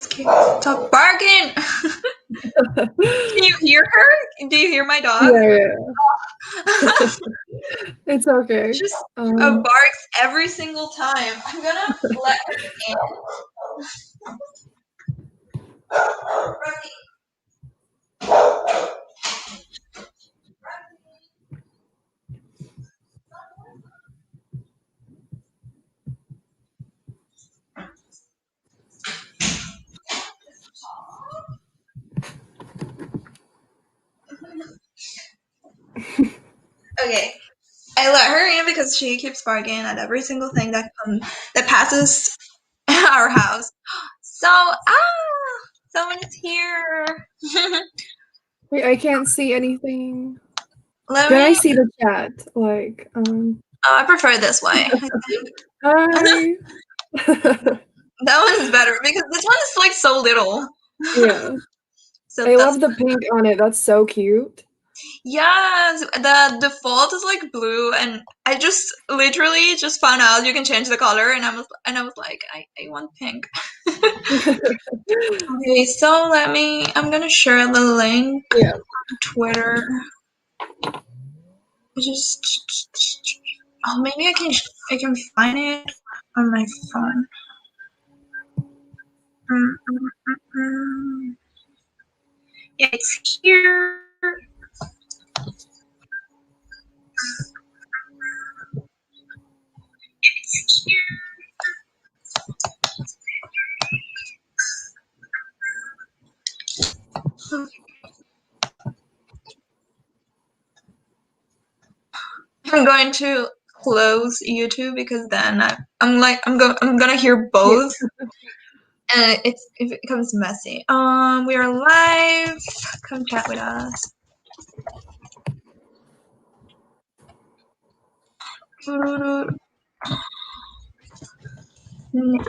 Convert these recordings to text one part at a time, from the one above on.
Okay, stop barking. Can you hear her? Do you hear my dog? Yeah. It's okay. Just Um, barks every single time. I'm gonna let her in. Okay, I let her in because she keeps barking at every single thing that passes our house. So someone is here. wait, I can't see anything. Let Can I me. see the chat? Like, Oh, I prefer this way. I think. hi. That one is better because this one is like so little. Yeah. So I that's love the pink on it. That's so cute. yes. The default is like blue, and I just literally just found out you can change the color, and I was like, I want pink. Okay, so I'm gonna share the link Yeah. on Twitter. Just maybe I can find it on my phone. Mm, mm, mm. Yeah, it's here. It's here. I'm going to close YouTube because then I'm gonna hear Yeah. both, and it becomes messy. We are live. Come chat with us. Nick.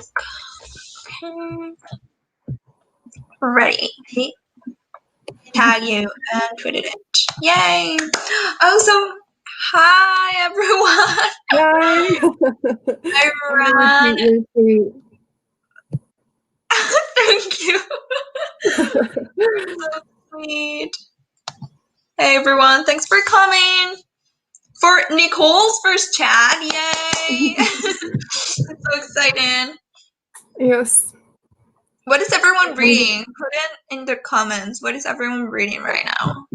Okay. Ready. Tag you and tweeted it. Yay! Oh, so hi everyone. Hi. I I'm gonna ran. retweet your tweet. Thank you. So sweet. Hey everyone, thanks for coming. For Nicole's first chat, yay! It's so exciting. Yes. What is everyone Um, reading? Put it in the comments. What is everyone reading right now?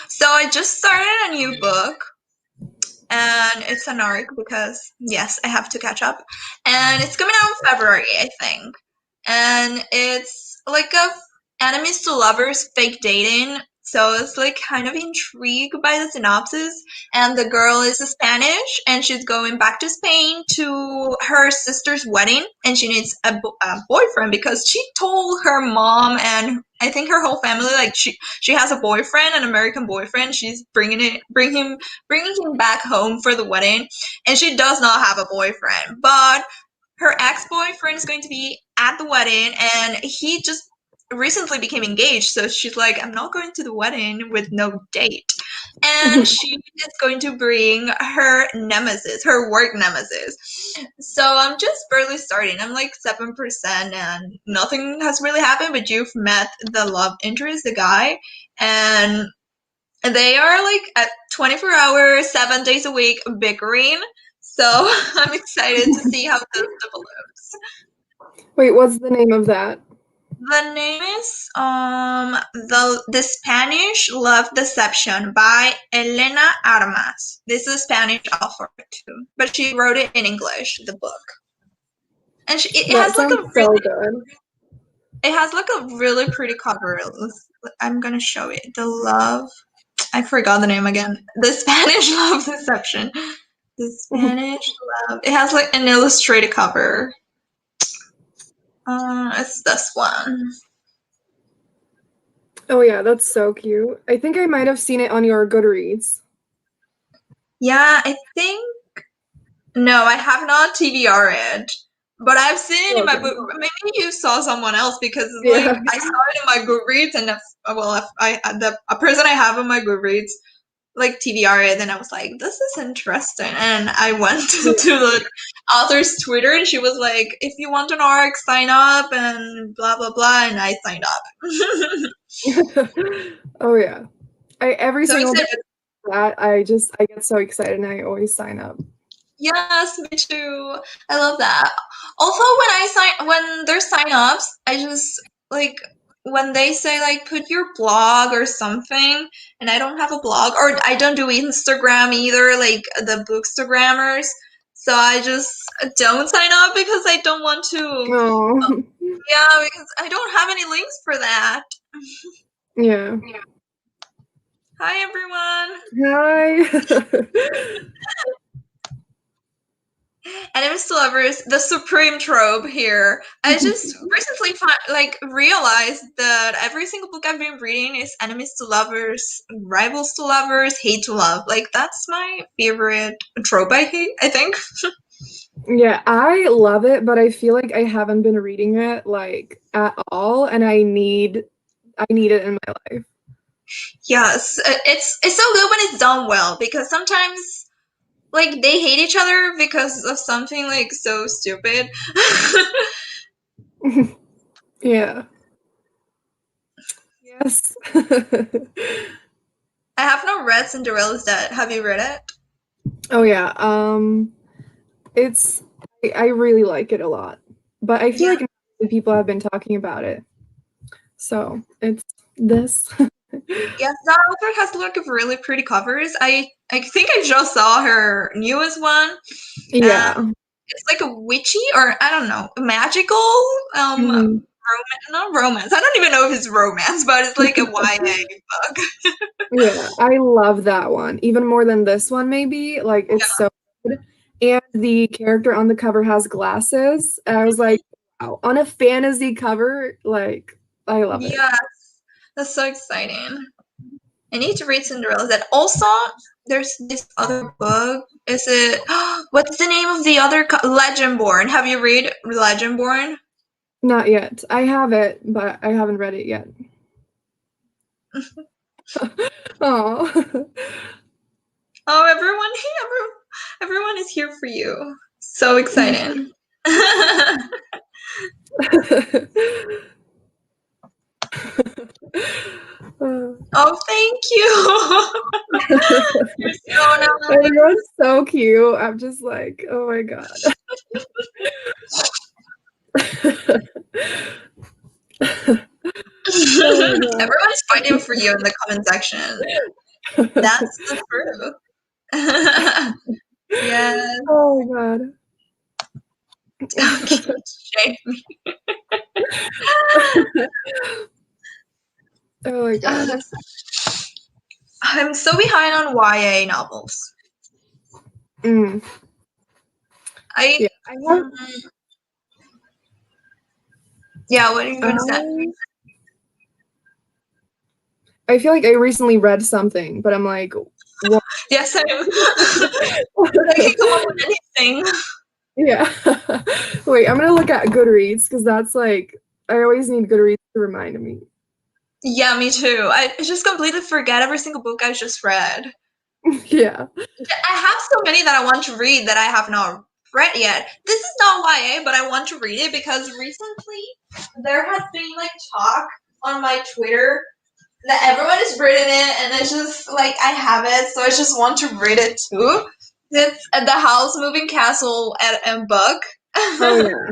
So I just started a new book, and it's an arc because, yes, I have to catch up. And it's coming out in February, I think. And it's like a enemies to lovers fake dating. So it's like kind of intrigued by the synopsis. And the girl is Spanish, and she's going back to Spain to her sister's wedding, and she needs a boyfriend because she told her mom and I think her whole family, like she has a boyfriend, an American boyfriend. She's bringing him back home for the wedding, and she does not have a boyfriend, but her ex-boyfriend is going to be at the wedding, and he just recently became engaged, so she's like, I'm not going to the wedding with no date. And she is going to bring her nemesis, her work nemesis. So I'm just barely starting. I'm like 7%, and nothing has really happened, but you've met the love interest, the guy, and they are like at 24 hours, 7 days a week bickering. So I'm excited to see how this develops. Wait, what's the name of that? The name is the Spanish Love Deception by Elena Armas. This is a Spanish author too, but she wrote it in English, the book. And it That has like sounds so good. a really pretty cover. I'm gonna show it. The Love. I forgot the name again. The Spanish Love Deception. The Spanish Love. It has like an illustrated cover. It's this one. Oh yeah, that's so cute. I think I might have seen it on your Goodreads. Yeah, I think. No, I have not TBR it, but I've seen it in my Okay. book. Maybe you saw someone else because like Yeah. I saw it in my Goodreads, and a person I have on my Goodreads like TBR it, and I was like, this is interesting. And I went to the author's Twitter, and she was like, if you want an arc, sign up, and blah blah blah. And I signed up. Oh yeah. Every So single time excited. that I get so excited and I always sign up. Yes, me too. I love that. Also, when there's sign-ups, I just like when they say like put your blog or something, and I don't have a blog, or I don't do Instagram either, like the bookstagrammers. So I just don't sign up because I don't want to. Oh. Yeah, because I don't have any links for that. Yeah. Hi everyone. Hi. Enemies to lovers, the supreme trope here. I just recently realized that every single book I've been reading is enemies to lovers, rivals to lovers, hate to love. Like that's my favorite trope. I think. Yeah, I love it, but I feel like I haven't been reading it like at all, and I need it in my life. Yes, it's so good when it's done well, because sometimes like they hate each other because of something like so stupid. Yeah. Yes. I have not read Cinderella's Dead. Have you read it? Oh yeah. It's I really like it a lot, but I feel Yeah. like people have been talking about it, so it's this. Yes, that author has like really pretty covers. I think I just saw her newest one. Yeah. It's like a witchy, or I don't know, magical Mhm. not romance. I don't even know if it's romance, but it's like a YA book. Yeah, I love that one even more than this one. Maybe like it's Yeah. so good, and the character on the cover has glasses. And I was like, wow, on a fantasy cover, like I love it. Yes, that's so exciting. I need to read Cinderella's Dead. Also, there's this other book. Is it? What's the name of the other? Legendborn. Have you read Legendborn? Not yet. I have it, but I haven't read it yet. Oh. Oh, everyone is here for you. So exciting. Oh, thank you. You're so nice. Everyone's so cute. I'm just like, oh my god. Oh my god. Everyone's fighting for you in the comment section. That's the truth. Yes. Oh my god. Shame. Oh my god. I'm so behind on YA novels. Mm. I Yeah. yeah, what are you gonna say? I feel like I recently read something, but I'm like, what? Yes, I can come up with anything. Yeah. Wait, I'm gonna look at Goodreads because that's like I always need Goodreads to remind me. Yeah, me too. I just completely forget every single book I just read. Yeah. I have so many that I want to read that I have not read yet. This is not YA, but I want to read it because recently there has been like talk on my Twitter that everyone is reading it, and it's just like I have it, so I just want to read it too. It's The House Moving Castle and book. Oh yeah.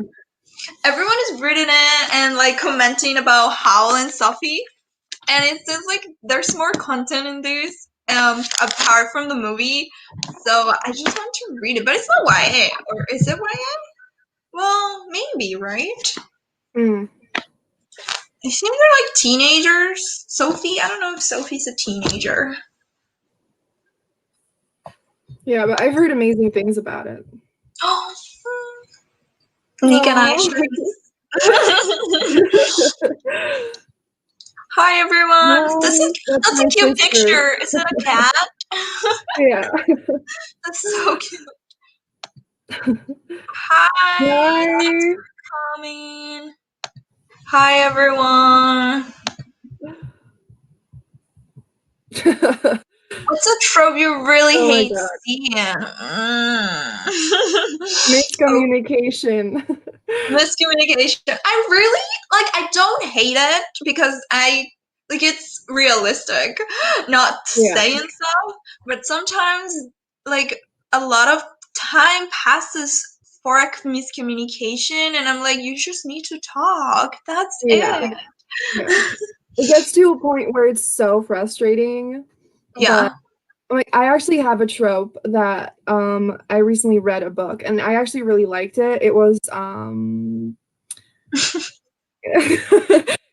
Everyone is reading it and like commenting about Howl and Sophie, and it seems like there's more content in this apart from the movie. So I just want to read it, but it's not YA, or is it YA? Well, maybe, right? Mm. They seem they're like teenagers. Sophie, I don't know if Sophie's a teenager. Yeah, but I've heard amazing things about it. Oh, Nick and I. Hi everyone. Hi, that's That's a my cute sister. picture. Is it a cat? Yeah. That's so cute. Hi. Thanks Hi. for coming. Hi everyone. What's a trope you really Oh my hate god. seeing? Oh, Miscommunication. miscommunication. I really like. I don't hate it because I like it's realistic, not Yeah. saying stuff. But sometimes, like a lot of time passes for a miscommunication, and I'm like, you just need to talk. That's Yeah. it. Yeah. It gets to a point where it's so frustrating, but Yeah. like I actually have a trope that I recently read a book and I actually really liked it. It was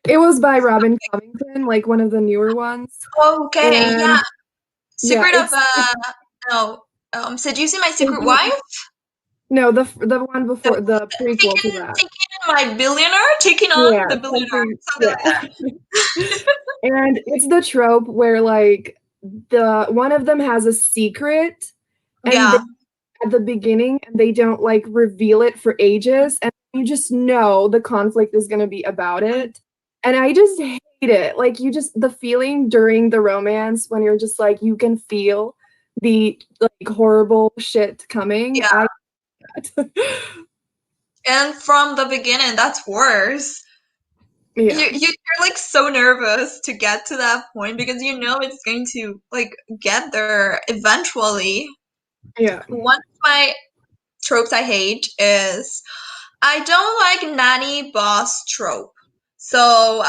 it was by Robin Covington, like one of the newer ones. Okay. Yeah. And yeah, Secret of it's no. Seducing My Secret taking Wife. no, the one The before the prequel to that. taking my billionaire, taking on Yeah, the billionaire, something something yeah. like that. And it's the trope where like the one of them has a secret and they Yeah, at the beginning and they don't like reveal it for ages and you just know the conflict is going to be about it. And I just hate it. Like you just the feeling during the romance when you're just like you can feel the like horrible shit coming. yeah. I And from the beginning, that's worse. yeah. You're like so nervous to get to that point because you know it's going to like get there eventually. Yeah. One of my tropes I hate is I don't like nanny boss trope. So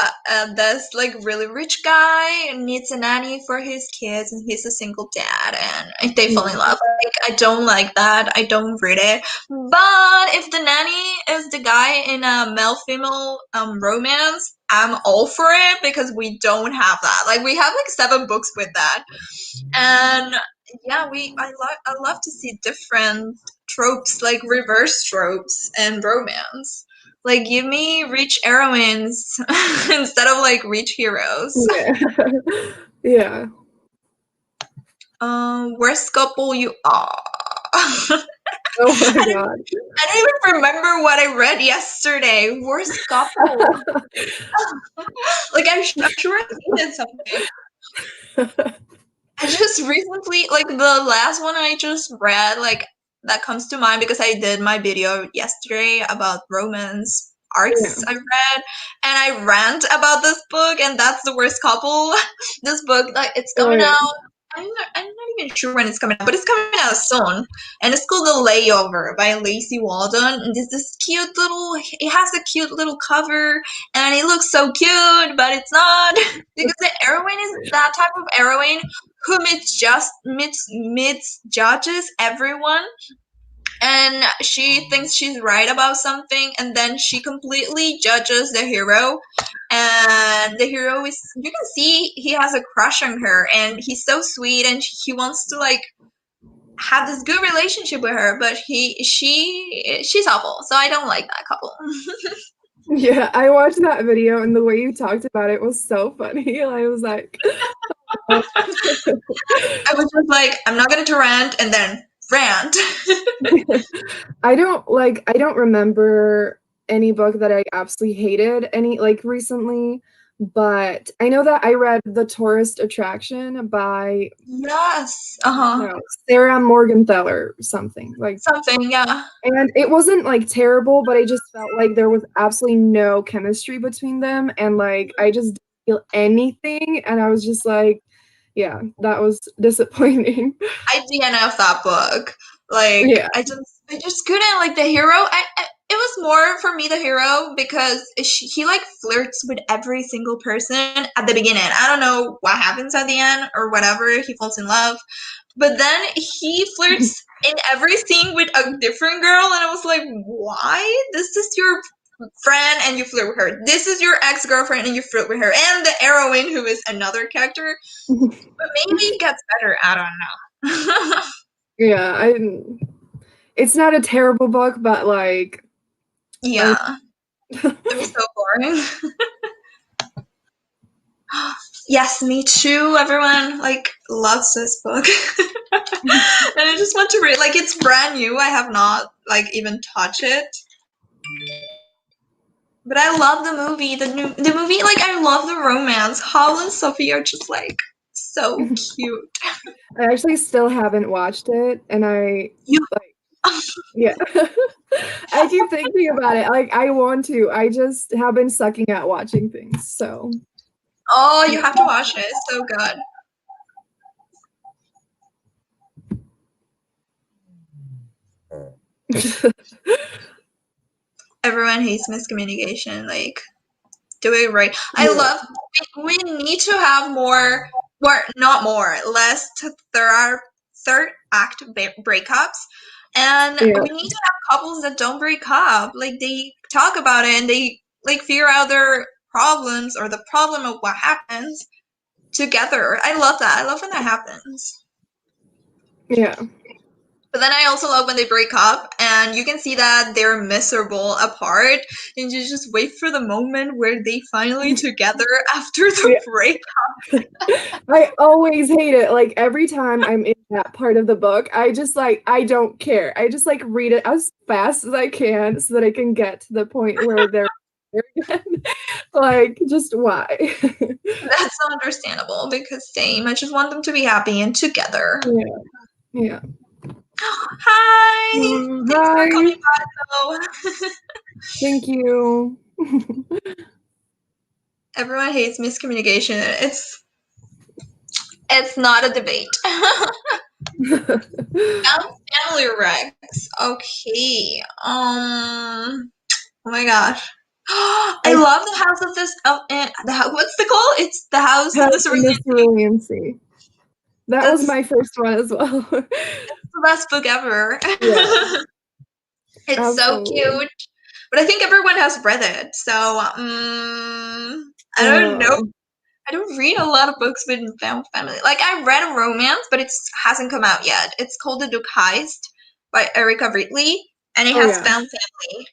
this like really rich guy needs a nanny for his kids, and he's a single dad, and they fall in Yeah. love. Like I don't like that. I don't read it. But if the nanny is the guy in a male-female romance, I'm all for it because we don't have that. Like we have like 7 books with that, and yeah, I love to see different tropes, like reverse tropes and romance. Like give me rich heroines instead of like rich heroes. Yeah. Yeah. Worst couple you are. Oh my I god. don't even remember what I read yesterday. Worst couple. Like I'm sure I seen it something. I just recently, like the last one I just read, like that comes to mind because I did my video yesterday about romance Yeah. arcs I read, and I rant about this book, and that's the worst couple. This book, like it's Oh coming yeah. out. I'm not even sure when it's coming out, but it's coming out soon, and it's called The Layover by Lacey Walden. And this cute little, it has a cute little cover, and it looks so cute, but it's not because the heroine is that type of heroine who meets judges everyone, and she thinks she's right about something, and then she completely judges the hero, and the hero is, you can see he has a crush on her, and he's so sweet, and he wants to like have this good relationship with her, but she's awful, so I don't like that couple. Yeah, I watched that video and the way you talked about it was so funny. I was like, I was just like, I'm not going to rant and then rant. I don't remember any book that I absolutely hated any like recently, but I know that I read The Tourist Attraction by Yes, no, Sarah Morgenthaler or something. Like something, yeah. and it wasn't like terrible, but I just felt like there was absolutely no chemistry between them and like I just didn't feel anything and I was just like, yeah, that was disappointing. I DNF that book. Like Yeah. I just couldn't like the hero. It was more for me the hero because he like flirts with every single person at the beginning. I don't know what happens at the end or whatever. He falls in love, but then he flirts in every scene with a different girl, and I was like, why? This is your friend and you flirt with her. This is your ex girlfriend and you flirt with her, and the heroine who is another character. But maybe it gets better. I don't know. Yeah, I it's not a terrible book, but like I Yeah, it was so boring. Yes, me too. Everyone like loves this book, and I just want to read. Like it's brand new. I have not like even touched it, but I love the movie. The movie. Like I love the romance. Hal and Sophie are just like So cute. I actually still haven't watched it, and I You like, yeah. I keep thinking about it. Like, I want to. I just have been sucking at watching things. So, Oh, you yeah. have to watch it. It's so good. Everyone hates miscommunication. Like, do it right. I Yeah. love. We need to have more, not more, less third act breakups, and Yeah. we need to have couples that don't break up. Like they talk about it and they like figure out their problems or the problem of what happens together. I love that. I love when that happens. Yeah. But then I also love when they break up and you can see that they're miserable apart and you just wait for the moment where they finally together after the Yeah. break. I always hate it. Like every time I'm in that part of the book, I just like I don't care. I just like read it as fast as I can so that I can get to the point where they're again. Like just why? That's understandable because same. I just want them to be happy and together. Yeah. Yeah. Hi! Thanks for Hi. coming back though. Thank you. Everyone hates miscommunication. It's not a debate. Family Rex. Okay. Oh my gosh. I I love the house of this. What's the call? It's the house in have the in the cerulean. cerulean sea. That was That's my first one as well. the best book ever. Yeah, It's so absolutely. cute. But I think everyone has read it, so I don't know. Oh, I don't read a lot of books with found family. Like I read a romance, but it hasn't come out yet. It's called The Duke Heist by Erica Ridley, and it oh has yeah. found family.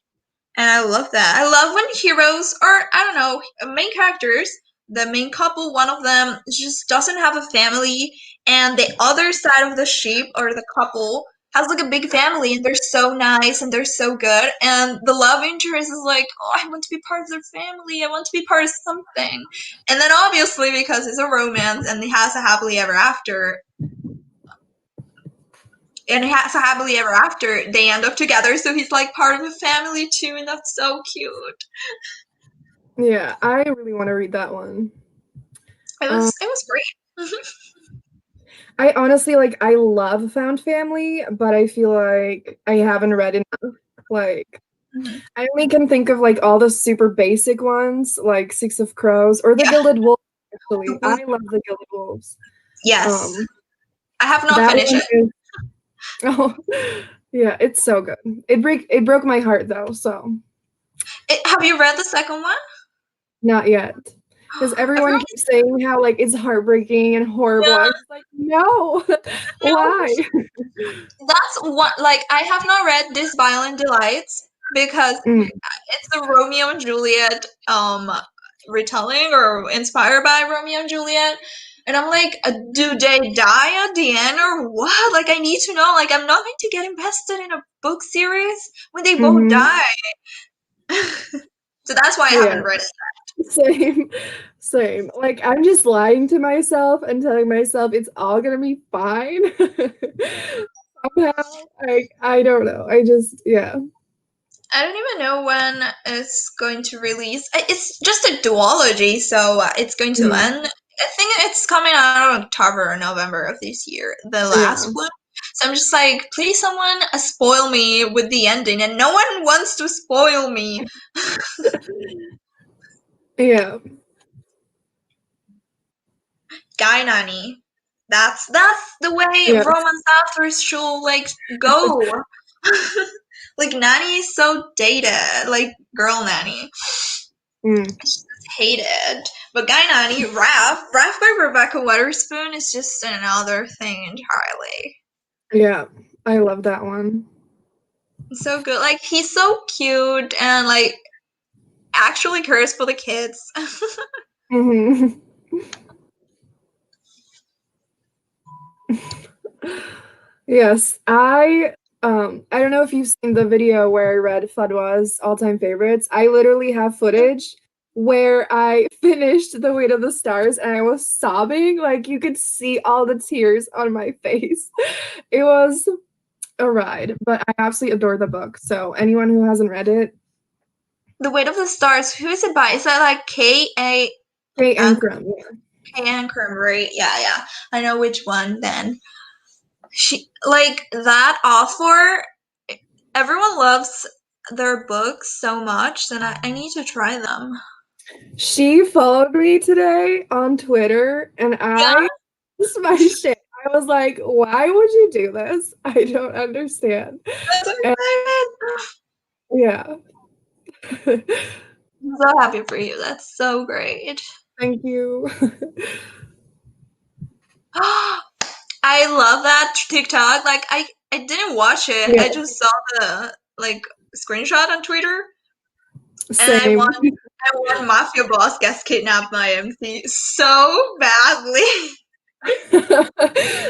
And I love that. I love when heroes, or I don't know, main characters, the main couple, one of them just doesn't have a family, and the other side of the ship or the couple has like a big family, and they're so nice and they're so good. And the love interest is like, oh, I want to be part of their family. I want to be part of something. And then obviously, because it's a romance and it has a happily ever after, they end up together. So he's like part of the family too, and that's so cute. Yeah, I really want to read that one. Um, It was great. I honestly like I love found family, but I feel like I haven't read enough. Like Mhm. I only can think of like all the super basic ones, like Six of Crows or The Yeah. Gilded Wolves. Actually, I love The Gilded Wolves. Yes. Um, I have not that finished one it. is oh yeah, it's so good. It broke my heart though, so Have you read the second one? not yet. Because everyone Everyone, keeps saying how like it's heartbreaking and horrible. yeah, I'm just like, no, no. why? That's what, like, I have not read This Violent Delights because Mm, it's the Romeo and Juliet retelling or inspired by Romeo and Juliet. And I'm like, do they die at the end or what? Like, I need to know. Like, I'm not going to get invested in a book series when they both hmm. die. So that's why I Yeah, haven't read it. same, same. Like I'm just lying to myself and telling myself it's all gonna be fine. Somehow, like I don't know. I just yeah. I don't even know when it's going to release. It's just a duology, so it's going to Mm, end. I think it's coming out in October or November of this year, the last yeah. one. So I'm just like, please, someone spoil me with the ending, and no one wants to spoil me. Yeah. Guy nanny. That's the way Yeah. romance authors should like go. Like nanny is so dated, like girl nanny. Mm, Just hated. But Guy Nanny, Raph by Rebecca Weatherspoon is just another thing entirely. yeah. I love that one. It's so good. Like he's so cute and like actually cares for the kids. Hmm. Yes, I don't know if you've seen the video where I read Fadwa's all-time favorites. I literally have footage where I finished The Weight of the Stars and I was sobbing. Like you could see all the tears on my face. It was a ride, but I absolutely adore the book. So anyone who hasn't read it, The Weight of the Stars. Who is it by? Is that like K.A. Kate Anchor? Ankrum. K. Ankrum, right? Yeah, yeah. I know which one then. She like that author. Everyone loves their books so much, then I need to try them. She followed me today on Twitter and Yeah, I lost my shit. I was like, why would you do this? I don't understand. I'm so And excited. yeah. I'm so happy for you. That's so great. Thank you. I love that TikTok. Like I didn't watch it. Yeah, I just saw the like screenshot on Twitter, and same. I want mafia boss gets kidnapped by MC so badly.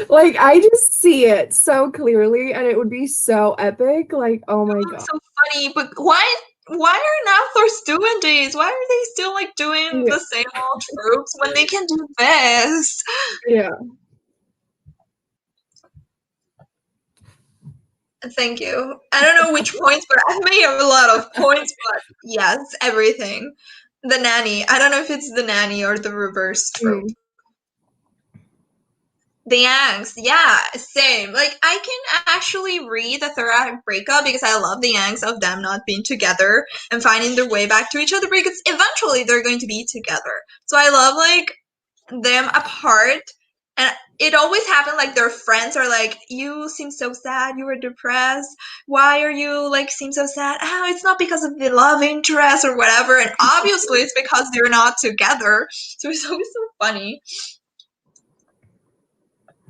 Like I just see it so clearly and it would be so epic. Like, oh my God. So funny, but why are authors doing this? Why are they still like doing Yeah. the same old tropes when they can do this? Yeah. Thank you. I don't know which points, but I may have a lot of points, but yes, everything. The nanny. I don't know if it's the nanny or the reverse trope. Mm. The angst, yeah, same. Like I can actually read the third act breakup because I love the angst of them not being together and finding their way back to each other because eventually they're going to be together. So I love like them apart, and it always happened like their friends are like, you seem so sad, you were depressed, why are you like seem so sad? Oh, it's not because of the love interest or whatever, and obviously it's because they're not together. So it's always so funny.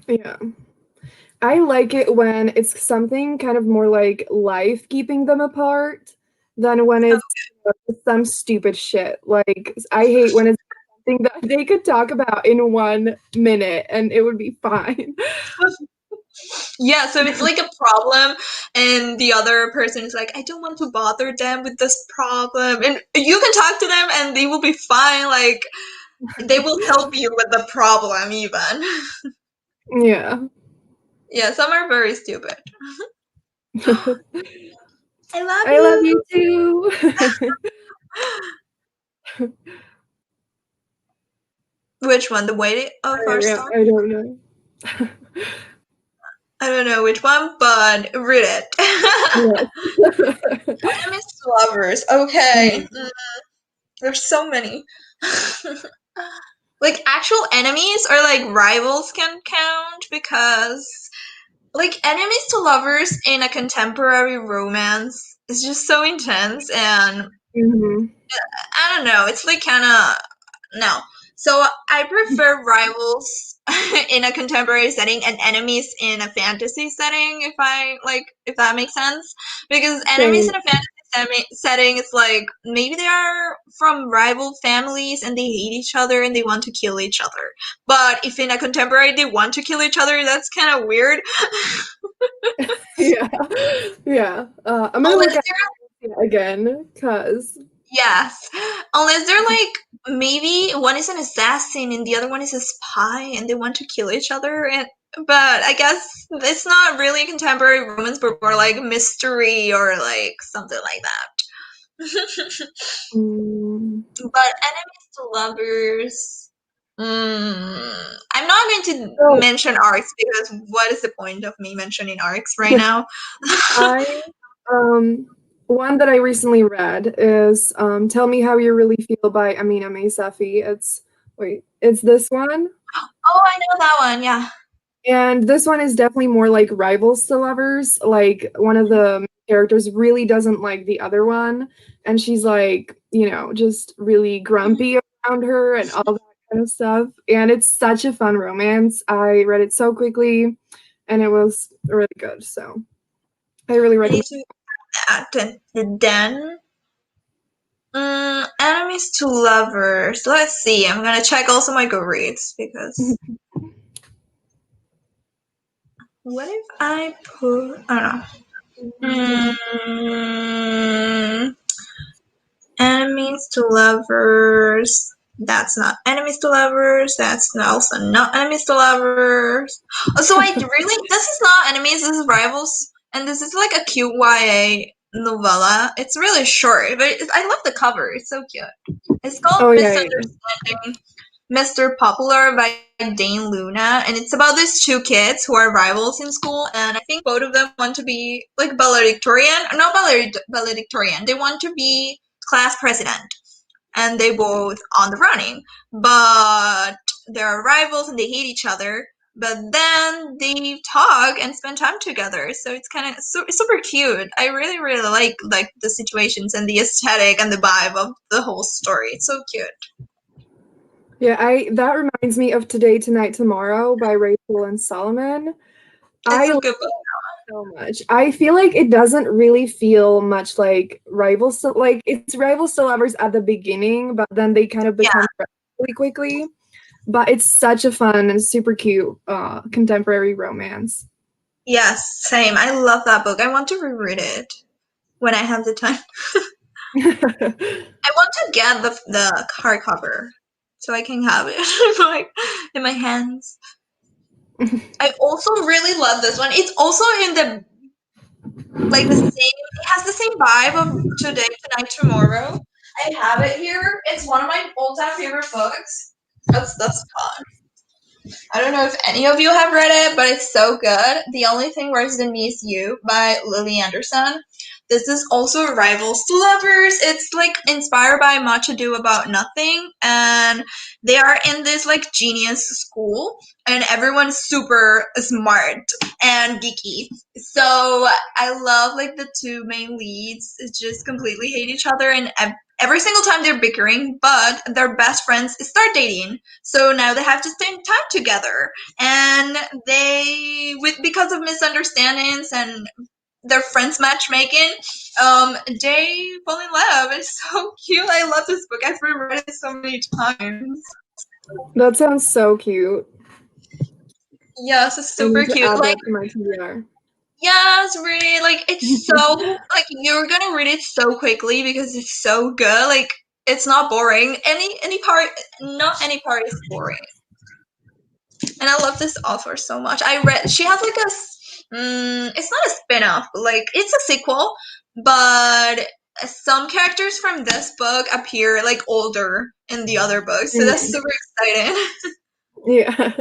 Yeah. I like it when it's something kind of more like life keeping them apart than when So it's some stupid shit. Like, I hate when it's something that they could talk about in 1 minute and it would be fine. yeah, so it's like a problem, and the other person is like, I don't want to bother them with this problem, and you can talk to them and they will be fine. Like they will help you with the problem even. Yeah. Yeah, some are very stupid. I love I love you you. too. Which one? The Weight of Our Yeah, Star? I don't know. I don't know which one, but read it. Yeah. Enemies to lovers. Okay. There's so many. Like actual enemies or like rivals can count because like enemies to lovers in a contemporary romance is just so intense, and Mhm. I don't know, it's like kind of no. So I prefer rivals in a contemporary setting and enemies in a fantasy setting, if I like, if that makes sense. Because enemies Same. in a fantasy setting, it's like maybe they are from rival families and they hate each other and they want to kill each other. But if in a contemporary they want to kill each other, that's kind of weird. Yeah. Yeah. I'm gonna look Unless at it again because yes. Unless they're like maybe one is an assassin and the other one is a spy and they want to kill each other, and but I guess it's not really contemporary romance but more like mystery or like something like that. mm, But enemies to lovers, I'm not going to so mention arcs because what is the point of me mentioning arcs right now? I um one that I recently read is Tell Me How You Really Feel by Amina May Safi. It's this one. Oh, I know that one. Yeah. And this one is definitely more like rivals to lovers. Like one of the characters really doesn't like the other one, and she's like, just really grumpy around her and all that kind of stuff. And it's such a fun romance. I read it so quickly, and it was really good. So I really I need recommend. to add the den. Enemies to lovers. Let's see. I'm gonna check also my Goodreads because what if I put? I don't know. Mm, Enemies to lovers. That's not enemies to lovers. That's also not enemies to lovers. So I really, this is not enemies. This is rivals, and this is like a cute YA novella. It's really short, but I love the cover. It's so cute. It's Oh called yeah, yeah. Misunderstanding Mr. Popular by Dane Luna, and it's about these two kids who are rivals in school, and I think both of them want to be like valedictorian. Not valedictorian. They want to be class president, and they both on the running, but they're rivals and they hate each other. But then they talk and spend time together, so it's kind of super cute. I really really like the situations and the aesthetic and the vibe of the whole story. It's so cute. Yeah, I that reminds me of Today, Tonight, Tomorrow by Rachel and Solomon. It's I a love good book. it so much. I feel like it doesn't really feel much like Rivals to like it's Rivals to Lovers at the beginning, but then they kind of Yeah. become friends really quickly. But it's such a fun and super cute contemporary romance. Yes, same. I love that book. I want to reread it when I have the time. I want to get the hardcover so I can have it in my hands. I also really love this one. It's also in the like the same. It has the same vibe of Today, Tonight, Tomorrow. I have it here. It's one of my all-time favorite books. That's fun. I don't know if any of you have read it, but it's so good. The Only Thing Worse Than Me Is You by Lily Anderson. This is also Rivals to Lovers. It's like inspired by Much Ado About Nothing, and they are in this like genius school, and everyone's super smart and geeky. So I love like the two main leads just completely hate each other, and every single time they're bickering, but their best friends start dating. So now they have to spend time together, and they, with because of misunderstandings and their friends matchmaking, they fall in love. It's so cute. I love this book. I've reread it so many times. That sounds so cute. Yes, it's I super need to cute. add Like, that to my TBR. yes, really. Like, it's so like you're gonna read it so quickly because it's so good. Like, it's not boring. Any part, not any part is boring. And I love this author so much. I read she has like it's not a spin-off, but like it's a sequel, but some characters from this book appear like older in the other books, so that's Mhm. super exciting. Yeah.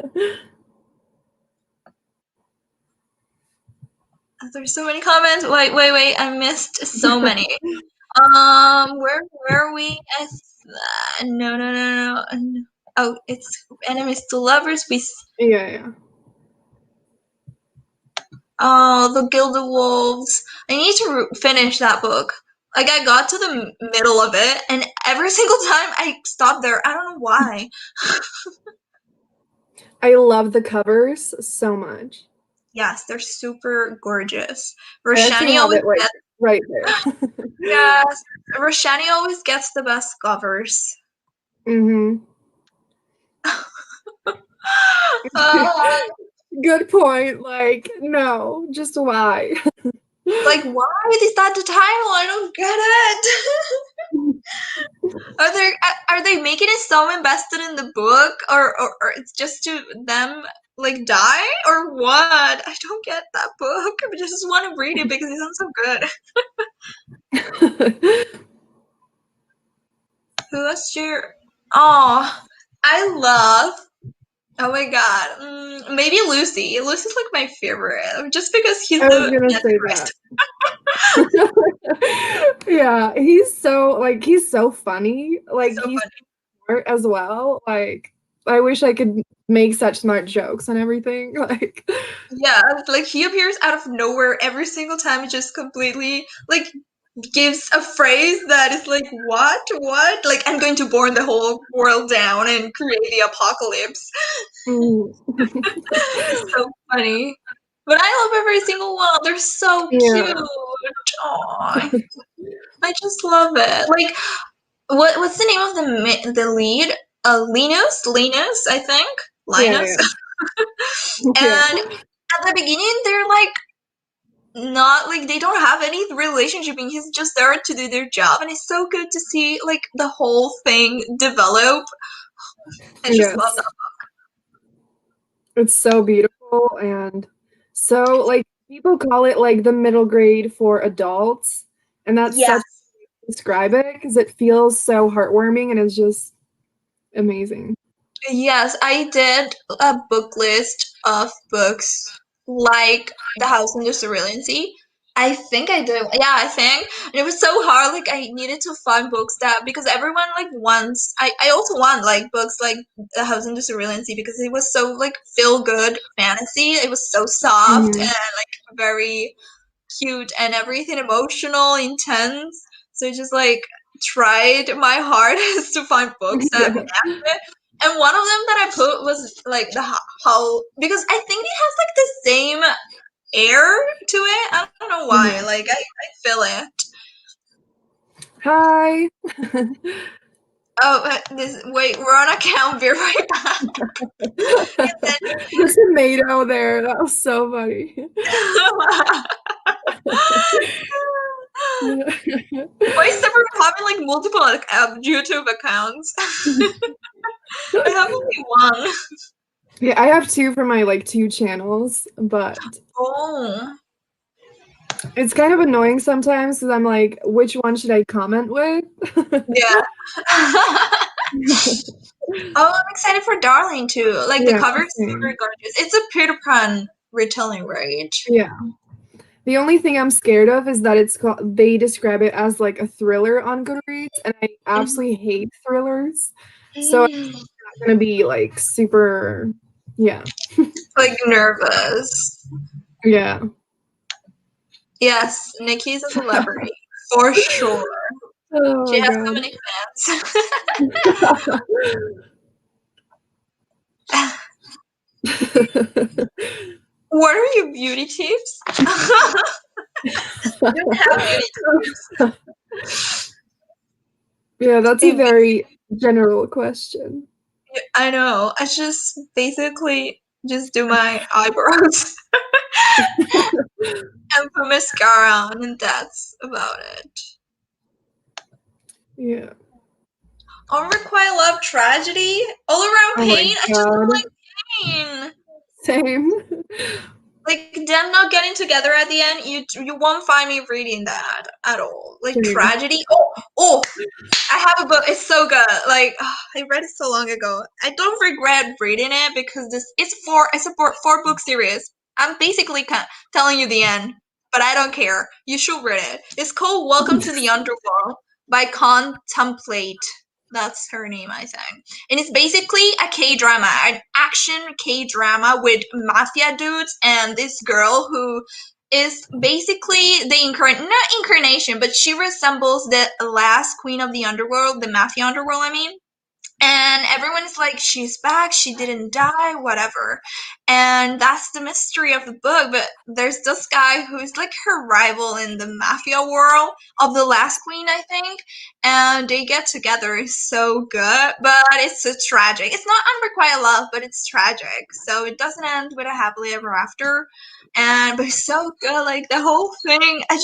There's so many comments. Wait, I missed so many. Where were we? No. Oh, it's enemies to lovers. Yeah, yeah. Oh, The Gilded Wolves. I need to finish that book. Like, I got to the middle of it, and every single time I stopped there. I don't know why. I love the covers so much. Yes, they're super gorgeous. I actually Roshani have always it like gets, right there. yes, Roshani always gets the best covers. Mhm. Uh, Good point. Like, no, just why? like, why is that the title? I don't get it. Are they making it so invested in the book, or it's just to them like die or what? I don't get that book. I just want to read it because it sounds so good. Who else your? Oh, I love. Oh my god, maybe Lucy. Lucy's like my favorite, just because he's I was the gonna say Antichrist. that. Yeah, he's so funny. He's Like so he's funny. smart as well. Like I wish I could make such smart jokes and everything. Like Yeah, like he appears out of nowhere every single time. He just completely like gives a phrase that is like, what? Like, I'm going to burn the whole world down and create the apocalypse. mm, It's so funny. But I love every single one. They're so cute. yeah. Aw, I just love it. Like, what's the name of the lead? Linus, I think. Yeah, Linus. yeah. Yeah. And at the beginning, they're like not like they don't have any relationship and he's just there to do their job and it's so good to see like the whole thing develop. I just love Yes. It's so beautiful and so like people call it like the middle grade for adults, and that. that's such Yes. a way to describe it because it feels so heartwarming and it's just amazing. Yes, I did a book list of books like The House in the Cerulean Sea. I think I did. Yeah, I think. And it was so hard. Like I needed to find books that because everyone like wants. I also want like books like The House in the Cerulean Sea because it was so like feel good fantasy. It was so soft and Mhm. like very cute and everything emotional, intense. So I just like tried my hardest to find books that Yeah. match it. And one of them that I put was like the how because I think it has like the same air to it. I don't know why. Mhm. Like I feel it. Hi. Oh, this wait, we're on a count. Be right back. The tomato there, that was so funny. Why is everyone having like multiple like, YouTube accounts? I have only one. Yeah, I have 2 for my, like, 2 channels, but Oh. it's kind of annoying sometimes because 'cause I'm like, "Which one should I comment with?" Yeah. Oh, I'm excited for Darling too. Like the Yeah, cover is super same. gorgeous. It's a Peter Pan retelling, right? Yeah. The only thing I'm scared of is that they describe it as, like, a thriller on Goodreads, and I absolutely hate thrillers, so I'm Mhm. not gonna be, like, super yeah. Like nervous. Yeah. Yes, Nikki's a celebrity for sure. Oh She my has so god. many fans. What are your beauty tips? You don't have beauty tips. Yeah, that's a If very general question. I know. I just basically just do my eyebrows and put mascara on, and that's about it. Yeah. Unrequited love tragedy, all around Oh my pain. I just don't god. like pain. Same. Like them not getting together at the end. You won't find me reading that at all. Like Same. tragedy. Oh, I have a book. It's so good. Like I read it so long ago. I don't regret reading it because it's a four book series. I'm basically telling you the end, but I don't care. You should read it. It's called Welcome to the Underworld by Contemplate. That's her name, I think. And it's basically a K drama, an action K drama with mafia dudes and this girl who is basically the not incarnation, but she resembles the last queen of the underworld, the mafia underworld, I mean. And everyone is like, she's back, she didn't die, whatever. And that's the mystery of the book. But there's this guy who's like her rival in the mafia world of the last queen, I think. And they get together. It's so good, but it's so tragic. It's not unrequited love, but it's tragic. So it doesn't end with a happily ever after. And but it's so good, like the whole thing. I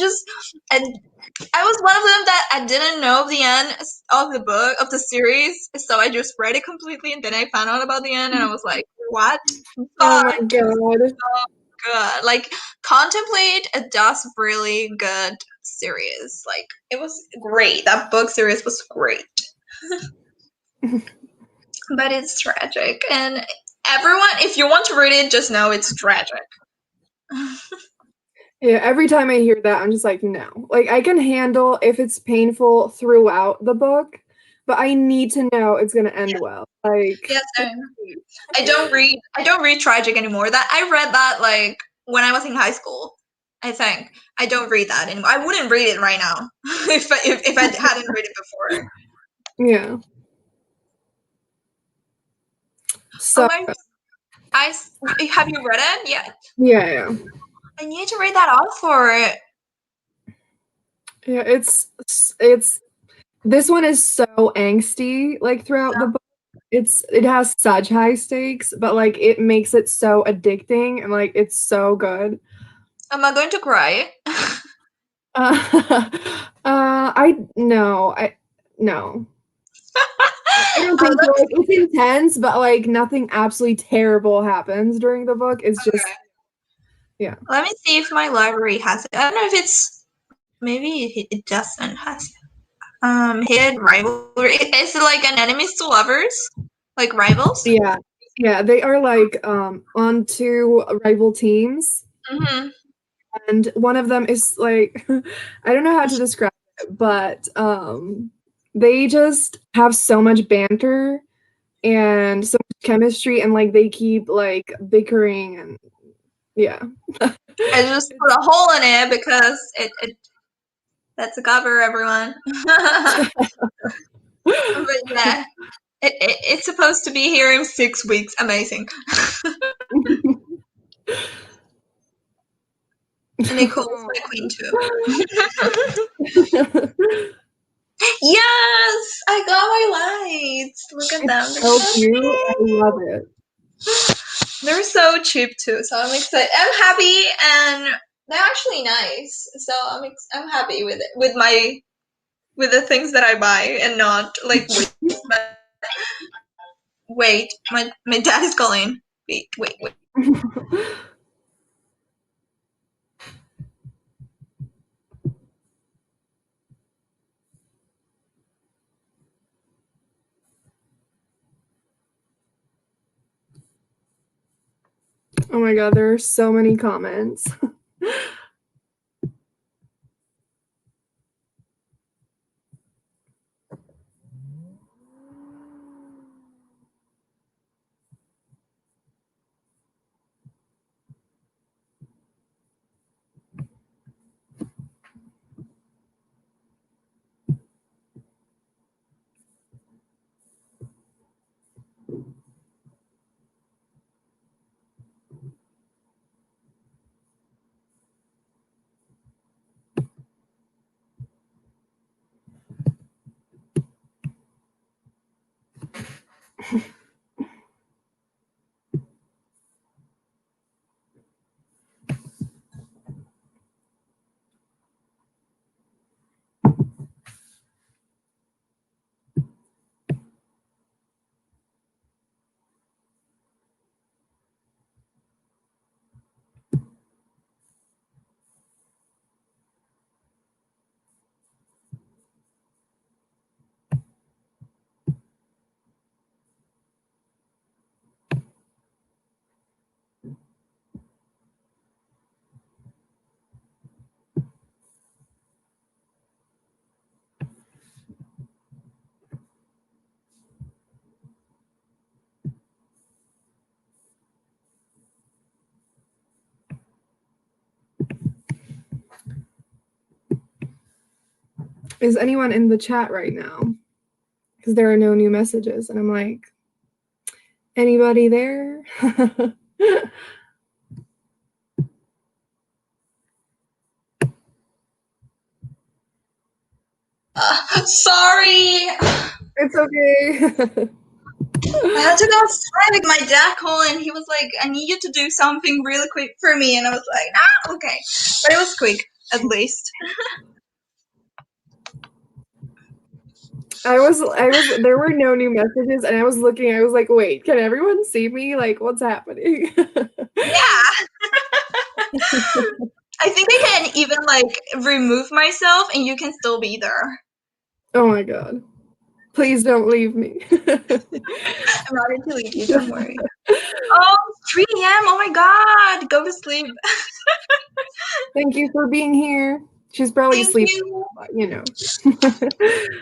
I was one of them that I didn't know the end of the book of the series, so I just read it completely, and then I found out about the end, and I was like, "What?" Oh my But god. good. Like, Contemplate does really good series. Like, it was great. That book series was great, but it's tragic, and everyone, if you want to read it, just know it's tragic. Yeah, every time I hear that, I'm just like, "No." Like, I can handle if it's painful throughout the book, but I need to know it's gonna end well. Yes, Like, I don't read tragic anymore. That I read that like when I was in high school. I think I don't read that anymore. I wouldn't read it right now if I hadn't read it before. yeah. Oh, So, I have you read it? Yeah, yeah, yeah. I need to read that out for it. Yeah, it's this one is so angsty, like, throughout the book. It has such high stakes, but, like, it makes it so addicting and, like, it's so good. Am I going to cry? Uh, I no. I don't think so. Look, Like, it's intense, but like nothing absolutely terrible happens during the book. It's just okay. yeah. Let me see if my library has it. I don't know if it's maybe it doesn't has hidden rivalry. Is it like an enemies to lovers, like rivals? Yeah. Yeah, they are like on two rival teams, Mm-hmm. and one of them is like I don't know how to describe it, but they just have so much banter and so much chemistry, and like they keep like bickering and yeah. I just put a hole in it because it that's a cover, everyone. But yeah, it's supposed to be here in 6 weeks. Amazing. Nicole is my queen too. Yes, I got my lights. Look at It's them. They're so so cute. I love cute. it. They're so cheap too, so I'm excited. I'm happy, and they're actually nice. So I'm happy with it, with the things that I buy, and not like waste. Wait, my dad is calling. Wait. Oh my god, there are so many comments. Is anyone in the chat right now? Because there are no new messages, and I'm like, anybody there? Sorry. It's okay. I had to go outside with my dad calling. He was like, I need you to do something really quick for me. And I was like, okay. But it was quick, at least. There were no new messages, and I was looking, I was like, wait, can everyone see me? Like, what's happening? Yeah. I think I can even like remove myself and you can still be there. Oh my god. Please don't leave me. I'm ready to leave you, don't worry. Oh, 3 a.m. Oh my god. Go to sleep. Thank you for being here. She's probably Thank asleep, you. but, you know.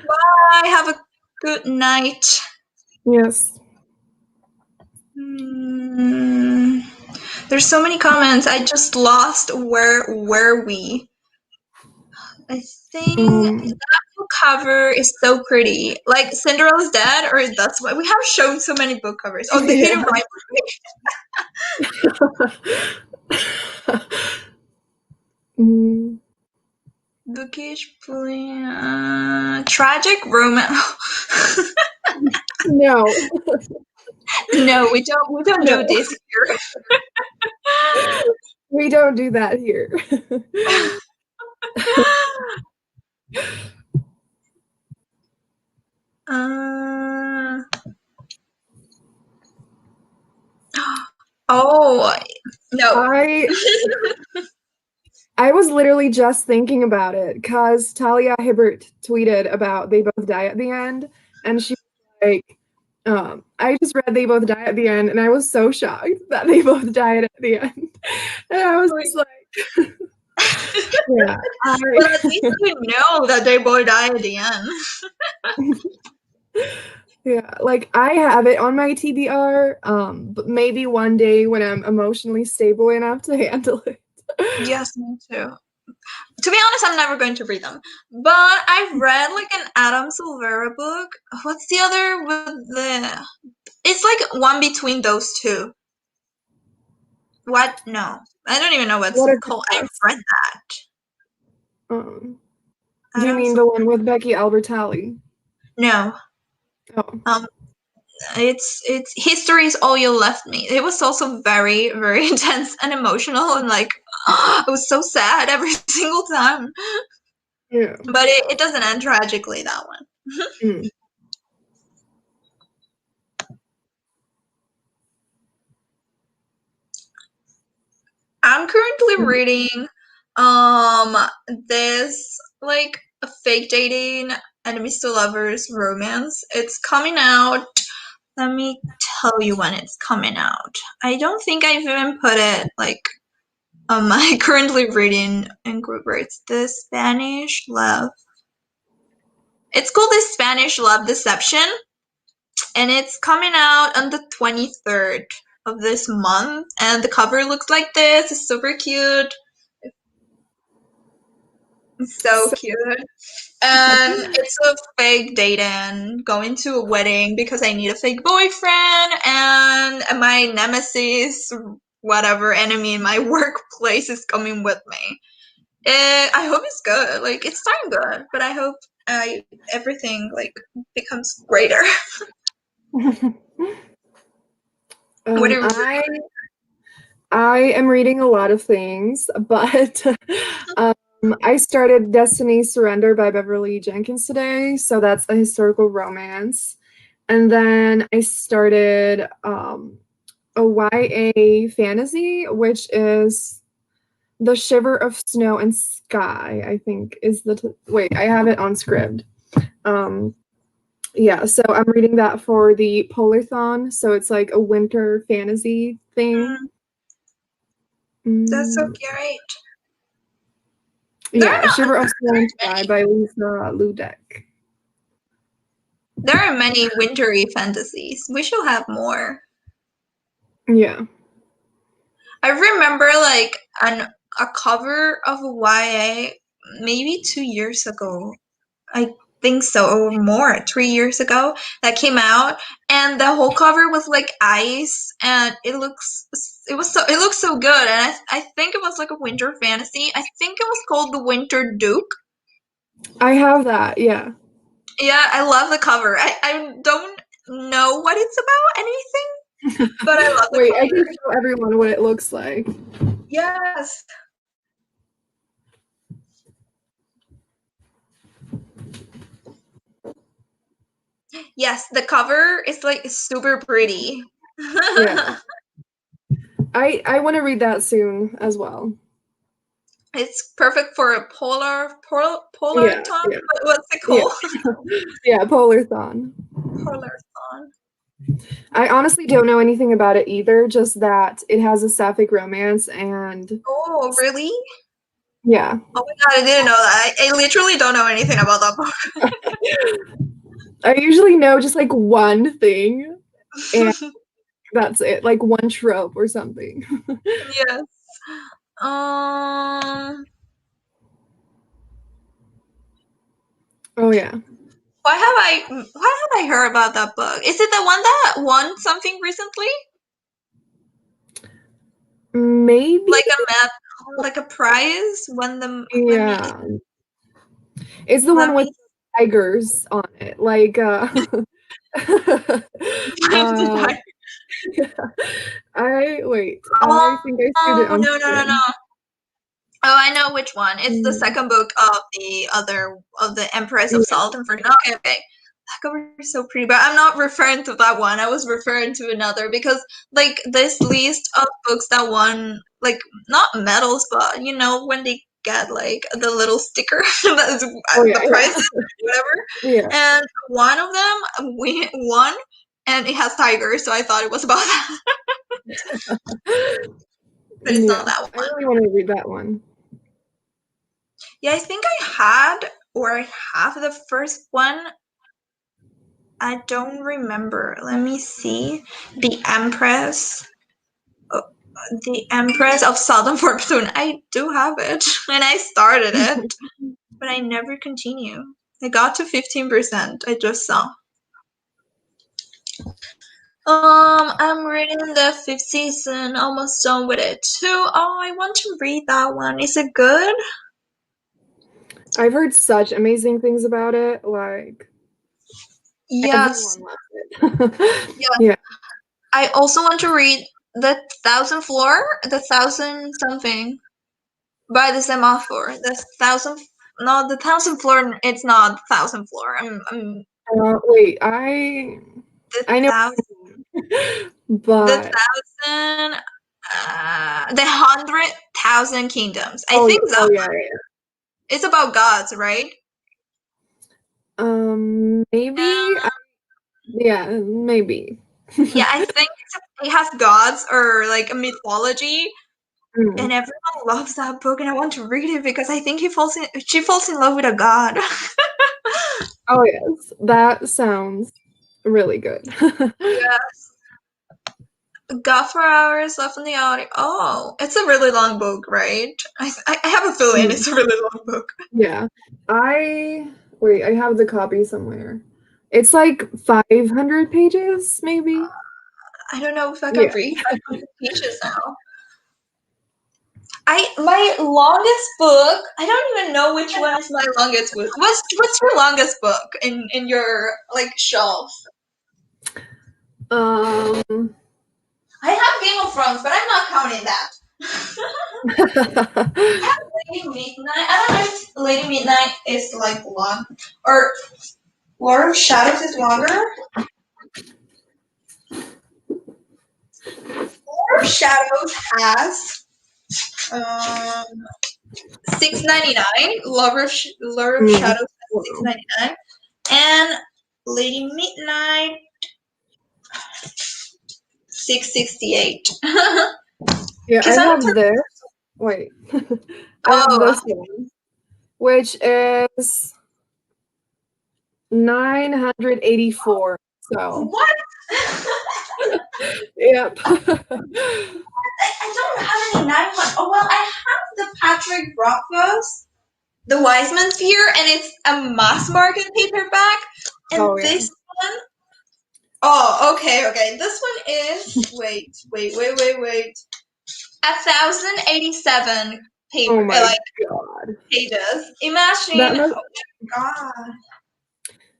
Bye. Have a good night. Yes. There's so many comments. I just lost where were we? I think Um, that book cover is so pretty. Like Cinderella's Dead, or that's why we have shown so many book covers. Oh, the yeah. Hidden Rivalry. Mm, Bookish, tragic romance. no. No, we don't No. do this here. We don't do that here. Uh, oh no. I I was literally just thinking about it because Talia Hibbert tweeted about they both die at the end, and she was like, I just read they both die at the end, and I was so shocked that they both died at the end. And I was just like, yeah, Well, at least you know that they both die at the end. yeah, like I have it on my TBR, but maybe one day when I'm emotionally stable enough to handle it. Yes, me too. To be honest, I'm never going to read them. But I've read like an Adam Silvera book. What's the other with the? It's like one between those two. What? No, I don't even know what's What it a called. I've guess. read that. Um, do you Adam mean the Silvera. one with Becky Albertalli? No. Oh. Um, it's history is all you left me. It was also very very intense and emotional and like it was so sad every single time. Yeah. But it doesn't end tragically, that one. Mm. I'm currently reading this like a fake dating enemies to lovers romance. It's coming out. Let me tell you when it's coming out. I don't think I've even put it like on my currently reading in group where it's the Spanish love. It's called the Spanish Love Deception, and it's coming out on the 23rd of this month. And the cover looks like this. It's super cute. It's so So, cute. And it's a fake date and going to a wedding because I need a fake boyfriend and my nemesis, whatever enemy in my workplace is coming with me. I hope it's good. Like it's starting good, but I hope everything like becomes greater. What um, are you I I am reading a lot of things, but um, I started Destiny's Surrender by Beverly Jenkins today, so that's a historical romance. And then I started a YA fantasy, which is The Shiver of Snow and Sky, I think is wait, I have it on Scribd. Um, yeah, so I'm reading that for the Polarthon, so it's like a winter fantasy thing. Mm, that's so Mm, great. There are yeah, Shiver of not Snow and very Sky many. by Lisa Ludek. There are many wintry fantasies. We should have more. Yeah. I remember like a cover of a YA maybe 2 years ago. I think so, or more, 3 years ago that came out, and the whole cover was like ice, and it looks so good, and I think it was like a winter fantasy. I think it was called The Winter Duke. I have that, yeah. Yeah, I love the cover. I don't know what it's about anything, but I love the Wait, I can cover. show everyone what it looks like. Yes. Yes, the cover is like super pretty. Yeah. I want to read that soon as well. It's perfect for a polar Yeah, ton. yeah, What's it yeah. called? Yeah, Polarthon. Polar ton. I honestly don't know anything about it either, just that it has a sapphic romance and Oh, really? yeah. Oh my god, I didn't know that. I literally don't know anything about that book. I usually know just like one thing and that's it, like one trope or something. Yes. Um, Oh yeah. why have I heard about that book? Is it the one that won something recently? Maybe Like a map, like a prize? When the let me yeah. It's the let one with me tigers on it. Like uh I wait. Oh, I think I see it on no, no, no, no. screen. Oh, I know which one. It's the Mm, second book of the Empress of yeah. Salt and Fortune. Okay, okay. That cover is so pretty, but I'm not referring to that one. I was referring to another because like this list of books that won like not medals, but you know when they get like the little sticker that's Oh yeah, the yeah, prizes, whatever. yeah. And one of them we won, and it has tigers, so I thought it was about that, but it's not Yeah. that I one. really want to read that one. Yeah, I think I had or I have the first one. I don't remember. Let me see. The Empress. uh, The Empress of Southern Fortune. I do have it. And I started it, but I never continue. I got to 15%. I just saw. I'm reading the fifth season, almost done with it too. Oh, I want to read that one. Is it good? I've heard such amazing things about it. Like Yes. everyone loves it. Yeah. Yeah. I also want to read the Thousand Floor, the Thousand something by the semaphore. The thousand, no, the thousand floor. It's not the thousand floor. Wait, The I know, thousand, the but thousand, the 100,000 kingdoms. I oh yeah, think that oh yeah, one. yeah. It's about gods, right? Maybe. Yeah, maybe. Yeah, I think it has gods or like a mythology, Mm. and everyone loves that book, and I want to read it because I think she falls in love with a god. Oh yes, that sounds really good. Yes. Got 4 hours left in the audio. Oh, it's a really long book, right? I have a feeling Mm, it's a really long book. yeah, I wait. I have the copy somewhere. It's like 500 pages, maybe. I don't know if I can Yeah. read 500 pages now. My longest book. I don't even know which one is my longest book. What's your longest book in your like shelf? Um. I have Game of Thrones, but I'm not counting that. I have Lady Midnight. I don't know if Lady Midnight is like long or Lord of Shadows is longer. Lord of Shadows has 6.99. Lord of Mm, Shadows at six wow. ninety nine, and Lady Midnight 6.68. Yeah, I Because I'm have this. Wait, I have oh this one, which is 984. So, what? yep. I don't have any 9 one. Oh well, I have the Patrick Rothfuss, the Wiseman Sphere, and it's a mass market paperback. Oh And yeah. this one, oh okay, okay. This one is wait. 1,087 Oh paper my like God. pages. That Imagine, must oh my god,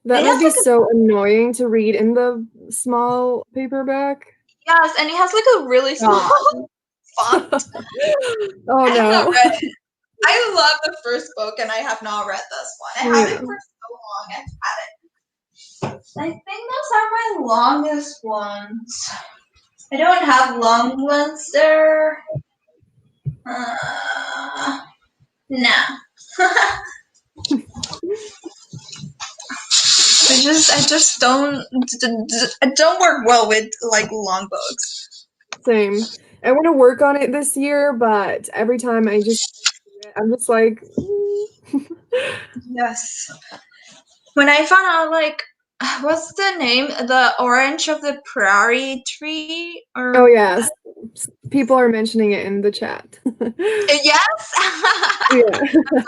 that it must has be like a so annoying to read in the small paperback. yes, and it has like a really small God. font. Oh I have not no. read it. I love the first book, and I have not read this one. I have it Yeah. for so long. I've had it. I think those are my longest ones. I don't have long ones there. Nah. I just I don't work well with like long books. Same. I want to work on it this year, but every time I'm just like, Yes. When I found out like what's the name? The orange of the prairie tree oh or yes, people are mentioning it in the chat. yes. Yeah.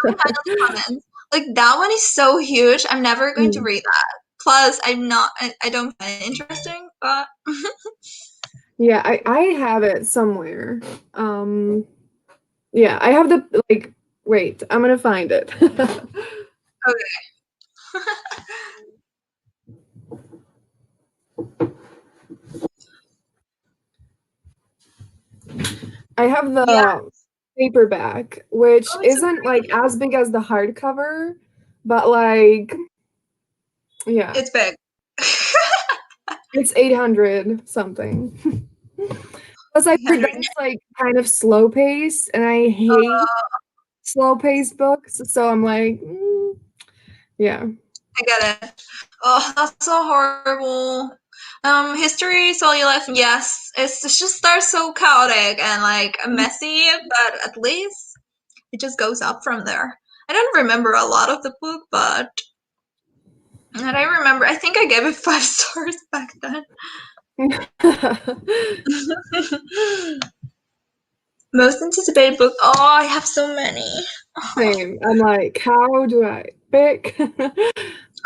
Some kind of comments. Like that one is so huge. I'm never going to Mm. read that. Plus, I don't find it interesting. But Yeah, I have it somewhere. Um, yeah, I have the like. Wait, I'm gonna find it. okay. have Yeah. the paperback, which Oh, it's so isn't like as big as the hardcover, but like yeah, it's big. it's 800 something. Plus, I heard 300. that's like kind of slow pace, and I hate slow paced books. So I'm like, yeah. I get it. Oh, that's so horrible. History is all you left. Yes, it just starts so chaotic and like messy, but at least it just goes up from there. I don't remember a lot of the book, but and I remember I think I gave it 5 stars back then. Most anticipated book. Oh, I have so many. Same. I'm like, how do I pick? uh,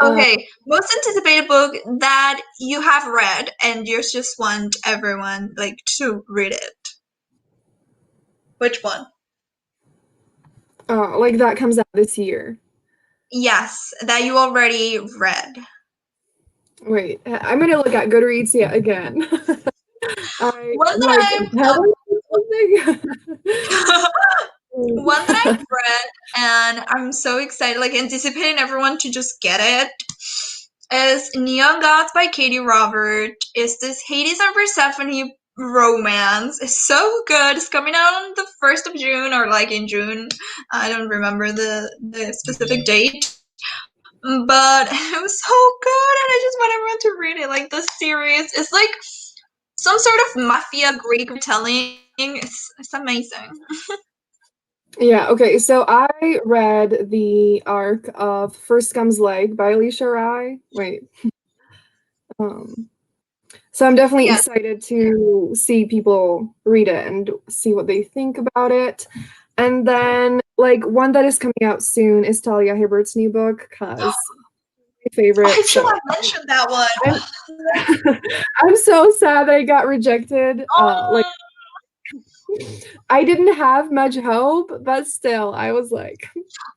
Okay, most anticipated book that you have read and you just want everyone like to read it. Which one? like that comes out this year. Yes, that you already read. Wait, I'm gonna look at Goodreads yet again. I One like that have I read I've one that something? I've read and I'm so excited, like anticipating everyone to just get it, is Neon Gods by Katie Robert. It's this Hades and Persephone romance. It's so good. It's coming out on the 1st of June or like in June. I don't remember the specific date. But it was so good and I just want everyone to read it. Like the series is like some sort of mafia Greek retelling. It's amazing. Yeah, okay. So I read the arc of First Comes Leg by Alicia Rai. Wait. Um, so I'm definitely Yeah. excited to see people read it and see what they think about it. And then like one that is coming out soon is Talia Hibbert's new book because my I favorite. feel So I mentioned that one. I'm I'm so sad that I got rejected. Like Oh, I didn't have much hope, but still I was like,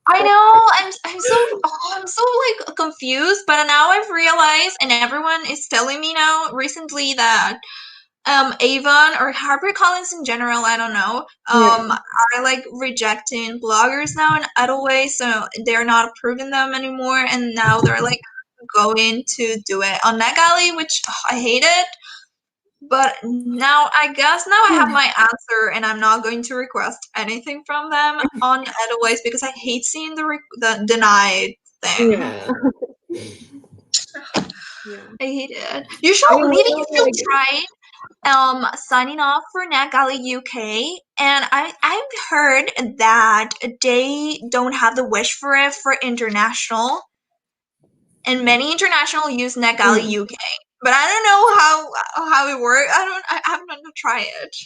I know. I'm so like confused, but now I've realized, and everyone is telling me now recently that Avon or HarperCollins in general, I don't know, yeah. are like rejecting bloggers now in Edelweiss, so they're not approving them anymore, and now they're like going to do it on NetGalley, which I hate it. But now I guess now I have my answer, and I'm not going to request anything from them on Edelweiss because I hate seeing the denied thing. Yeah. Yeah. I hate it. I Maybe you literally should like try signing off for NetGalley UK, and I've heard that they don't have the wish for it for international, and many international use NetGalley mm. UK. But I don't know how it works. I haven't to try it.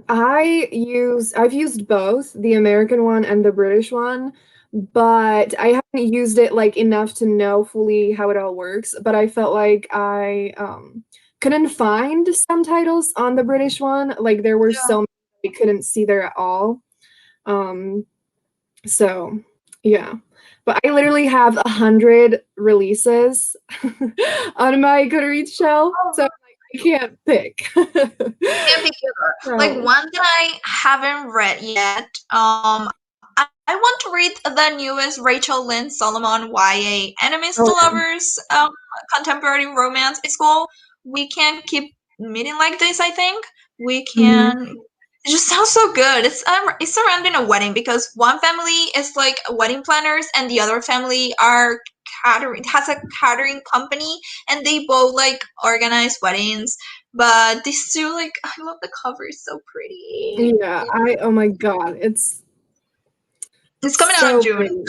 I've used both, the American one and the British one, but I haven't used it like enough to know fully how it all works. But I felt like I couldn't find subtitles on the British one. Like there were Yeah. so many I couldn't see there at all. Um, so yeah. But I literally have 100 releases on my Goodreads shelf, so I can't pick. Can't be killer. Like So, one that I haven't read yet. I want to read the newest Rachel Lynn Solomon YA enemies to oh yeah. lovers contemporary romance. It's called We Can't Keep Meeting Like This. I think we Mhm. can. It just sounds so good. It's surrounding a wedding because one family is like wedding planners and the other family are catering has a catering company and they both like organize weddings, but these two, like, I love the cover. It's so pretty. Yeah, oh my God, it's It's coming out in so June. pretty.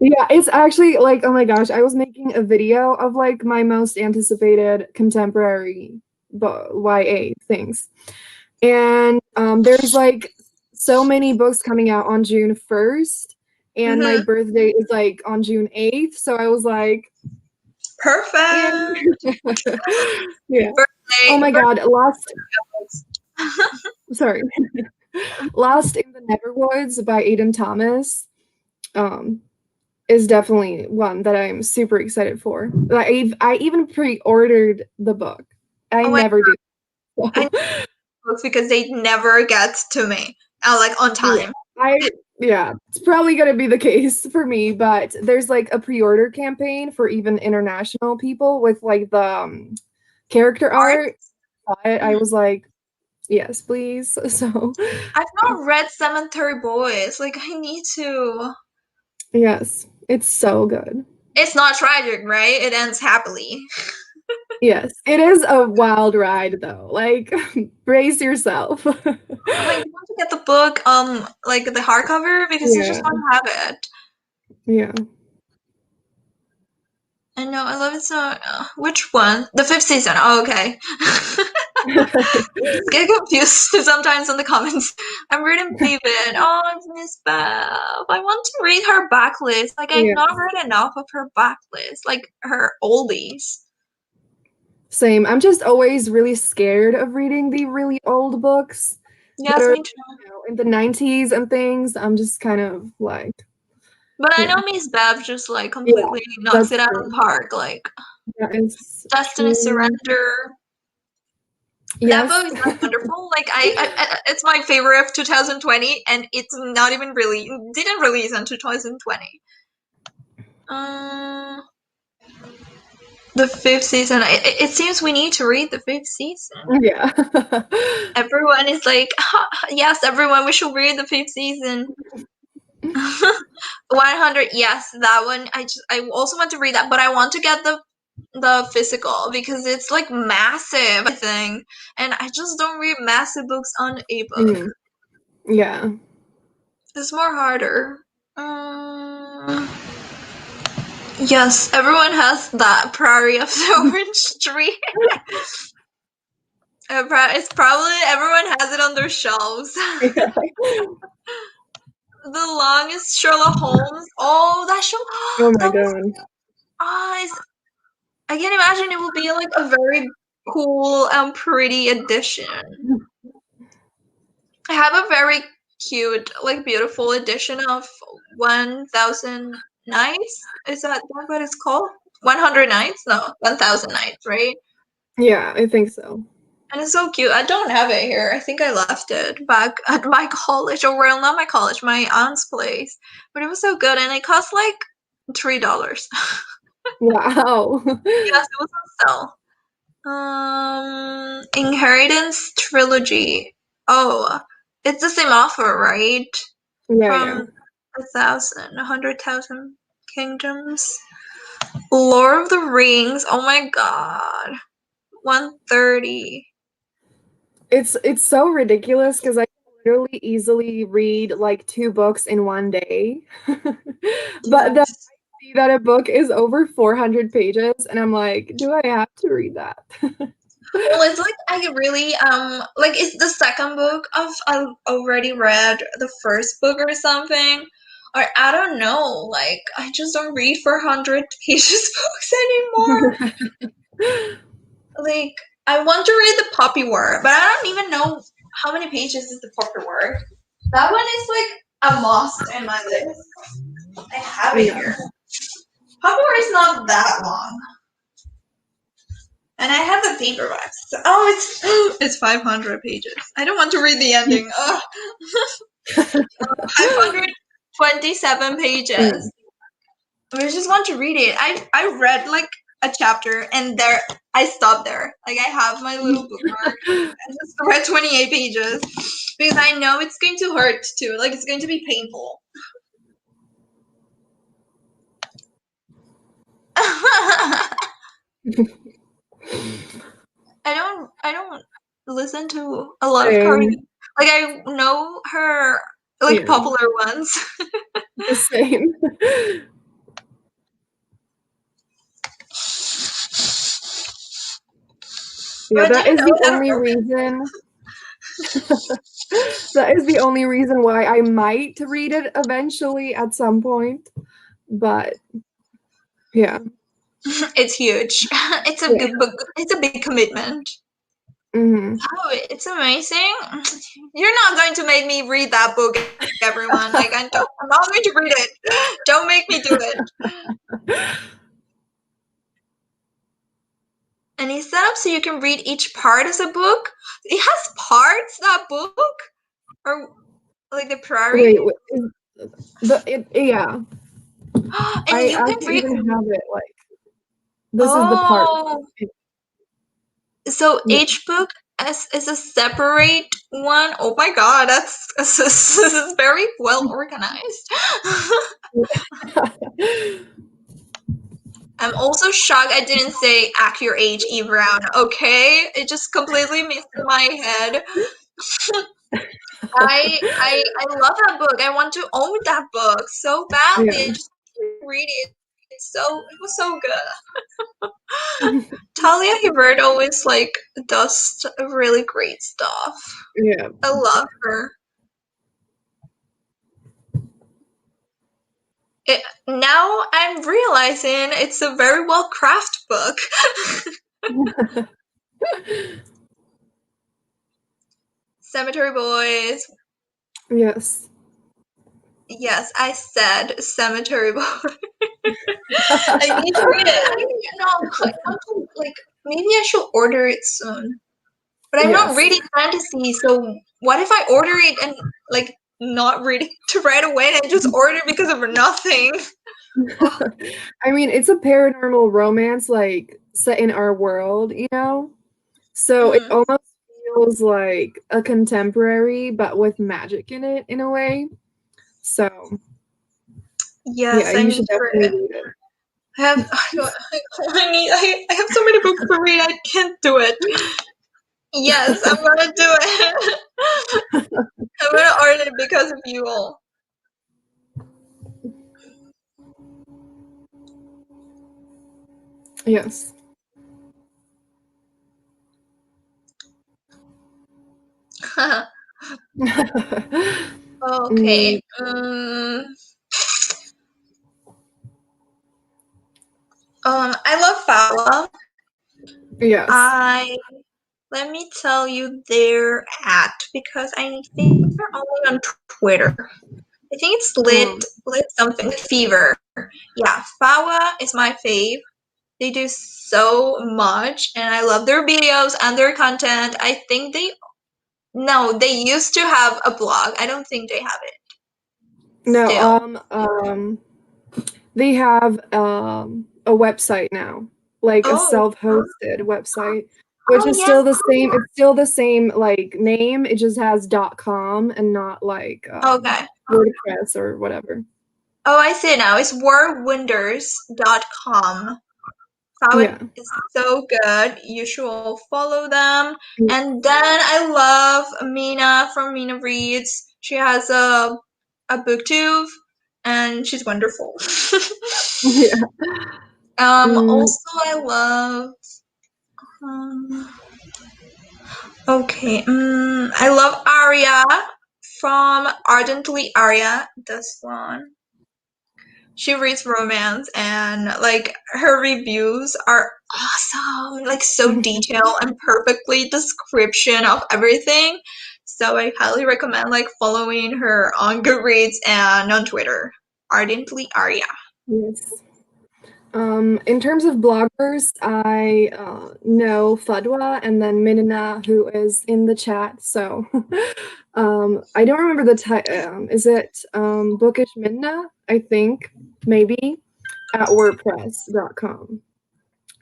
Yeah, it's actually like, oh my gosh, I was making a video of like my most anticipated contemporary YA things. And there's like so many books coming out on June 1st, and my Mm-hmm. birthday is like on June 8th, so I was like, yeah. Perfect. Yeah. Oh Birthday. my God, Birthday. sorry. Lost in the Neverwoods by Aiden Thomas um, is definitely one that I'm super excited for. I even pre-ordered the book. I Oh my never do. I books because they never get to me, like on Yeah. time. Yeah, it's probably gonna be the case for me, but there's like a pre-order campaign for even international people with like the character Art. art. I was like, yes, please. So, I've not read Cemetery Boys. Like I need to. yes, it's so good. It's not tragic, right? It ends happily. Yes, it is a wild ride though. Like, brace yourself. I want to get the book, like the hardcover because I just Yeah, want to have it. yeah. I know, I love it so. Which one? The fifth season. Oh, okay. Just get confused sometimes in the comments. I'm reading Vivid. Oh, it's Miss Bev. I want to read her backlist. Like I've Yeah, not read enough of her backlist, like her oldies. same. I'm just always really scared of reading the really old books that Yes, are, me too. in the 90s and things. I'm just kind of like, But I yeah, know Miss Bev just like yeah, completely knocks that's it out of true. the park. Like That is Destiny true. Surrender. That Yes. book is like wonderful. Like it's my favorite of 2020, and it's not even really didn't release in 2020. Um, the fifth season. It seems we need to read the fifth season. Yeah. Everyone is like, yes, everyone, we should read the fifth season. 100, yes, that one. I also want to read that, but I want to get the physical because it's like massive, I think, and I just don't read massive books on ebook. Mm, yeah. It's more harder. Yes, everyone has that Prairie of the Orange Tree. It's probably everyone has it on their shelves. Yeah. The longest Sherlock Holmes. Oh, that show. Oh my That was. God. I can imagine it will be like a very cool and pretty edition. I have a very cute, like beautiful edition of 1000 Nights. Is that what it's called? 100 Nights? No, 1000 Nights, right? Yeah, I think so. And it's so cute. I don't have it here. I think I left it back at my college, or well, not my college, my aunt's place. But it was so good, and it cost like $3. Wow. Yes, it was on sale. Inheritance Trilogy. Oh, it's the same author, right? Yeah, yeah. From 100,000 Kingdoms. Lord of the Rings. Oh my god. 130. It's so ridiculous because I can literally easily read like 2 books in one day. But then Yes. I see that a book is over 400 pages, and I'm like, do I have to read that? Well, it's like I really like it's the second book of I've already read the first book or something. Or I don't know, like I just don't read 400 pages books anymore. Like I want to read the Poppy War, but I don't even know how many pages is the Poppy War. That one is like a must in my list. I have it Yeah. here. Poppy War is not that long. And I have the paperback. So, oh, it's it's 500 pages. I don't want to read the ending. 527 pages. Mm. I just want to read it. I read like a chapter and there I stopped there. Like I have my little bookmark. I just read 28 pages because I know it's going to hurt too. Like it's going to be painful. I don't listen to a lot of Cardi. Same. Like I know her like Yeah, popular ones. the same. Yeah, But do that you is know the that only reason. That is the only reason why I might read it eventually at some point. But yeah, it's huge. It's a yeah. good book. It's a big commitment. Hmm. Oh, it's amazing. You're not going to make me read that book, everyone. Like I'm not going to read it. Don't make me do it. And is that that up so you can read each part as a book? It has parts, that book? Or like the prairie? Wait, yeah. And I you can actually read. even have it like this is the part. Oh, so Yeah. each book is a separate one. Oh my god, this is very well organized. I'm also shocked I didn't say act your age, E Brown. Okay, it just completely missed in my head. I love that book. I want to own that book so badly. Yeah. I just read it. It was so good. Talia Hibbert always like does really great stuff. Yeah. I love her. Now I'm realizing it's a very well crafted book. Cemetery Boys. Yes. Yes, I said Cemetery Boys. I need to read it. I don't know. I want to, like, maybe I should order it soon. But I'm not Yes. reading fantasy, so what if I order it and like not read it right away and I just order it because of nothing? I mean, it's a paranormal romance like set in our world, you know? So it Mm, almost feels like a contemporary but with magic in it in a way. So, yeah, yes, I you need should to read it. definitely read it. I have I have so many books to read. I can't do it. Yes, I'm gonna do it. I'm gonna order it because of you all. Yes. Okay. Mm, I love Fala. yes. I Let me tell you their at because I think they're only on Twitter. I think it's Um, lit something fever. Yeah, Fawa is my fave. They do so much, and I love their videos and their content. I think they used to have a blog. I don't think they have it no, still. they have a website now, like a Oh, self-hosted website, which oh is yes. still the same. It's still the same like name. It just has .com and not like Okay. WordPress or whatever. Oh, I see it now. It's warwonders.com. Fawad Yeah. is so good. You should follow them. And then I love Mina from Mina Reads. She has a booktube and she's wonderful. Yeah. Mm, Also I love um, okay, I love Aria from Ardently Aria. This one. She reads romance and like her reviews are awesome, like so detailed and perfectly description of everything. So I highly recommend like following her on Goodreads and on Twitter. Ardently Aria. yes. In terms of bloggers, I know Fadwa and then Minina, who is in the chat. So I don't remember the title. Is it Bookish Minna? I think, maybe, at WordPress.com.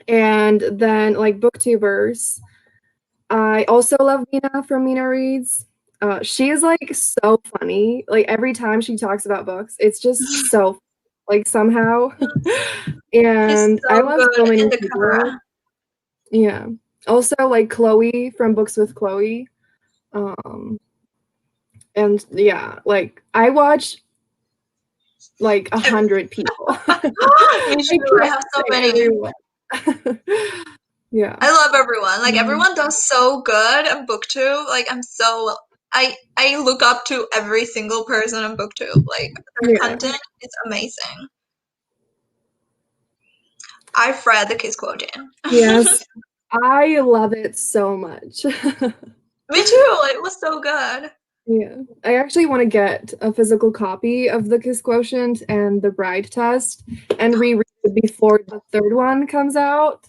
And then, like, booktubers, I also love Mina from Mina Reads. She is like so funny. Like every time she talks about books, it's just so like somehow. She's And I so love good so many in the people. camera. Yeah. Also like Chloe from Books with Chloe. Um and yeah, like I watch like 100 people. Me I too. I can't have so say many. everyone. Yeah. I love everyone. Like Mm, everyone does so good in booktube. Like I look up to every single person on booktube. Like their yeah. content is amazing. I've read the Kiss Quotidian. Yes. I love it so much. Me too. It was so good. Yeah, I actually want to get a physical copy of the Kiss Quotient and the Bride Test and reread it before the third one comes out.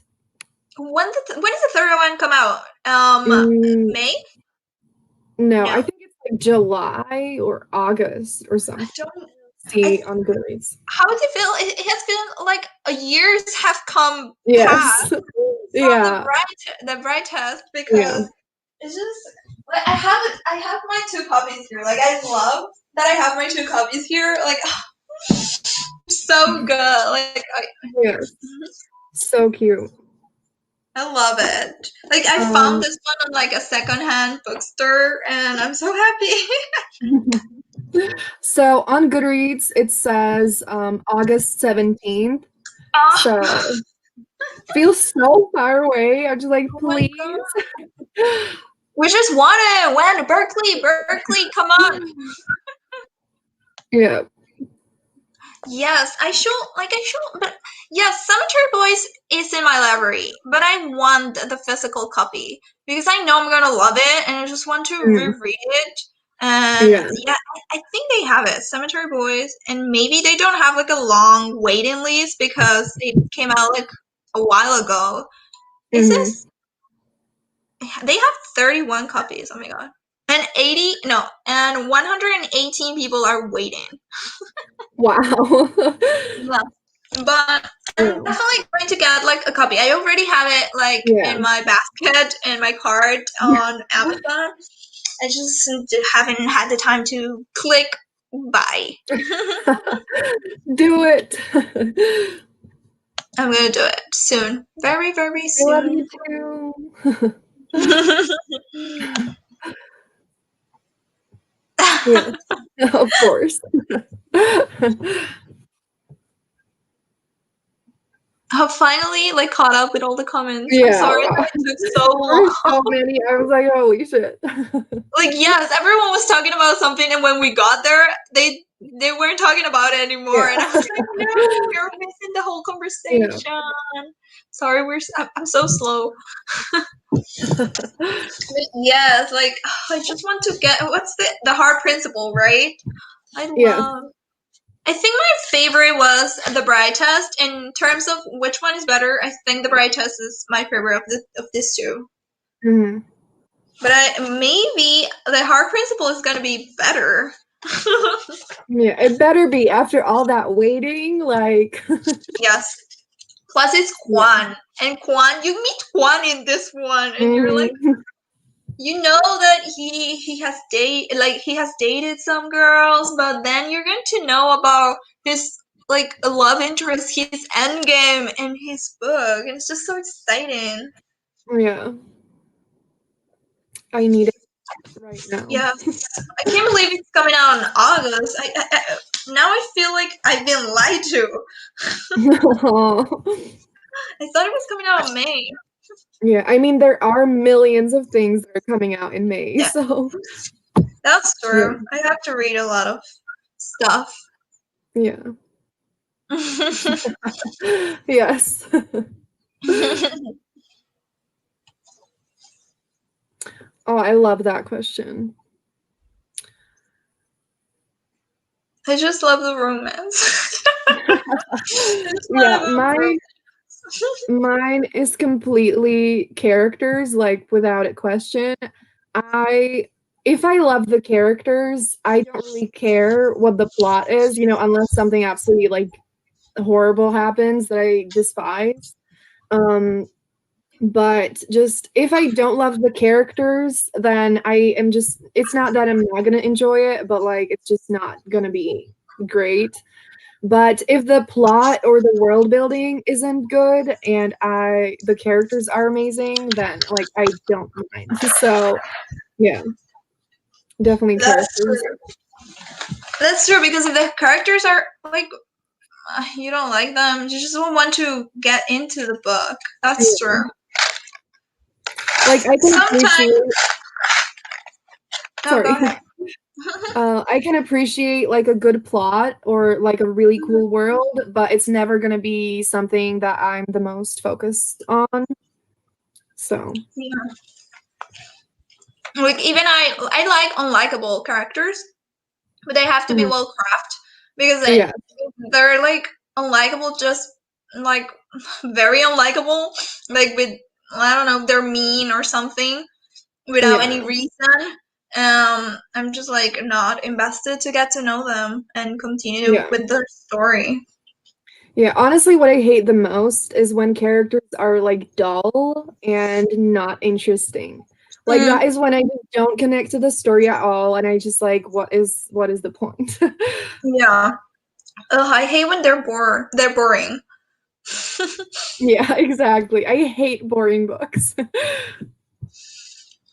when does the third one come out? Mm, May? no, I No, think it's like July or August or I something. don't. See I, on Goodreads. how does it feel? It has been like a years have come past Yes. from Yeah. the bright test Yeah. because it's just like I have my two copies here. Like I love that I have my two copies here. Like so good. Like Yes. So cute. I love it. Like I found Um, this one on like a secondhand bookstore, and I'm so happy. so on Goodreads, it says August 17th. Oh, So feels so far away. I'm just like, oh my please. god. We just won it. When Berkeley, come on. Yeah. Yes, but yes, Cemetery Boys is in my library, but I want the physical copy because I know I'm gonna love it, and I just want to Mm, reread it. And yeah. yeah, I think they have it, Cemetery Boys, and maybe they don't have like a long waiting list because it came out like a while ago. Is Hmm. this? They have 31 copies. Oh my god. And 80, no, and 118 people are waiting. Wow. Yeah. But I'm Yeah. definitely going to get like a copy. I already have it like Yeah. in my basket and my cart on Amazon. I just haven't had the time to click buy. Do it. I'm gonna do it soon. Very, very I love you soon. too. Yeah, of course. I've finally like caught up with all the comments. I'm Yeah, sorry wow. that it took so There's long. so many. I was like, holy shit. Like yes, everyone was talking about something, and when we got there, they weren't talking about it anymore, Yeah. and I was like, no, you're missing the whole Yeah. conversation. Sorry, I'm so slow. But yes, like I just want to get what's the heart principle, right? I Yeah. love. I think my favorite was the Bride Test. In terms of which one is better, I think the Bride Test is my favorite of these two. Mhm. But maybe the heart principle is gonna be better. Yeah, it better be after all that waiting, like Yes. Plus, it's yeah. Kwan, and Kwan, you meet Kwan in this one, and you're like, Mhm. you know that he has dated some girls, but then you're going to know about his like love interest, his end game in his book, and it's just so exciting. Yeah. I need it right now. Yes, I can't believe it's coming out in August. Now I feel like I've been lied to. I thought it was coming out in May. Yeah, I mean, there are millions of things that are coming out in May, Yeah, so that's yeah, true. I have to read a lot of stuff. yeah. Yes. Oh, I love that question. I just love the romance. I just Yeah, want to mine romance. mine is completely characters, like without a question. I if I love the characters, I don't really care what the plot is, unless something absolutely like horrible happens that I despise. Um, but just if I don't love the characters, then it's not that I'm not gonna enjoy it, but like it's just not gonna be great. But if the plot or the world building isn't good and the characters are amazing, then like I don't mind. So yeah, definitely That's characters. true. That's true because if the characters are like you don't like them, you just don't want to get into the book. That's Yeah. true. Like I can Sometimes. appreciate No, go sorry. ahead. I can appreciate like a good plot or like a really cool world, but it's never gonna be something that I'm the most focused on. So Yeah. Like even I like unlikable characters, but they have to be mhm. well crafted because Yeah. they're like unlikable, just like very unlikable, like with I don't know, they're mean or something without any Yeah. reason. I'm just like not invested to get to know them and continue Yeah. with their story. Yeah, honestly, what I hate the most is when characters are like dull and not interesting. Like that Mm, is when I just don't connect to the story at all, and I just like, what is the point? yeah. I hate when they're boring. Yeah, exactly. I hate boring books. I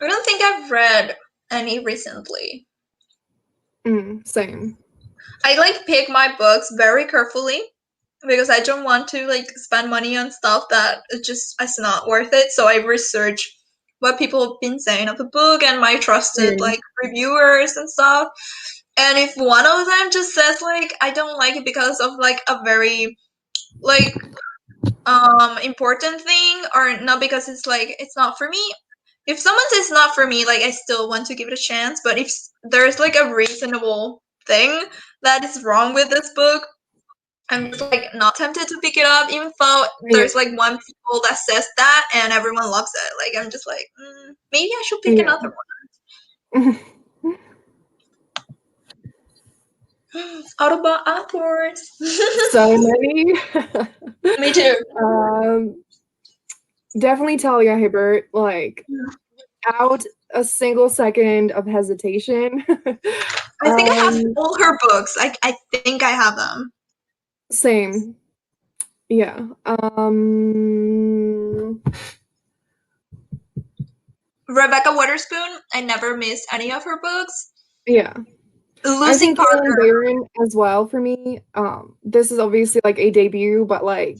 don't think I've read any recently. Same. I like pick my books very carefully because I don't want to like spend money on stuff that it's not worth it. So I research what people have been saying of the book and my trusted Same. like reviewers and stuff. And if one of them just says like I don't like it because of like a very like important thing or not because it's like it's not for me. If someone says not for me, like I still want to give it a chance, but if there's like a reasonable thing that is wrong with this book, I'm just like not tempted to pick it up, even though Yeah. there's like one people that says that and everyone loves it. Like I'm just like, maybe I should pick Yeah. another one. Autobot authors. So many. Me too. Um, definitely Talia Hibbert, like out a single second of hesitation. I think I have Um, all her books. I think I have them. same. Yeah. Rebecca Witherspoon, I never missed any of her books. Yeah. I Lucy think Carolyn Parker, Bayron as well for me. This is obviously like a debut, but like,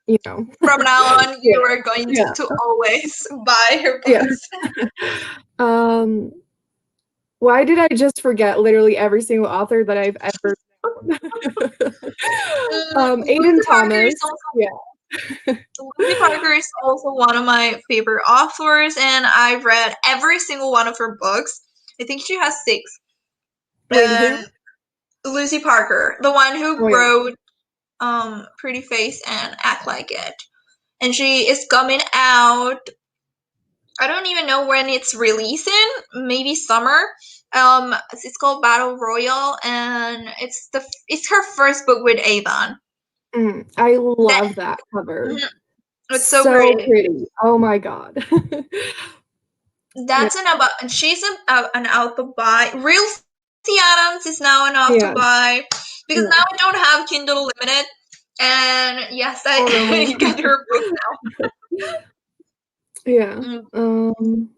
you know. from now on, Yeah. you are going Yeah. to always buy her Yeah. books. Um, why did I just forget literally every single author that I've ever known? Aiden Lucy Parker is Thomas. also Yeah. Lucy Parker is also one of my favorite authors, and I've read every single one of her books. I think she has 6. Wait, who? And Lucy Parker, the one Oh who yeah. wrote Pretty Face and Act Like It. And she is coming out, I don't even know when it's releasing, maybe summer. It's called Battle Royale, and it's her first book with Avon. I That, love that cover. it's so So pretty. pretty. Oh my God. Yeah. That's an about, and she's an author by Real C. Adams is now an author Yeah. by because Yeah. now I don't have Kindle Limited, and yes, Oh I no. get her book Yeah. now. Mm,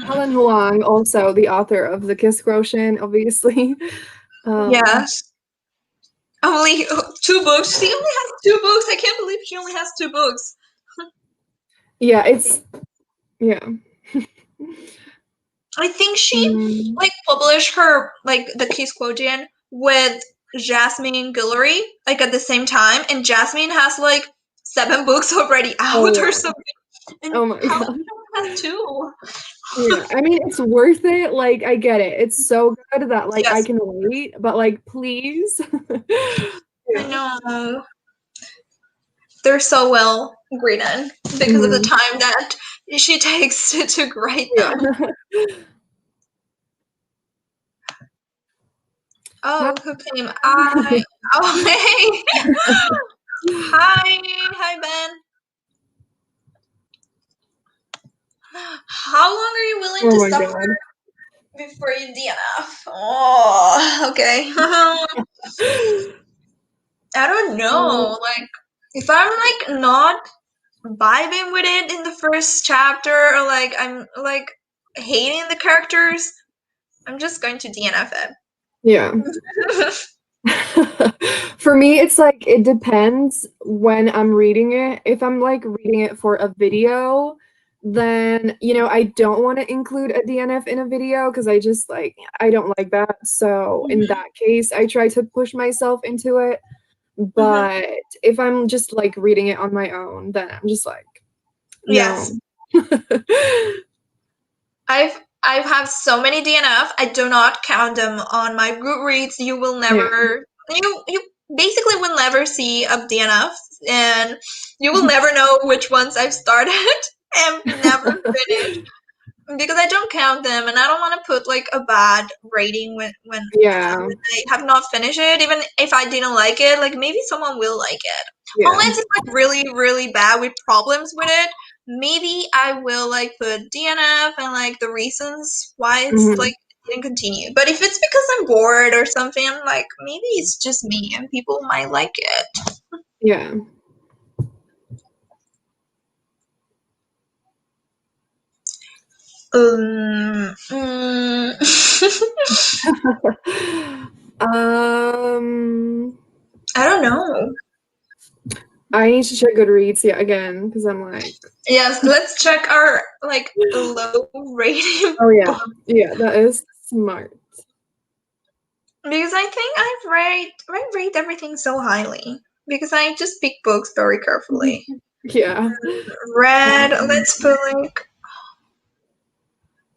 Helen Huang, also the author of The Kiss Quotient, obviously. Um, yes, only 2 books. She only has 2 books. I can't believe she only has 2 books. yeah, it's yeah. I think she Mm, like published her like the Kiss Quotient with Jasmine Guillory like at the same time, and Jasmine has like 7 books already oh out or wow. something. And Oh my how God. come she only has 2? Yeah. I mean, it's worth it. Like, I get it. It's so good that like I Yes, can wait, but like please. I Yeah. know. They're so well written because of the Mhm. time that she takes to write Yeah. them. Hi. Oh, who came? I. Oh, hey. Hi. Hi, Ben. How long are you willing Oh to my suffer God. before you DNF? Oh, okay. I don't Um, know. Like, if I'm like not vibing with it in the first chapter, or like I'm like hating the characters, I'm just going to DNF yeah. it. For me, it's like it depends when I'm reading it. If I'm like reading it for a video, then I don't want to include a DNF in a video because I just like I don't like that. So in Mhm, that case, I try to push myself into it. mhm. But if I'm just like reading it on my own, then I'm just like, no. Yes, I've had so many DNF. I do not count them on my Goodreads. You will Yeah. never. You basically will never see a DNF, and you will never know which ones I've started and never finished because I don't count them, and I don't want to put like a bad rating Yeah. when I have not finished it. Even if I didn't like it, like maybe someone will like it. Yeah. Unless it's like really, really bad with problems with it, maybe I will like put DNF and like the reasons why it's Mhm. like didn't continue. But if it's because I'm bored or something, I'm like maybe it's just me and people might like it. Yeah. Mm. Um, I don't know. I need to check Goodreads yet again because I'm like, Yes, let's check our like low rating oh yeah, book yeah, that is smart. because I think I rate everything so highly because I just pick books very carefully. Yeah. Red, Um, let's put like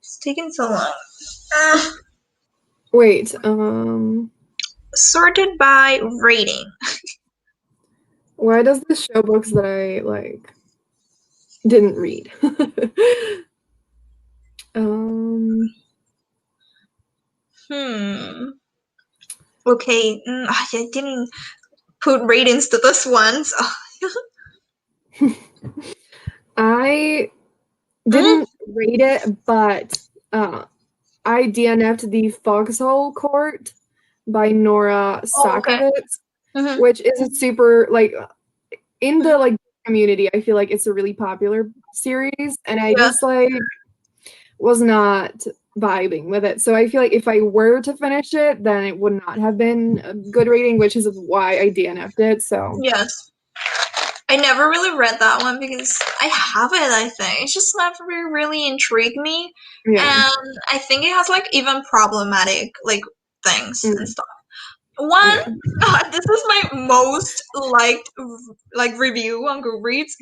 it's taking so long. Uh, wait. Sorted by rating. Why does this show books that I like didn't read? um, Hmm. Okay. I didn't put ratings to this one. So. I Mm, didn't read it, but I DNF'd the Foxhole Court by Nora oh, okay. Sakovitz, Hmm. which is a super like in the Hmm. like community. I feel like it's a really popular series, and I Yes. just like was not vibing with it. So I feel like if I were to finish it, then it would not have been a good rating, which is why I DNF'd it. So Yes. I never really read that one because I have it, I think. It's just never really intrigued me. yeah. And I think it has like even problematic like things and Mm, stuff. One, yeah. this is my most liked like review on Goodreads,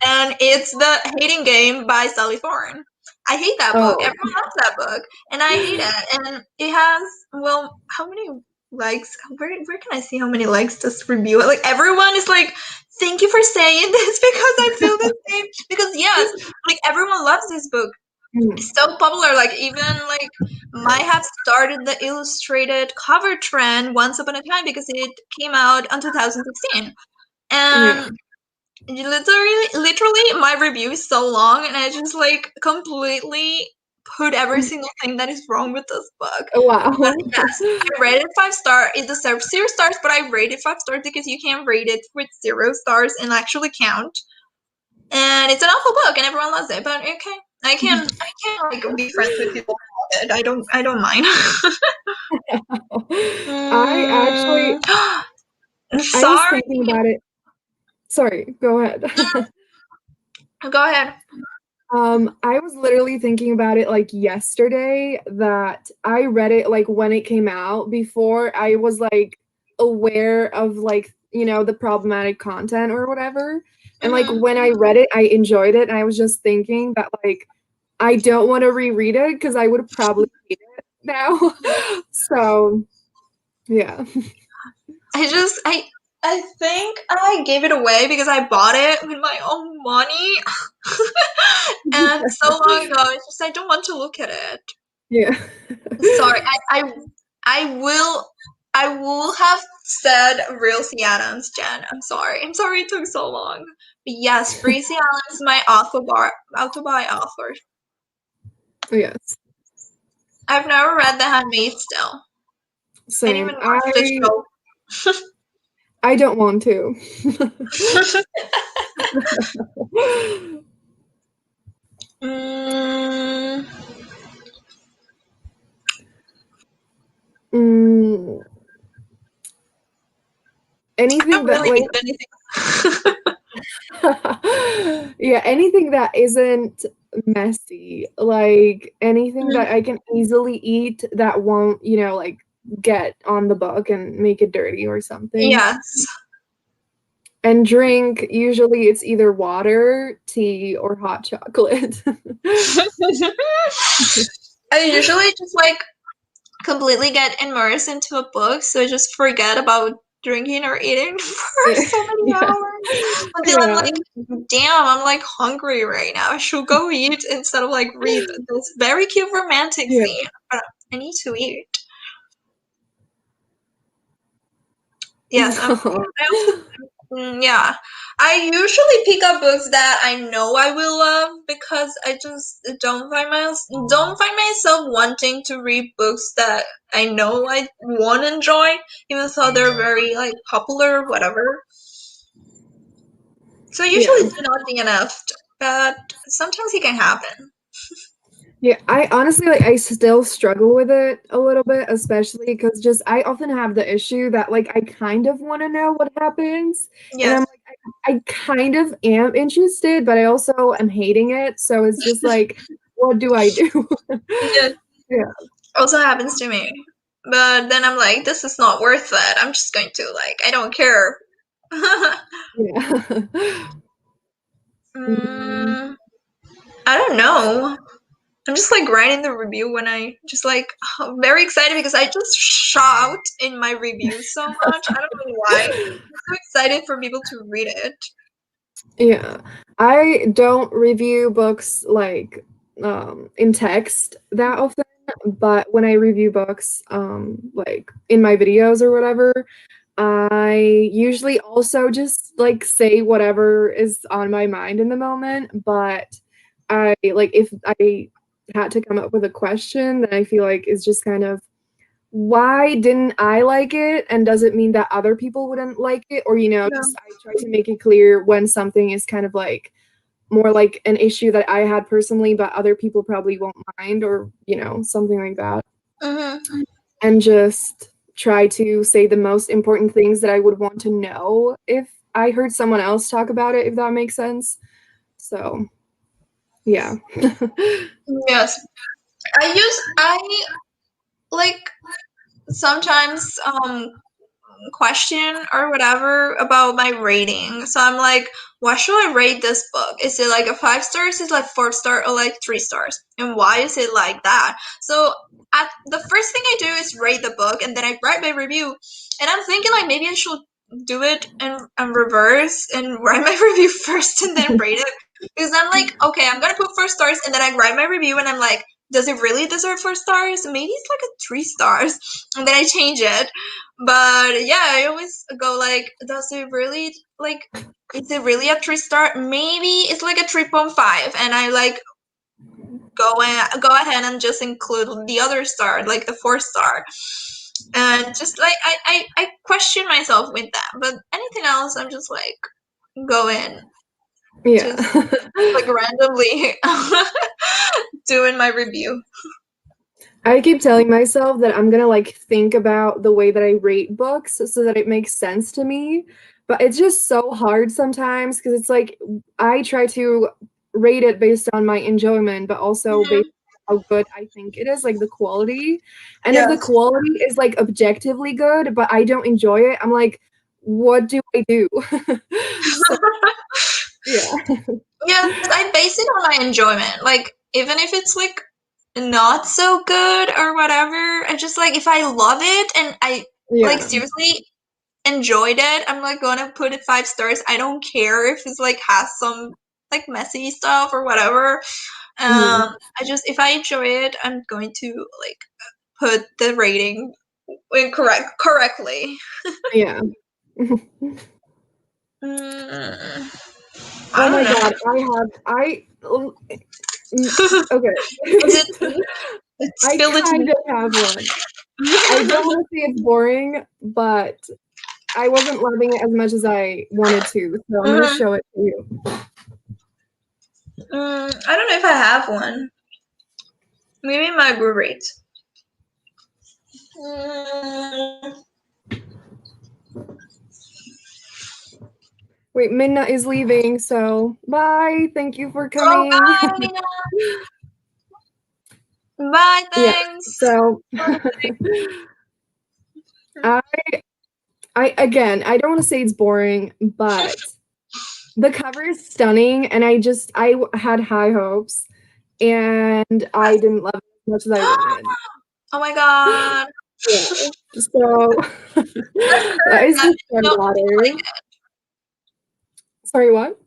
and it's The Hating Game by Sally Thorne. I hate that book. Oh. Everyone loves that book, and I hate it. And it has, well, how many likes? Where can I see how many likes this review? Like everyone is like, "Thank you for saying this because I feel the same." Because yes, like everyone loves this book. Mm, It's so popular. Like even like might have started the illustrated cover trend once upon a time because it came out in 2016, yeah. and literally, my review is so long, and I just like completely put every single thing that is wrong with this book. Oh, But wow. yes, I rated 5 star. It deserves 0 stars, but I rated 5 stars because you can rate it with 0 stars and actually count. And it's an awful book, and everyone loves it. But okay, I can like be friends with people who love it. I don't mind. I actually mm, I was sorry. thinking about it. Sorry, go ahead. Go ahead. I was literally thinking about it like yesterday that I read it like when it came out before I was like aware of like, the problematic content or whatever. And like Hmm. when I read it, I enjoyed it. And I was just thinking that like I don't want to reread it because I would probably hate it now. So yeah. I think I gave it away because I bought it with my own money and so long ago. It's just I don't want to look at it. Yeah. Sorry, I will have said Real C. Adams, Jen. I'm sorry. I'm sorry it took so long. But yes, Free C. Adams is my auto-buy author. Yes. I've never read The Handmaid's Tale. And even Same. watched the show. I don't want to. mm, Mm, I anything don't that really like need anything. yeah, anything that isn't messy, like anything that I can easily eat that won't, like get on the book and make it dirty or something. Yes. And drink, usually it's either water, tea, or hot chocolate. I usually just like completely get immersed into a book, so I just forget about drinking or eating for so many Yeah. hours until I'm Yeah. like, damn, I'm like hungry right now. I should go eat instead of like read this very cute romantic Yeah. scene. But I need to eat. Yes, I also yeah. I usually pick up books that I know I will love because I just don't find myself wanting to read books that I know I won't enjoy, even though they're very like popular or whatever. So usually Yeah. it's not enough, but sometimes it can happen. Yeah, I honestly like I still struggle with it a little bit, especially because just I often have the issue that like I kind of want to know what happens, and I'm Yes. like I kind of am interested, but I also am hating it. So it's just like, what do I do? Yes. Yeah, Also happens to me. But then I'm like, this is not worth it. I'm just going to like, I don't care. yeah. Mm, mm, I don't know. I'm just like writing the review when I just like very excited because I just shout in my review so much. I don't know why. I'm so excited for people to read it. yeah, I don't review books like in text that often, but when I review books like in my videos or whatever, I usually also just like say whatever is on my mind in the moment, but I like if I had to come up with a question that I feel like is just kind of why didn't I like it? And does it mean that other people wouldn't like it? Or, Yeah. just I try to make it clear when something is kind of like more like an issue that I had personally, but other people probably won't mind, or, something like that. Mm-hmm. And just try to say the most important things that I would want to know if I heard someone else talk about it, if that makes sense. So, yeah. Yes. I like sometimes question or whatever about my rating. So I'm like, what should I rate this book? Is it like a 5 stars? Is it like 4 star or like 3 stars? And why is it like that? So the first thing I do is rate the book and then I write my review. And I'm thinking like maybe I should do it in reverse and write my review first and then rate it. Because I'm like, okay, I'm gonna put 4 stars and then I write my review and I'm like, does it really deserve 4 stars? Maybe it's like a 3 stars. And then I change it. But yeah, I always go like, does it really like is it really a 3 star? Maybe it's like a 3.5 and I like go ahead and just include the other star, like the 4 star. And just like I question myself with that. But anything else I'm just like go in. Yeah. Just like randomly doing my review. I keep telling myself that I'm gonna like think about the way that I rate books so that it makes sense to me. But it's just so hard sometimes because it's like I try to rate it based on my enjoyment, but also based Mhm. on how good I think it is, like the quality. And if the Yes. quality is like objectively good, but I don't enjoy it, I'm like, what do I do? So yeah. Yes, I base it on my enjoyment. Like, even if it's like not so good or whatever, I just like if I love it and I like Yeah. seriously enjoyed it, I'm like gonna put it 5 stars. I don't care if it's like has some like messy stuff or whatever. Mhm. I just if I enjoy it, I'm going to like put the rating correctly. Yeah. Mm, I Oh don't my know. God, okay. Is it tea? I Spill the kind tea. of have one. I don't want to say it's boring, but I wasn't loving it as much as I wanted to, so I'm gonna Mhm. show it to you. I don't know if I have one. Maybe my Goodreads. Mm. Wait, Minna is leaving, so bye. Thank you for Oh, coming. bye, Mina. Bye, Yeah, thanks. so I I again, I don't want to say it's boring, but the cover is stunning and I had high hopes and I didn't love it as much as I wanted. Oh my god. Yeah. So I've that heard is that the start no, ladder. Sorry, what?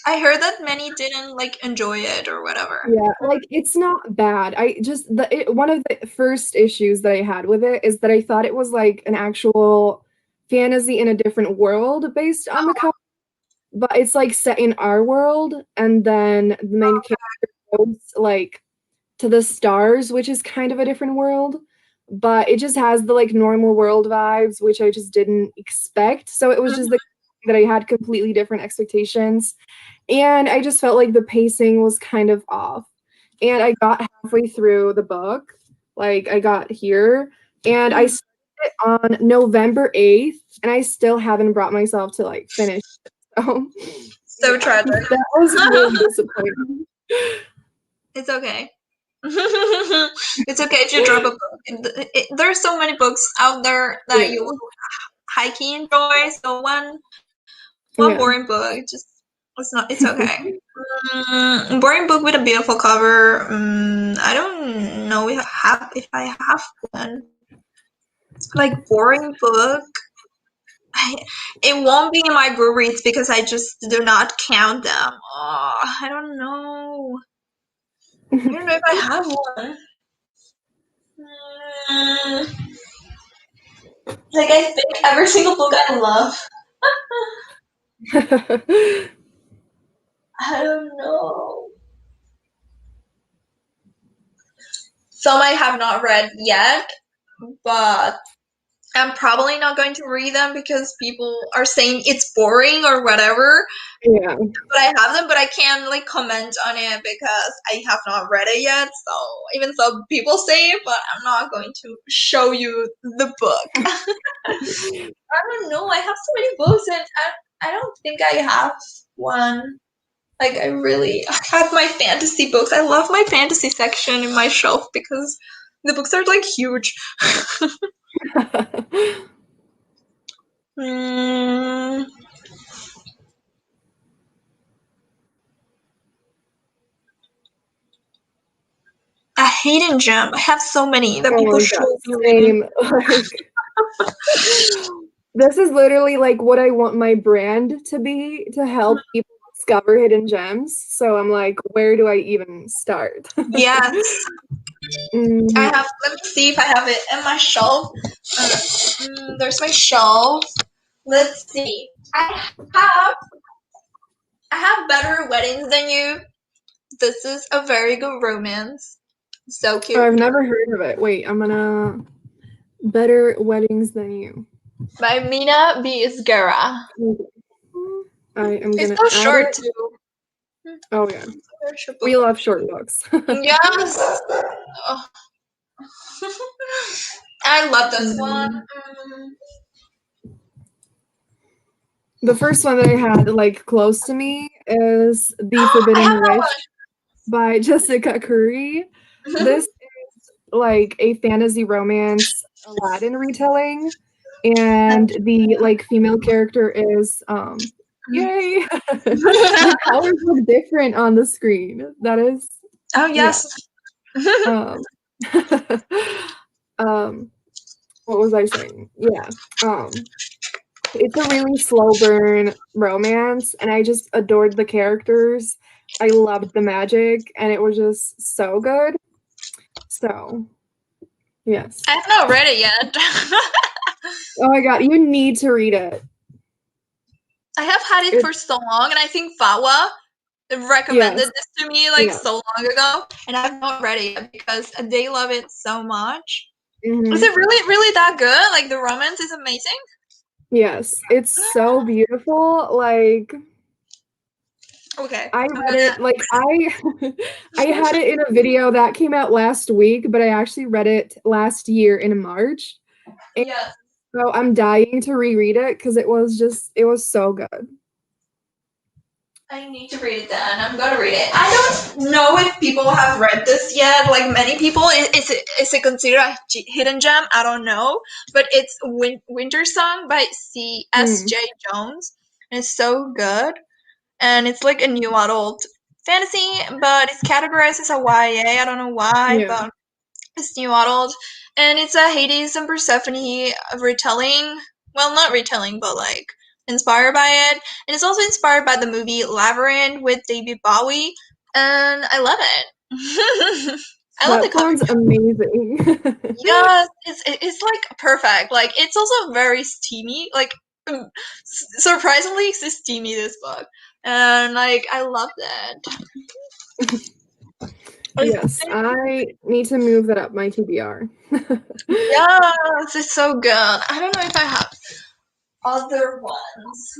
I heard that many didn't like enjoy it or whatever. Yeah, like it's not bad. I just one of the first issues that I had with it is that I thought it was like an actual fantasy in a different world based on the cover, but it's like set in our world, and then the main character goes like to the stars, which is kind of a different world, but it just has the like normal world vibes, which I just didn't expect. So it was just Mhm. the that I had completely different expectations. And I just felt like the pacing was kind of off. And I got halfway through the book, like I got here, and I Mhm. started it on November 8th, and I still haven't brought myself to like finish it. So So yeah, tragic. that was really disappointing. It's okay. It's okay to drop a book. There's so many books out there that Yeah, you will high key enjoy. So one yeah. boring book, just it's okay. Boring book with a beautiful cover. I don't know if I have one. Like boring book. I, it won't be in my breweries because I just do not count them. Oh, I don't know. I don't know if I have one. Mm, like I think every single book I love. I don't know. Some I have not read yet, but I'm probably not going to read them because people are saying it's boring or whatever. Yeah. But I have them, but I can't like comment on it because I have not read it yet. So even though people say it, but I'm not going to show you the book. I don't know. I have so many books, and I don't think I have one. Like I have my fantasy books. I love my fantasy section in my shelf because the books are like huge. mm, a hidden gem. I have so many that Oh people my God, should be reading. same. Like this is literally like what I want my brand to be to help people discover hidden gems. So I'm like, where do I even start? Yes, I Mhm. have. Let me see if I have it in my shelf. There's my shelf. Let's see. Have I have better weddings than you. This is a very good romance. So Oh, I've cute. never heard of it. Wait, I'm gonna better weddings than you. By Mina B. Isgara. Okay. I am It's gonna so add short it. too. Oh yeah, Very short we book. love short books. Yes. Oh. I love this one. Mm. The first one that I had like close to me is The I Forbidden have that Wish by Jessica Curry. one. This is like a fantasy romance Aladdin retelling, and the like female character is yay. The colors look different on the screen. That is Oh yeah. yes. Um um what was I saying? Yeah. It's a really slow burn romance, and I just adored the characters. I loved the magic, and it was just so good. So, yes. I have not read it yet. Oh my god, you need to read it. I have had it It for so long, and I think Fawa recommended yes, this to me like yeah. so long ago, and I've not read it yet because they love it so much. Is Mhm. it really, really that good? Like the romance is amazing. Yes, it's so beautiful. Like Okay, I I'm read gonna. it like I I had it in a video that came out last week, but I actually read it last year in March. And Yes, so I'm dying to reread it because it was so good. I need to read it then. I'm gonna read it. I don't know if people have read this yet. Like many people, is it considered a hidden gem? I don't know, but it's Winter Song by C.S.J. Mm, Jones. And it's so good, and it's like a new adult fantasy, but it's categorized as a YA. I don't know why, yeah. but It's new adult, and it's a Hades and Persephone retelling. Well, not retelling, but like inspired by it. And it's also inspired by the movie Labyrinth with David Bowie, and I love it. I love the That cover. sounds amazing. Yes, it's like perfect. Like it's also very steamy. Like surprisingly, it's steamy this book, and like I loved it. I Yes, think I need to move that up my TBR. yes, it's so good. I don't know if I have other ones.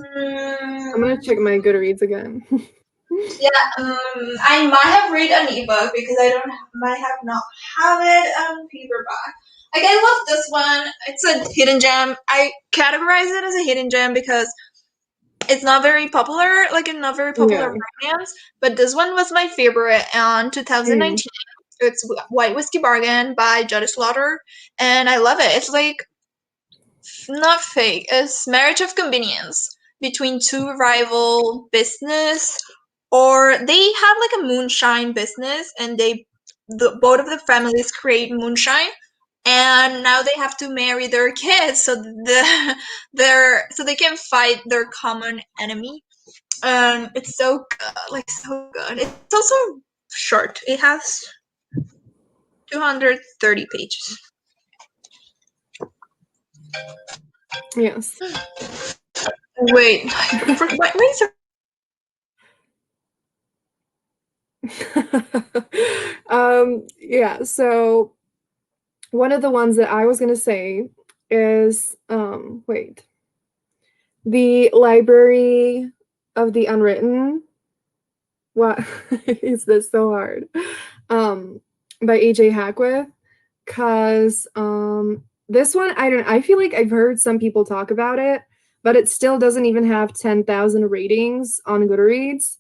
I'm gonna check my Goodreads again. Yeah, I might have read an ebook because I don't might have not have it on paperback. Like I love this one. It's a hidden gem. I categorize it as a hidden gem because it's not very popular, like a not very popular Yeah. romance. But this one was my favorite in Mm. 2019. It's White Whiskey Bargain by Jody Slaughter, and I love it. It's like not fake. It's marriage of convenience between two rival business, or they have like a moonshine business, and both of the families create moonshine, and now they have to marry their kids so so they can fight their common enemy. It's so good, like so good. It's also short. It has 230 pages. Yes. Wait, wait, Yeah, so one of the ones that I was gonna say is wait. The Library of the Unwritten. What is this so hard? Um by AJ Hackworth. Cause this one I feel like I've heard some people talk about it, but it still doesn't even have 10,000 ratings on Goodreads.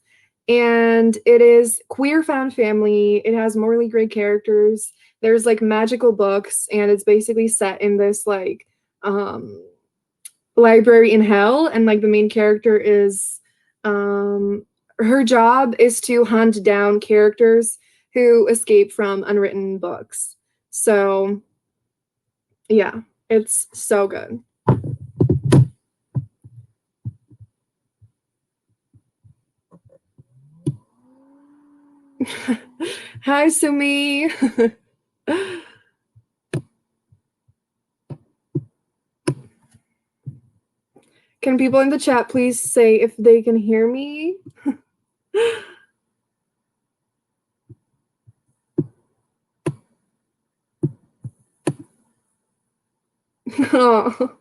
And it is queer found family. It has morally gray characters. There's like magical books, and it's basically set in this like um library in hell, and like the main character is her job is to hunt down characters who escape from unwritten books. So yeah, it's so good. Hi, Sumi. Can people in the chat please say if they can hear me? Oh.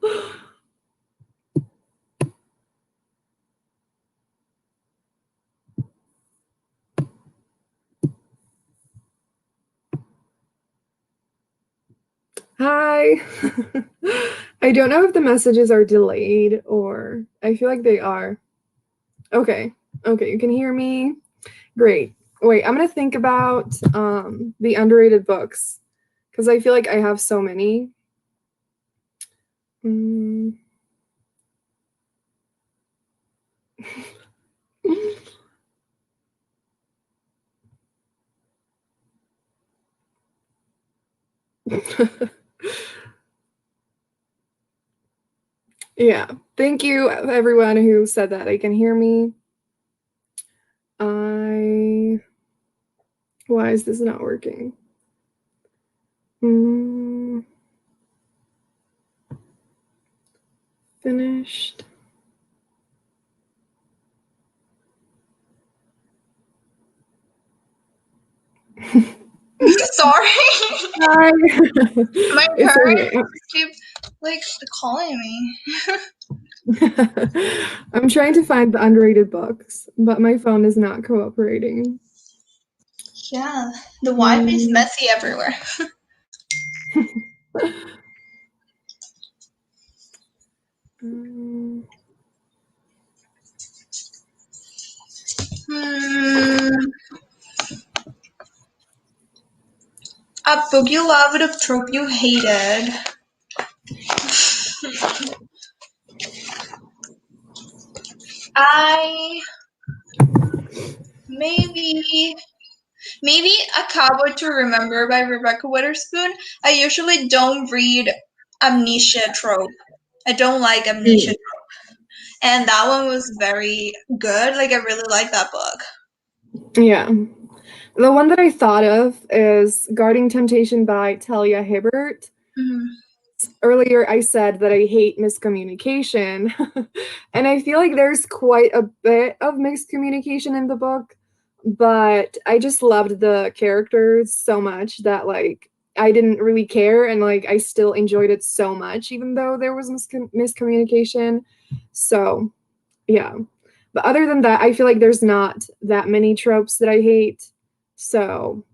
Hi. I don't know if the messages are delayed or I feel like they are. Okay. Okay, you can hear me. Great. Wait, I'm gonna think about the underrated books because I feel like I have so many. Mm. Yeah. Thank you, everyone who said that they can hear me. Why is this not working? Mm. Finished. sorry. Hi. My It's parents okay. keep like calling me. I'm trying to find the underrated books, but my phone is not cooperating. Yeah, the wife is Mm. messy everywhere. Mm. Hmm. A book you loved, a trope you hated. I maybe. Maybe A Cowboy to Remember by Rebecca Witherspoon. I usually don't read amnesia trope. I don't like amnesia Mm. trope. And that one was very good. Like, I really like that book. Yeah. The one that I thought of is Guarding Temptation by Talia Hibbert. Mhm. Earlier, I said that I hate miscommunication, and I feel like there's quite a bit of miscommunication in the book, but I just loved the characters so much that, like, I didn't really care, and, like, I still enjoyed it so much, even though there was miscommunication. So, yeah. But other than that, I feel like there's not that many tropes that I hate. So,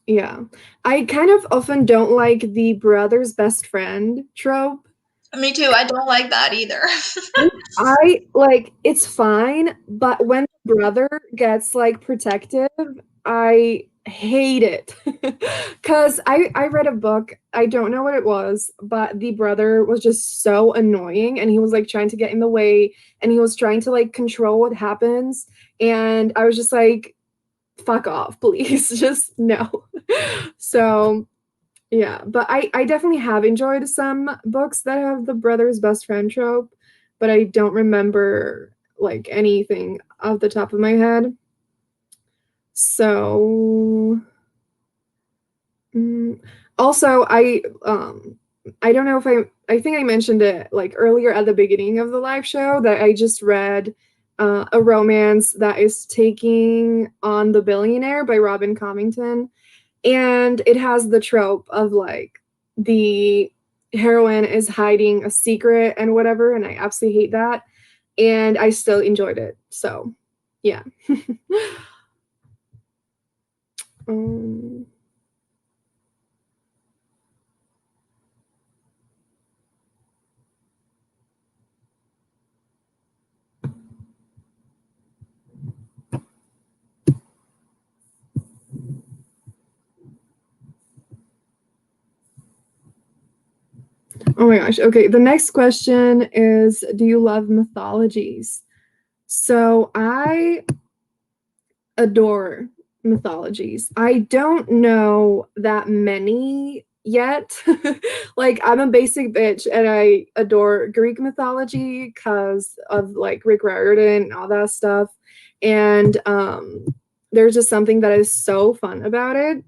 yeah. I kind of often don't like the brother's best friend trope. Me too. I don't like that either. I like it's fine, but when the brother gets like protective, I hate it. Cause I read a book, I don't know what it was, but the brother was just so annoying and he was like trying to get in the way and he was trying to like control what happens. And I was just like, fuck off, please. Just no. So yeah, but I definitely have enjoyed some books that have the brother's best friend trope, but I don't remember like anything off the top of my head. So mm, also I don't know if I think I mentioned it like earlier at the beginning of the live show that I just read a romance that is Taking on the Billionaire by Robin Covington. And it has the trope of like the heroine is hiding a secret and whatever, and I absolutely hate that. And I still enjoyed it. So, yeah. um, oh my gosh. Okay. The next question is, do you love mythologies? So I adore mythologies. I don't know that many yet. Like I'm a basic bitch and I adore Greek mythology because of like Rick Riordan and all that stuff. And there's just something that is so fun about it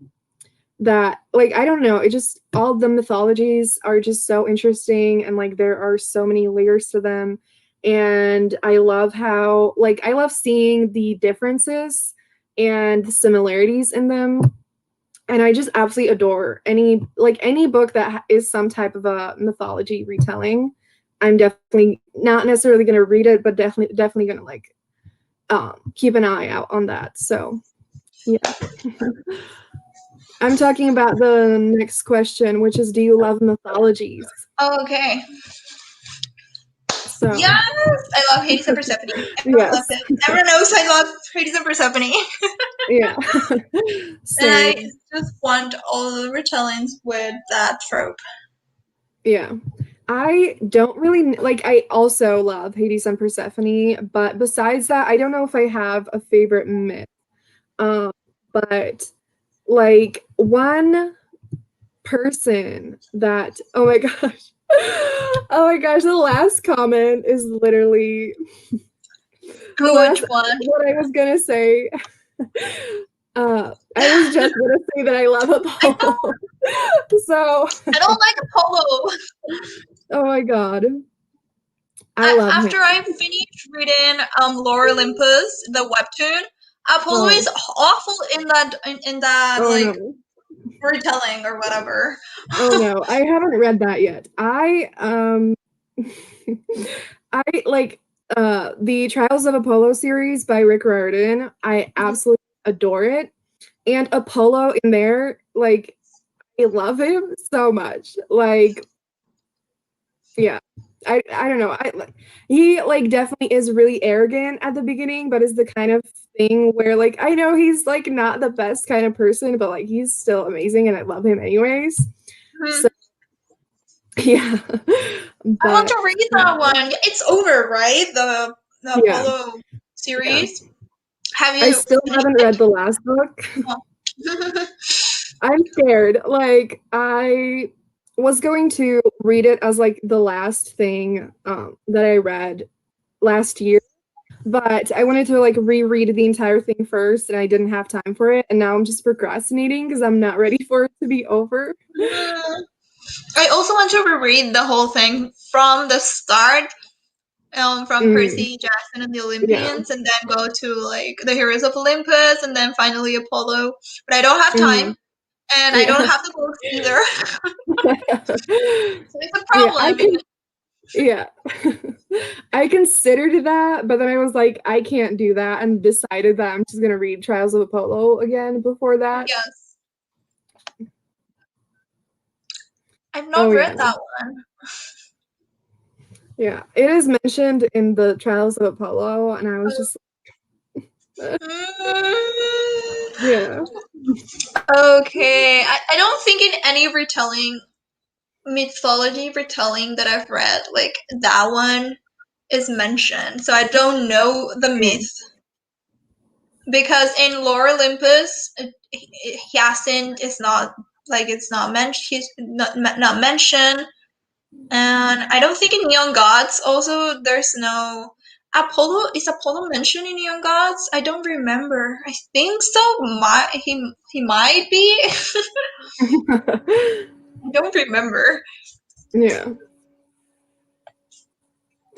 that like I don't know, it just all the mythologies are just so interesting and like there are so many layers to them. And I love how like I love seeing the differences and the similarities in them. And I just absolutely adore any book that is some type of a mythology retelling. I'm definitely not necessarily going to read it, but definitely going to like keep an eye out on that. So yeah. I'm talking about the next question, which is, do you love mythologies? Oh, okay. So, Yes, I love Hades and Persephone. Everyone loves yes, it. Everyone knows I love Hades and Persephone. yeah, And I same, just want all the retellings with that trope. yeah. I don't really like. I also love Hades and Persephone, but besides that, I don't know if I have a favorite myth. Um, but like one person that, oh my gosh, oh my gosh, the last comment is literally the Which last one? what I was gonna say. I was just gonna say that I love I Apollo. don't, So, I don't like Apollo. oh my god, I love him. After I finished reading Lore Olympus, the webtoon, Apollo Oh, is awful in that oh like no, storytelling or whatever. oh no, I haven't read that yet. I like the Trials of Apollo series by Rick Riordan. I absolutely adore it, and Apollo in there, like I love him so much. Like yeah. I don't know. I like he like definitely is really arrogant at the beginning, but is the kind of thing where like I know he's like not the best kind of person, but like he's still amazing and I love him anyways. So Mhm. yeah. I want But to read that one. It's over, right? The yeah. Apollo Yeah. series. Have I you still finished haven't read the last book. it? I'm scared. Like, I was going to read it as like the last thing that I read last year, but I wanted to like reread the entire thing first, and I didn't have time for it. And now I'm just procrastinating because I'm not ready for it to be over. I also want to reread the whole thing from the start, from Mm, Percy Jackson and the yeah. Olympians, and then go to like the Heroes of Olympus, and then finally Apollo. But I don't have time, Mm, and I don't yeah. have the books either. So it's a Yeah, I problem. can. Yeah. I considered that, but then I was like, I can't do that, and decided that I'm just gonna read Trials of Apollo again before that. Yes, I've Oh not yeah. read that one. Yeah. It is mentioned in the Trials of Apollo, and I was just yeah. Okay, I don't think in any retelling, mythology retelling that I've read, like that one is mentioned. So I don't know the Mm, myth because in Lore Olympus, Hyacinth is not like it's not mentioned. He's not mentioned, and I don't think in Neon Gods also there's no Apollo. Is Apollo mentioned in Neon Gods? I don't remember. I think so. He might be. I don't remember. yeah.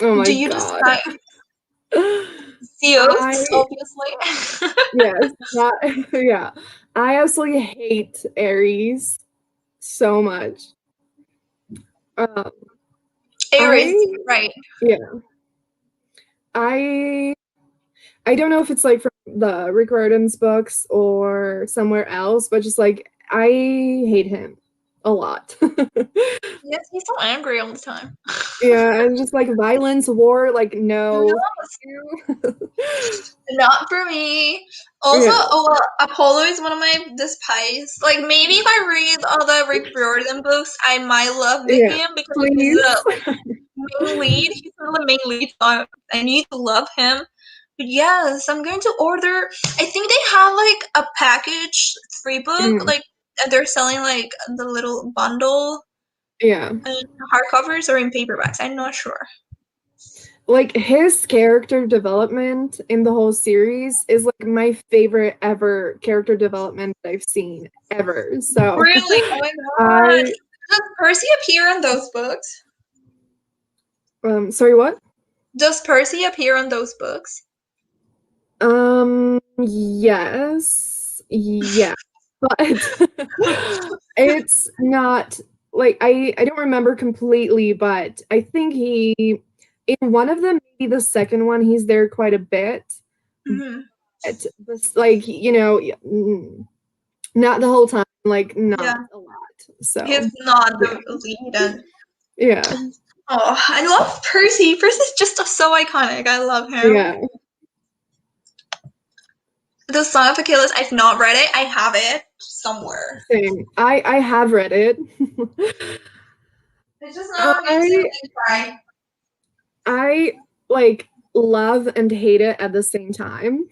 Oh my Do you God. decide I Zeus? Obviously. yes, that yeah. I absolutely hate Aries so much. Um, Ares, I right? yeah. I I don't know if it's like from the Rick Riordan's books or somewhere else, but just like I hate him a lot. Yes, he's so angry all the time. Yeah, and just like violence, war, like No, no, thank you. not for me. Also, Yeah, Apollo is one of my despised. Like maybe if I read all the Rick Riordan books, I might love yeah. him because he's Please. the main lead. He's one of the main leads. So I need to love him. But yes, I'm going to order. I think they have like a package 3 book, Mm, like they're selling like the little bundle yeah. in hardcovers or in paperbacks. I'm not sure. Like his character development in the whole series is like my favorite ever character development that I've seen ever. So Really? Oh my god. I Does Percy appear in those books? sorry, what? Does Percy appear in those books? Yes. Yeah. But it's not like I don't remember completely, but I think he in one of them, maybe the second one, he's there quite a bit. Hmm. But this like, not the whole time, like not Yeah, a lot. he's So, not yeah. the lead. And Yeah. oh, I love Percy. Percy's just so iconic. I love him. Yeah. The Song of Achilles. I've not read it. I have it somewhere. Same. I have read it. It's just not makes I me cry. I like love and hate it at the same time.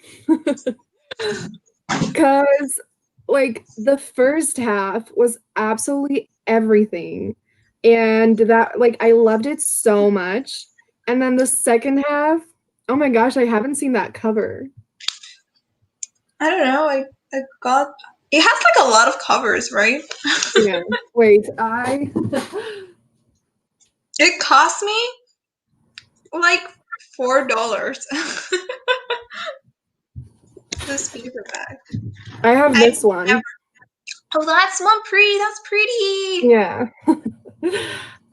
Cause like the first half was absolutely everything. And that like I loved it so much. And then the second half, oh my gosh, I haven't seen that cover. I don't know. I got. It has like a lot of covers, right? Yeah. Wait, I It cost me like $4. This paperback. I have I this one. never. Oh, that's one pretty. That's pretty. Yeah.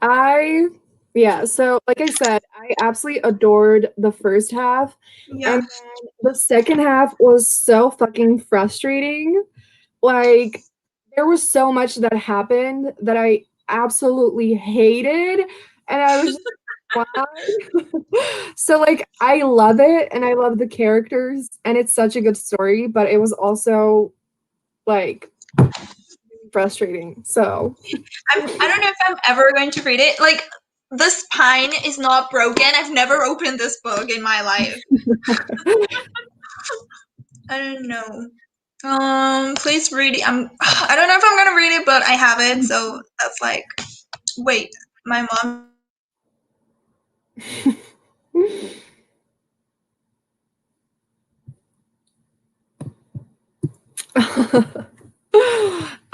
I yeah, so like I said, I absolutely adored the first half, and Yeah. then the second half was so fucking frustrating. Like there was so much that happened that I absolutely hated, and I was just like, why? So like I love it and I love the characters and it's such a good story, but it was also like frustrating. So I don't know if I'm ever going to read it. Like, the spine is not broken. I've never opened this book in my life. I don't know. Please read it. I don't know if I'm gonna read it, but I have it, so that's like, wait, my mom.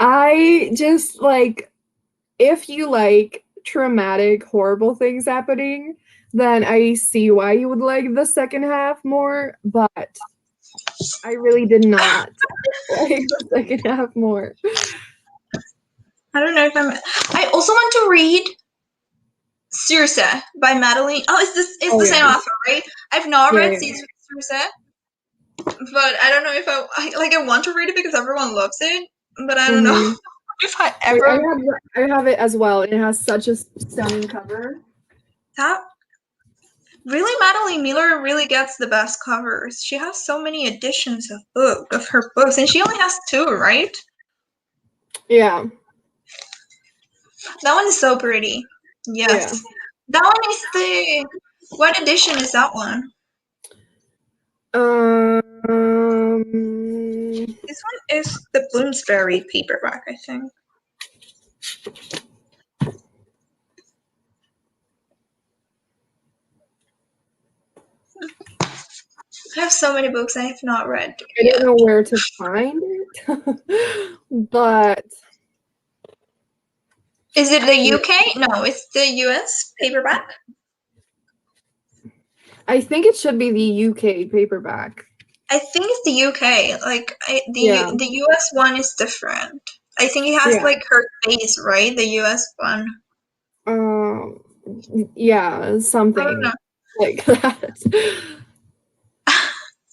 I just like if you like traumatic, horrible things happening, then I see why you would like the second half more, but I really did not like the second half more. I don't know if I'm. I also want to read Circe by Madeline. Oh, it's Oh the same yeah. author, right? I've not Yeah, read yeah. Circe, but I don't know if I want to read it because everyone loves it, but I don't know Mm-hmm. if I Wait, ever I have it as well. It has such a stunning cover. that. Really, Madeline Miller really gets the best covers. She has so many editions of her books, and she only has two, right? Yeah. That one is so pretty. Yeah. Yes, that one is the. What edition is that one? Um, This one is the Bloomsbury paperback, I think. I have so many books I have not read I don't yet. know where to find it, but Is it the UK? No, it's the US paperback. I think it should be the UK paperback. I think it's the UK. Like Yeah. the US one is different. I think it has Yeah. like her face, right? The US one. Um, yeah, I don't something know. like that.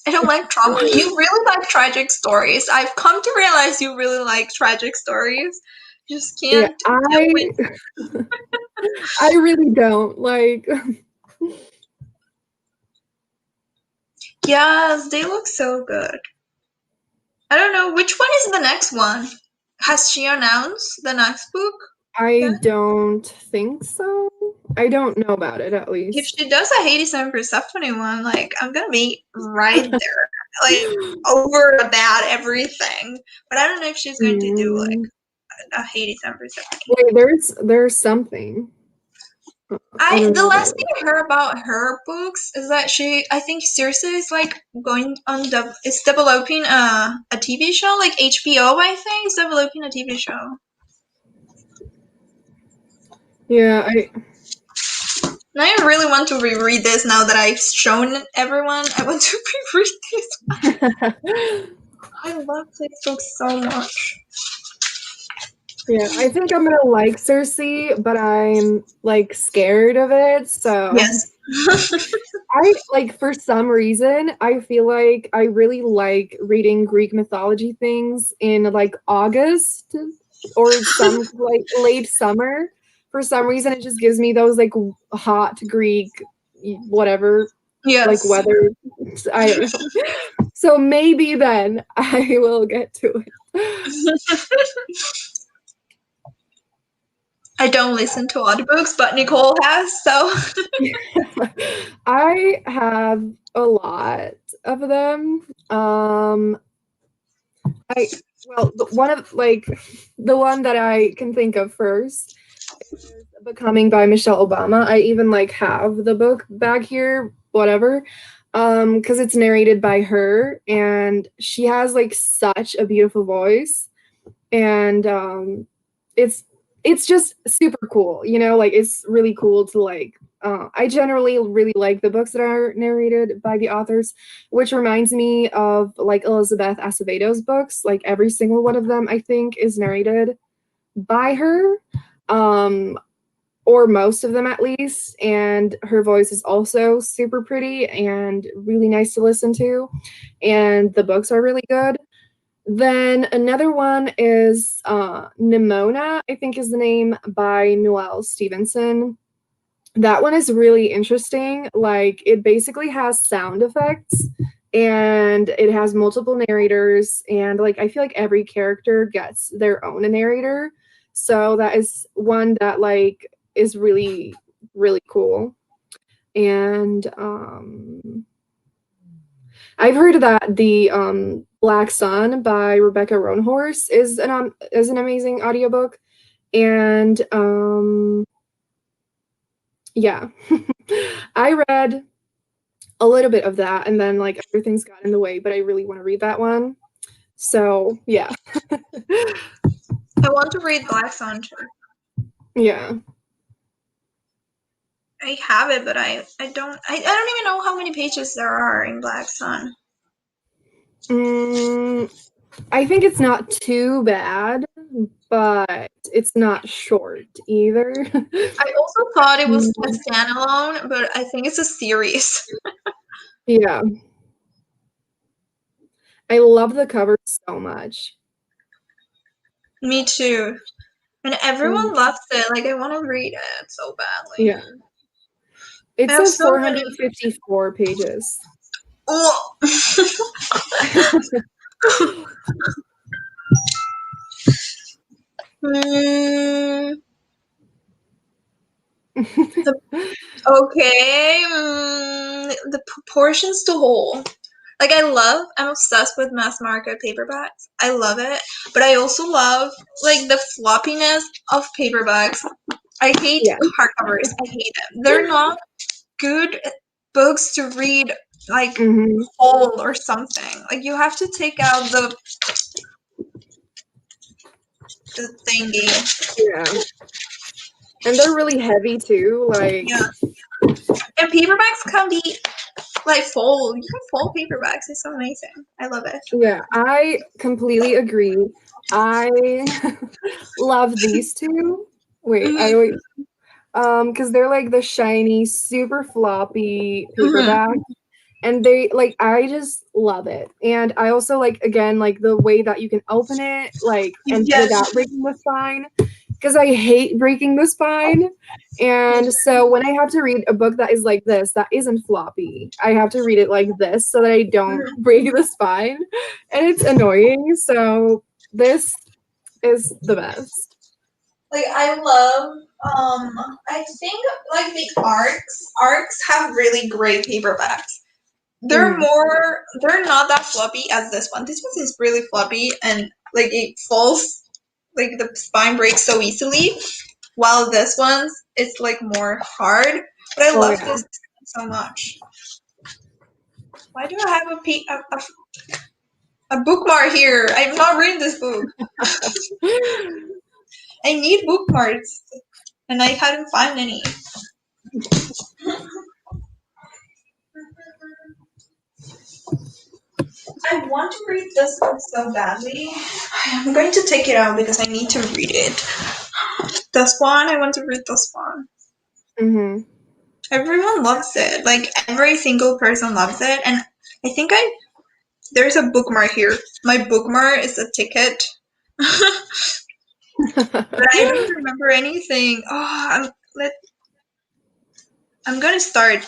I don't like trauma. You really like tragic stories. I've come to realize you really like tragic stories. You just Yeah, can't deal with. I really don't like. Yes, they look so good. I don't know which one is the next one. Has she announced the next book I yet? don't think so. I don't know about it at If least. she does a Hades and Persephone one, like I'm gonna be right there, like over about everything. But I don't know if she's going to do like Mm. a Hades and Persephone. Wait, there's something. I I don't the know last what thing it I heard about her books is that I think Circe is like going on is developing a TV show, like HBO. I think is developing a TV show. is. Yeah, I And I really want to reread this now that I've shown everyone. I want to reread this. I love this book so much. yeah, I think I'm gonna like Cersei, but I'm like scared of it. So Yes. I like for some reason I feel like I really like reading Greek mythology things in like August or some like late summer. For some reason it just gives me those like hot Greek whatever like Yes. weather. I don't know. So maybe then I will get to it. I don't listen to audiobooks, but Nicole has, so. I have a lot of them. I well, one of like the one that I can think of first is Becoming by Michelle Obama. I even like have the book back here, whatever. Because it's narrated by her and she has like such a beautiful voice and it's just super cool, you know, like it's really cool to like I generally really like the books that are narrated by the authors, which reminds me of like Elizabeth Acevedo's books. Like every single one of them I think is narrated by her, um or most of them at least, and her voice is also super pretty and really nice to listen to, and the books are really good. Then another one is Nimona, I think is the name, by Noelle Stevenson. That one is really interesting. Like, it basically has sound effects and it has multiple narrators. And, like, I feel like every character gets their own narrator. So that is one that, like, is really, really cool. And I've heard that the Black Sun by Rebecca Roanhorse is an amazing audiobook. And yeah. I read a little bit of that and then like other things got in the way, but I really want to read that one. So yeah. I want to read Black Sun too. Yeah. I have it, but I don't even know how many pages there are in Black Sun. I think it's not too bad, but it's not short either. I also thought it was a standalone, but I think it's a series. Yeah. I love the cover so much. Me too. And everyone loves it. Like, I want to read it so badly. Yeah. It I have says so many. 454 pages. Oh. Okay. The proportions to whole. Like, I'm obsessed with mass market paperbacks. I love it. But I also love, like, the floppiness of paperbacks. I hate hardcovers. I hate them. They're not good books to read, like, whole or something. Like, you have to take out the thingy. Yeah. And they're really heavy too. Like, yeah. And paperbacks can be like fold. You can fold paperbacks. It's amazing. I love it. Yeah, I completely agree. I love these two. Wait, because they're like the shiny, super floppy paperback. And they like I just love it. And I also like again like the way that you can open it like and without breaking the spine. Because I hate breaking the spine. And so when I have to read a book that is like this, that isn't floppy, I have to read it like this so that I don't break the spine. And it's annoying. So this is the best. Like, I love, I think, like, the arcs have really great paperbacks. They're not that floppy as this one. This one is really floppy and, like, it falls, like, the spine breaks so easily, while this one's, it's, like, more hard. But I love this so much. Why do I have a bookmark here? I'm not reading this book. I need bookmarks, and I hadn't found any. I want to read this book so badly. I'm going to take it out because I need to read it. This one, I want to read this one. Everyone loves it. Like, every single person loves it. And I think there's a bookmark here. My bookmark is a ticket. But I don't remember anything. Oh, I'm gonna start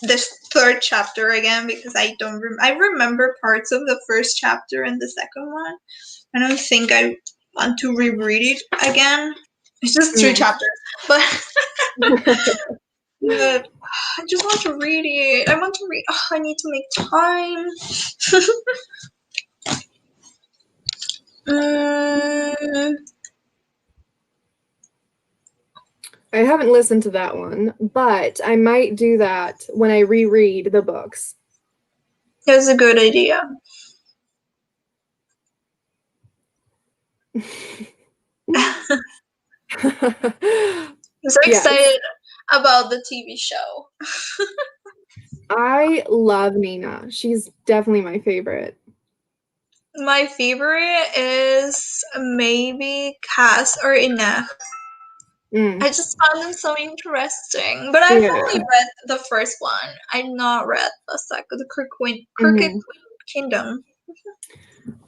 this third chapter again because I don't I remember parts of the first chapter and the second one. I don't think I want to reread it again. It's just 3 chapters, but but I just want to read it. I want to read. Oh, I need to make time. I haven't listened to that one, but I might do that when I reread the books. That's a good idea. I'm so excited about the TV show. I love Nina. She's definitely my favorite. My favorite is maybe Cass or Inef. I just found them so interesting. But I've only read the first one. I've not read the second, the Crooked Kingdom.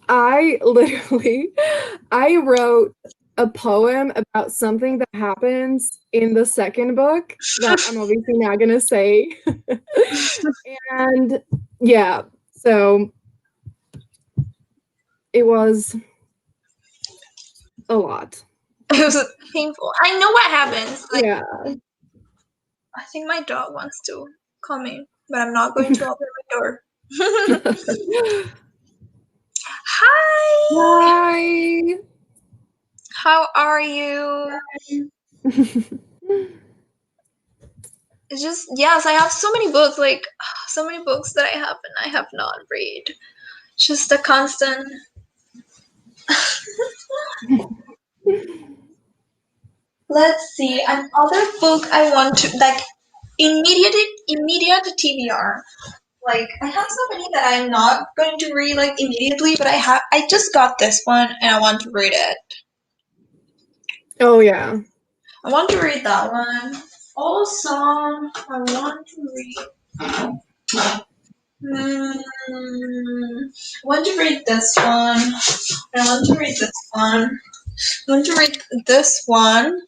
I wrote a poem about something that happens in the second book that I'm obviously not gonna say. And yeah, so it was a lot. It was painful. I know what happens. Like, yeah. I think my dog wants to come in, but I'm not going to open my door. Hi! Hi. How are you? It's just, yes, I have so many books, like, so many books that I have and I have not read. Just a constant. Let's see, another book I want to, like, immediate TBR. Like, I have so many that I'm not going to read, like, immediately, but I just got this one and I want to read it. Oh yeah. I want to read that one. Also, I want to read. I want to read this one. I want to read this one. I want to read this one.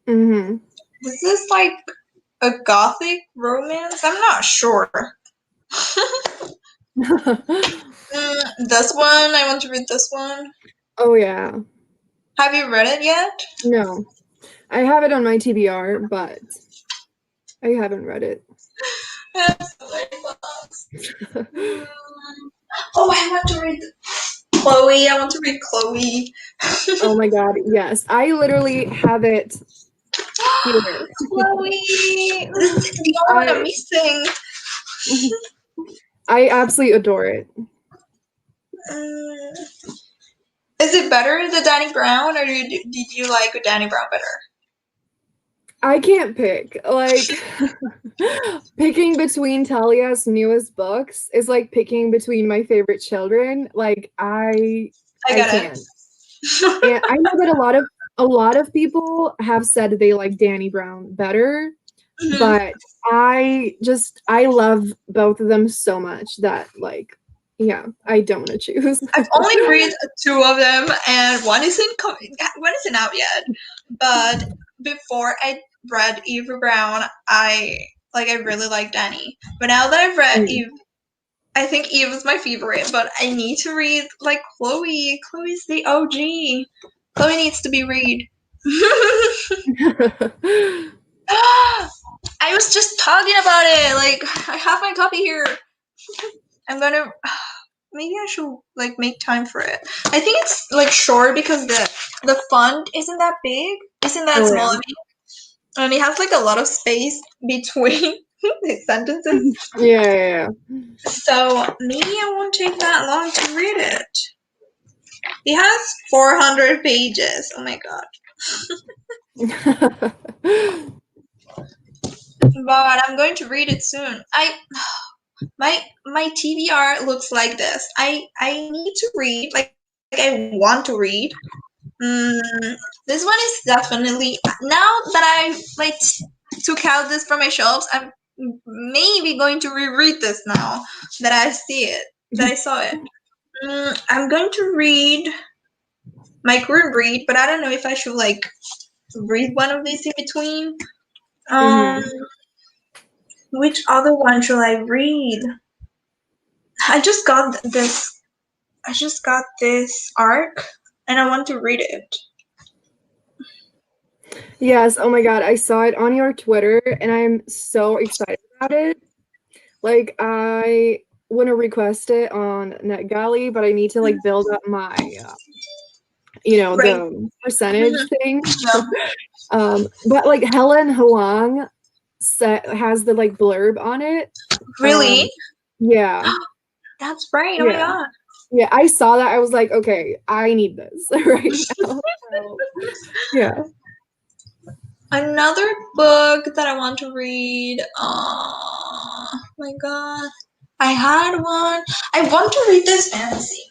Mm-hmm. Is this like a gothic romance? I'm not sure. This one. I want to read this one. Oh yeah. Have you read it yet? No. I have it on my TBR, but I haven't read it. Oh, I want to read Chloe. I want to read Chloe. Oh my god, yes. I literally have it here. Chloe. This is the only one I'm missing. I absolutely adore it. Is it better than Danny Brown, or did you like Danny Brown better? I can't pick. Like, picking between Talia's newest books is like picking between my favorite children. Like, I get can't. it. And I know that a lot of people have said they like Danny Brown better, but I love both of them so much that like, yeah, I don't want to choose. I've only read two of them, and one isn't out yet. But before I read Eve Brown, I really like Danny. But now that I've read Eve, I think Eve is my favorite. But I need to read like Chloe. Chloe's the OG. Chloe needs to be read. I was just talking about it. Like, I have my copy here. I'm gonna. Maybe I should like make time for it. I think it's like short because the font isn't that big, isn't that small. Yeah. And it has like a lot of space between the sentences. Yeah. So maybe I won't take that long to read it. It has 400 pages. Oh my god. But I'm going to read it soon. My TBR looks like this. I need to read, like I want to read. This one is definitely, now that I like took out this from my shelves, I'm maybe going to reread this now that I see it, that I saw it. I'm going to read my current read, but I don't know if I should like read one of these in between. Which other one should I read? I just got this arc and I want to read it. Yes, oh my god, I saw it on your Twitter and I'm so excited about it. Like, I want to request it on NetGalley, but I need to like build up my, the percentage thing. But like Helen Huang has the like blurb on it. Really? Yeah. That's right. Oh my god. Yeah, I saw that. I was like, okay, I need this right now. So, yeah. Another book that I want to read. Oh my god. I had one. I want to read this fantasy.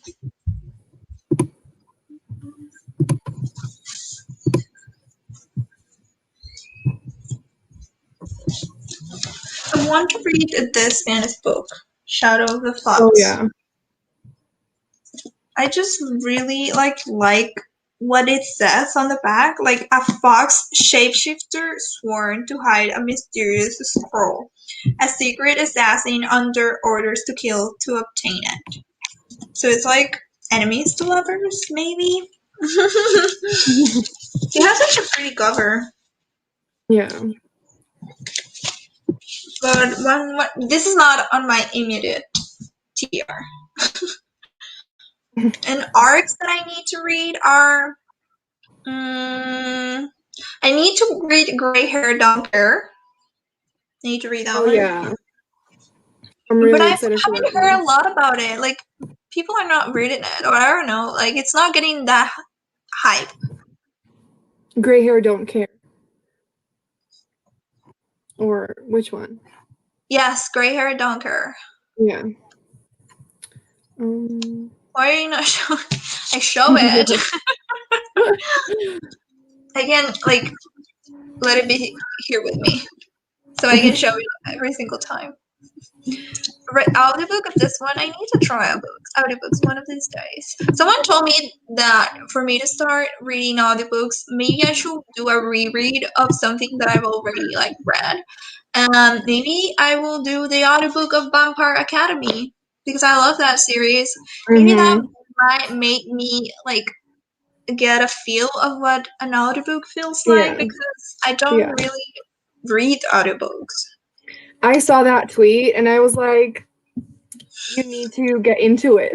I want to read this Spanish book, Shadow of the Fox. Oh yeah. I just really like what it says on the back, like a fox shapeshifter sworn to hide a mysterious scroll, a secret assassin under orders to kill to obtain it. So it's like enemies to lovers, maybe. It has such a pretty cover. Yeah. But this is not on my immediate tier. And arcs that I need to read are, I need to read Gray Hair Don't Care. I need to read that Oh one. yeah. I'm But really I excited for that haven't heard one. a lot about it. Like, people are not reading it, or I don't know. Like, it's not getting that hype. Gray Hair Don't Care. Or which one? Yes, Gray Hair Don't Care. Yeah. Why are you not showing? I show it. I can, like, let it be here with me, so I can show it every single time. Audiobook of this one, I need to try audiobooks one of these days. Someone told me that for me to start reading audiobooks, maybe I should do a reread of something that I've already like read. And maybe I will do the audiobook of Vampire Academy because I love that series. Maybe that might make me like get a feel of what an audiobook feels like Yeah. because I don't Yeah. really read audiobooks. I saw that tweet and I was like, you need to get into it.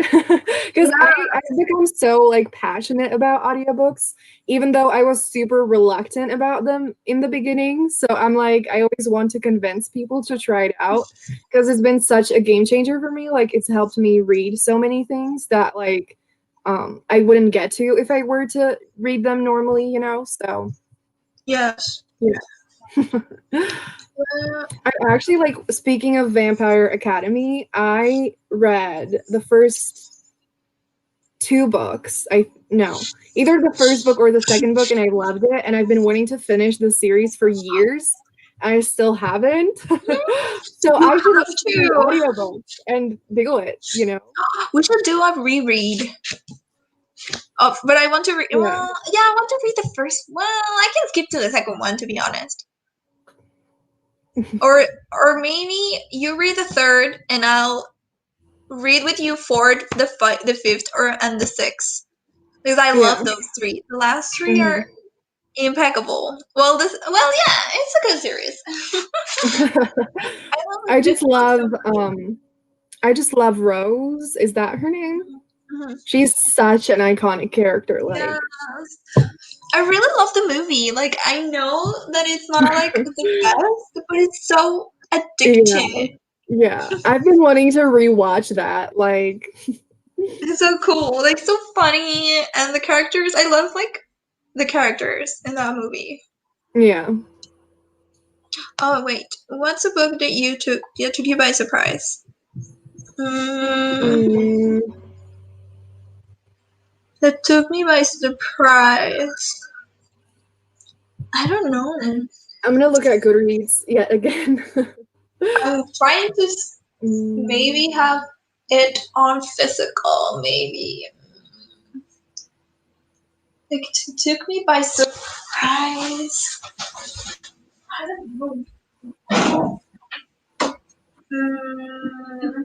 Because I've become so like passionate about audiobooks, even though I was super reluctant about them in the beginning. So I'm like, I always want to convince people to try it out because it's been such a game changer for me. Like it's helped me read so many things that like I wouldn't get to if I were to read them normally, you know? So Yes. yeah. I actually like speaking of Vampire Academy, I read the first two books. Either the first book or the second book, and I loved it. And I've been wanting to finish the series for years. I still haven't. So You I should have listen to the to. audiobook and do it, you know? We should do a reread. Oh, but I want to read. Yeah. Well, yeah, I want to read the first. Well, I can skip to the second one to be honest. Or maybe you read the third, and I'll read with you fourth, the fifth, and the sixth because I love Yeah. those three. The last three Mhm. are impeccable. Well, yeah, it's a good series. I love the I fifth just one love so much. I just love Rose. Is that her name? Mhm. She's such an iconic character. Like, Yes. I really love the movie. Like, I know that it's not like the best, but it's so yeah, addicting. yeah. I've been wanting to rewatch that. Like, It's so cool, like so funny, and the characters. I love like the characters in that movie. yeah. Oh wait, what's a book that took you by surprise? Mm, That took me by surprise. I don't know. I'm gonna look at Goodreads yet again. I'm trying to Mm, maybe have it on physical, maybe. Like, it took me by surprise. I don't know. Mm,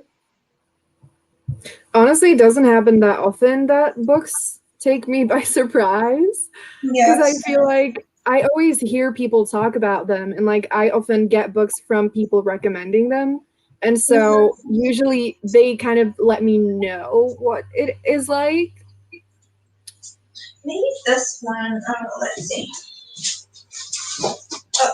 honestly, it doesn't happen that often that books take me by surprise because I yes. feel like I always hear people talk about them, and like I often get books from people recommending them. And so Mm-hmm. usually they kind of let me know what it is like. Maybe this one. Let's see. Oh,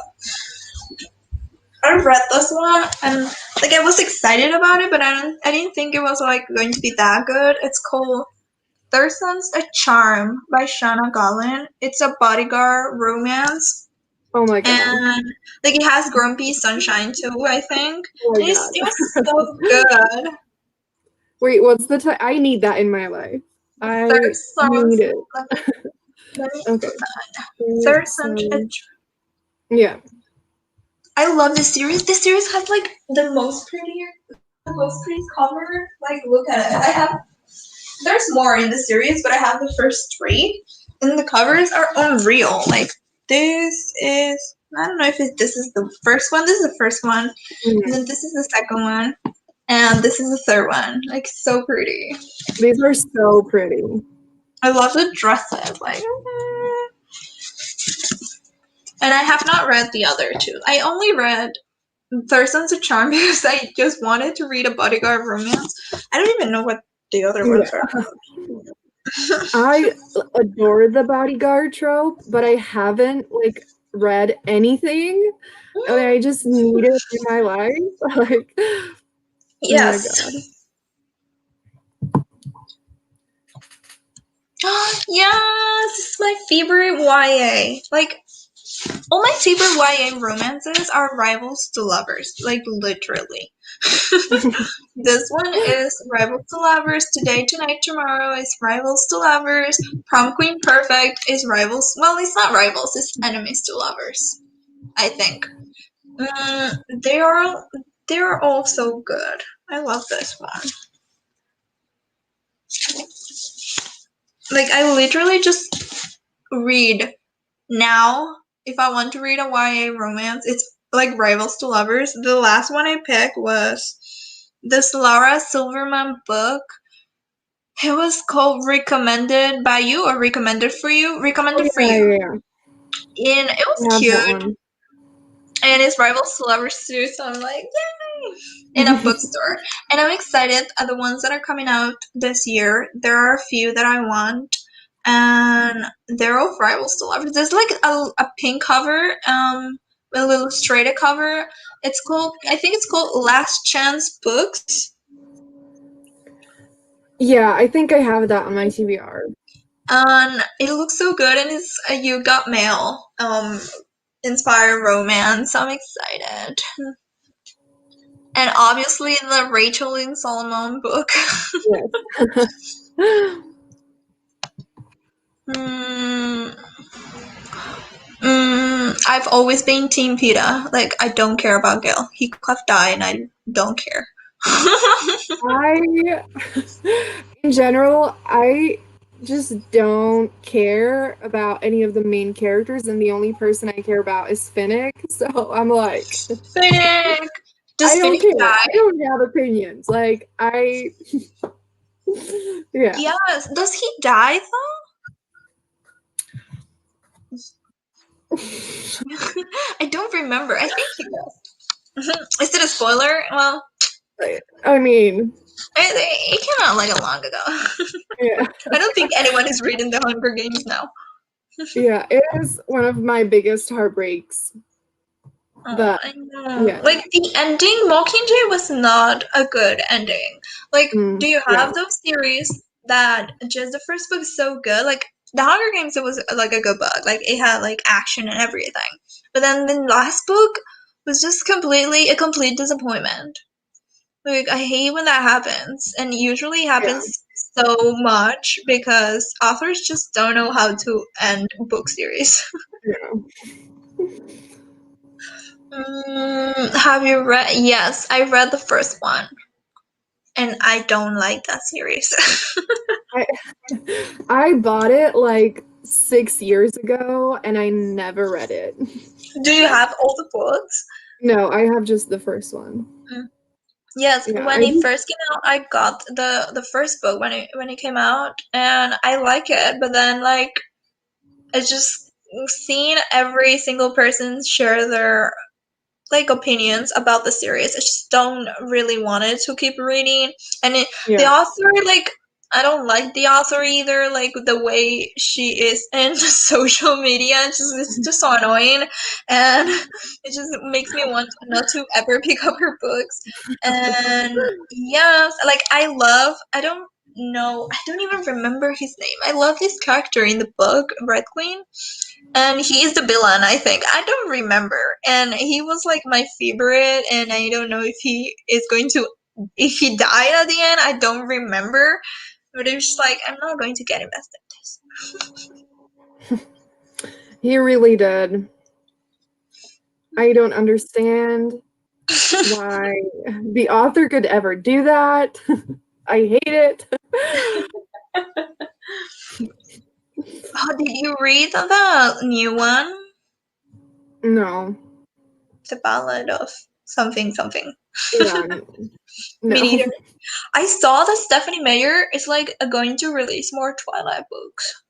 I read this one and like I was excited about it, but I didn't think it was like going to be that good. It's called There's a Charm by Shana Gollin. It's a bodyguard romance, Oh my god. and like it has Grumpy Sunshine too, I think. Oh my And god. it was so good. Wait, what's the time? I need that in my life. I There's need it. let me Okay. There's So, yeah. I love this series. This series has like the most pretty cover. Like look at it. I have there's more in the series, but I have the first three, and the covers are unreal. Like this is I don't know if this is the first one. This is the first one, and Mm. then this is the second one, and this is the third one. Like so pretty. These are so pretty. I love the dresses. Like. And I have not read the other two. I only read Thurston's a Charm because I just wanted to read a bodyguard romance. I don't even know what the other ones are. Yeah. I adore the bodyguard trope, but I haven't like read anything. And I just need it in my life. Like, oh my Yes. God. Yes, this is my favorite YA. Like, all my favorite YA romances are rivals to lovers. Like, literally. This one is Rivals to Lovers. Today, Tonight, Tomorrow is Rivals to Lovers. Prom Queen Perfect is Rivals. Well, it's not Rivals, it's Enemies to Lovers, I think. They are all so good. I love this one. Like, I literally just read now. If I want to read a YA romance, it's like Rivals to Lovers. The last one I picked was this Laura Silverman book. It was called Recommended by You or Recommended for You. Oh Recommended for yeah, You. yeah, yeah. And it was I have that cute. one. And it's Rivals to Lovers too, so I'm like, yay! In a bookstore. And I'm excited at the ones that are coming out this year. There are a few that I want. And they're all Rivals to Lovers. There's like a pink cover, a little illustrated cover. It's called, I think it's called Last Chance Books. Yeah, I think I have that on my TBR. And it looks so good, and it's a You Got Mail inspired romance. I'm excited. And obviously the Rachel and Solomon book. Yes. mm, I've always been Team Peta. Like, I don't care about Gil. Heathcliff died, and I don't care. I, in general, I just don't care about any of the main characters, and the only person I care about is Finnick. So I'm like, Finnick! I Does don't Finnick care. I die? don't have opinions. Like, yeah. Yes. Does he die, though? I don't remember. I think he does. Is it a spoiler? Well, I mean, it came out like a long ago. yeah. I don't think anyone is reading The Hunger Games now. Yeah, it is one of my biggest heartbreaks. Oh, But I know. yeah, Like, the ending, Mockingjay was not a good ending. Like, do you yeah, have those series that just the first book is so good? Like, The Hunger Games, it was like a good book. Like, it had like action and everything. But then the last book was just completely a complete disappointment. Like, I hate when that happens, and usually yeah, happens so much because authors just don't know how to end book series. yeah. Have you read? Yes, I read the first one, and I don't like that series. I I bought it like 6 years ago and I never read it. Do you have all the books? No, I have just the first one. Mm. Yes, Yeah, when I it just first came out, I got the first book when it came out, and I like it. But then, like, I just seen every single person share their like opinions about the series. I just don't really want it to keep reading. And the yeah. author, like, I don't like the author either. Like, the way she is in social media, it's just so annoying, and it just makes me want not to ever pick up her books. And yes, like, I don't know, I don't even remember his name. I love this character in the book, Red Queen, and he is the villain, I think. I don't remember. And he was like my favorite, and I don't know if he is going to, if he died at the end, I don't remember. But it's just like, I'm not going to get invested in this. He really did. I don't understand why the author could ever do that. I hate it. Oh, did you read the new one? No. The Ballad of something something. Yeah, Me no. neither. I saw that Stephanie Meyer is like going to release more Twilight books.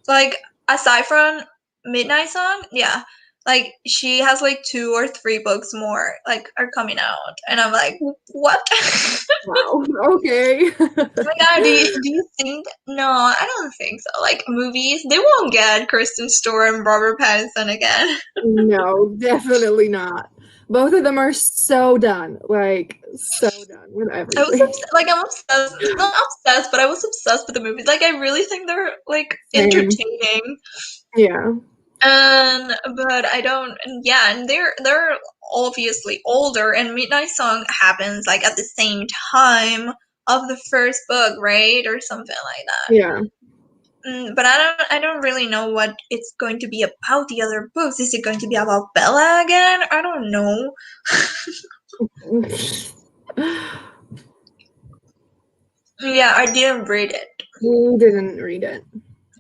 Like, aside from Midnight Song, yeah. like she has like 2 or 3 books more like are coming out, and I'm like, what? Wow. Okay. Oh my god, do you think? No, I don't think so. Like movies, they won't get Kristen Stewart and Robert Pattinson again. No, definitely not. Both of them are so done. Like, so done with I was everything. like I'm obsessed, not obsessed, but I was obsessed with the movies. Like I really think they're like Same. entertaining. Yeah. But I don't, and yeah, and they're obviously older, and Midnight Song happens like at the same time of the first book, right, or something like that. Yeah. But I don't really know what it's going to be about the other books. Is it going to be about Bella again? I don't know. Yeah, I didn't read it, You didn't read it.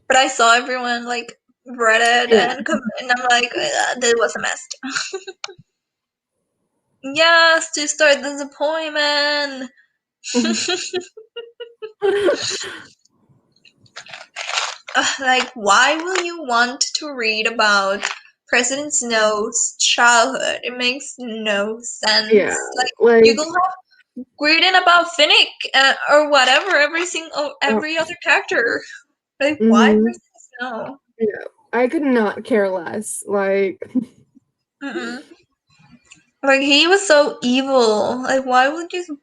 but I saw everyone like read it Yeah. and I'm like, that was a mess. Yes, to start disappointment. Like, why will you want to read about President Snow's childhood? It makes no Yeah. sense. Like, you Like, could have reading about Finnick or whatever, uh, every other character. Like, why mhm. President Snow? Yeah. I could not care less. Like, Mm-mm. Like, he was so evil. Like, why would you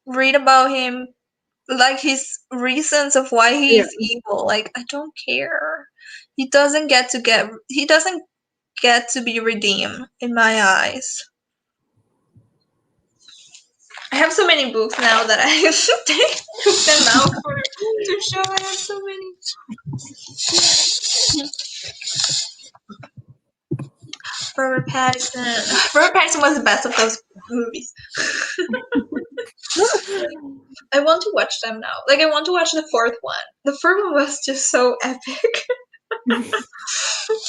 read about him? Like, his reasons of why yeah. he's evil. Like, I don't care. He doesn't get to be redeemed in my eyes. I have so many books now that I took them out to show. I have so many. Robert Pattinson. Robert Pattinson was the best of those movies. I want to watch them now. Like I want to watch the fourth one. The first one was just so epic.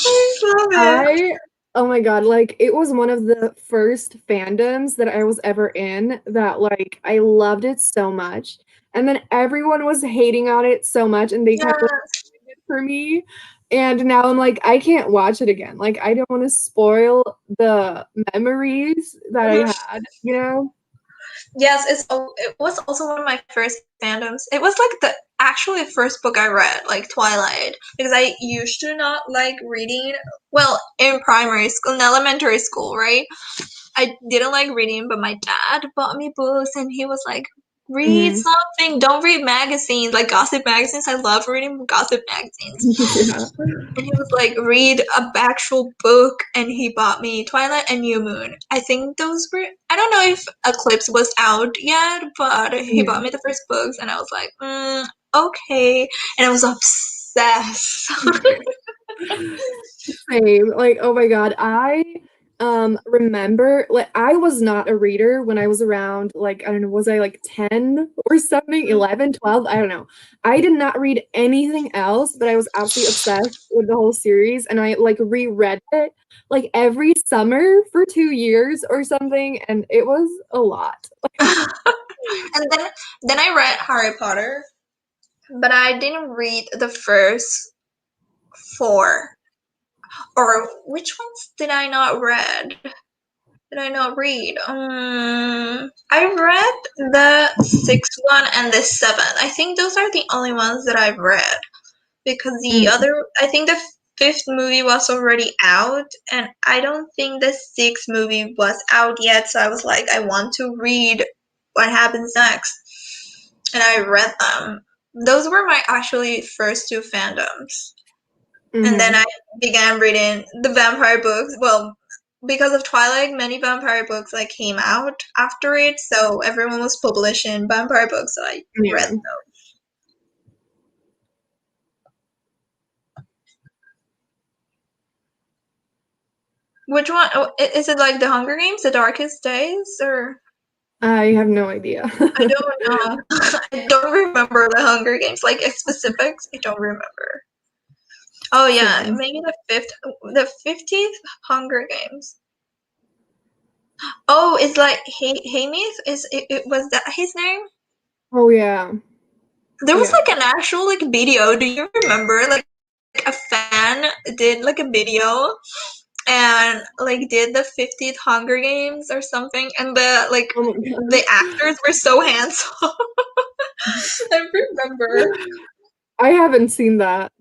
I love it. I, oh my God, like it was one of the first fandoms that I was ever in that like I loved it so much. And then everyone was hating on it so much and they kind of Yes. ruined it for me. And now I'm like, I can't watch it again. Like I don't want to spoil the memories that I Mhm. had, you know? Yes, it was also one of my first fandoms. It was like the actually first book I read, like Twilight, because I used to not like reading. Well, in primary school, in elementary school, right? I didn't like reading, but my dad bought me books, and he was like, "Read Hmm. something. Don't read magazines, like gossip magazines. I love reading gossip magazines." Yeah. And he was like, "Read a actual book," and he bought me Twilight and New Moon. I think those were. I don't know if Eclipse was out yet, but he Yeah. bought me the first books, and I was like, okay, and I was obsessed. Same. Like, oh my God. I remember like I was not a reader when I was around like I don't know, was I like 10 or something, 11, 12? I don't know. I did not read anything else, but I was absolutely obsessed with the whole series and I like reread it like every summer for 2 years or something, and it was a lot. And then I read Harry Potter, but I didn't read the first four. Or which ones did I not read? Did I not read? I read the sixth one and the seventh. I think those are the only ones that I've read because the Mm, other, I think the fifth movie was already out, and I don't think the sixth movie was out yet. So I was like, I want to read what happens next, and I read them. Those were my actually first two fandoms. And then mhm. I began reading the vampire books. Well, because of Twilight, many vampire books like came out after it, so everyone was publishing vampire books, so I read Yeah. those. Which one? Oh, is it like the Hunger Games, the Darkest Days, or I have no idea. I don't know. I don't remember the Hunger Games, like specifics. I don't remember. Oh yeah, Same. maybe the 15th Hunger Games. Oh, it's like Haymith. It was that his name? Oh yeah. There was Yeah. like an actual like video. Do you remember? Like a fan did like a video, and like did the 50th Hunger Games or something, and Oh my the god. actors were so handsome. I remember. I haven't seen that.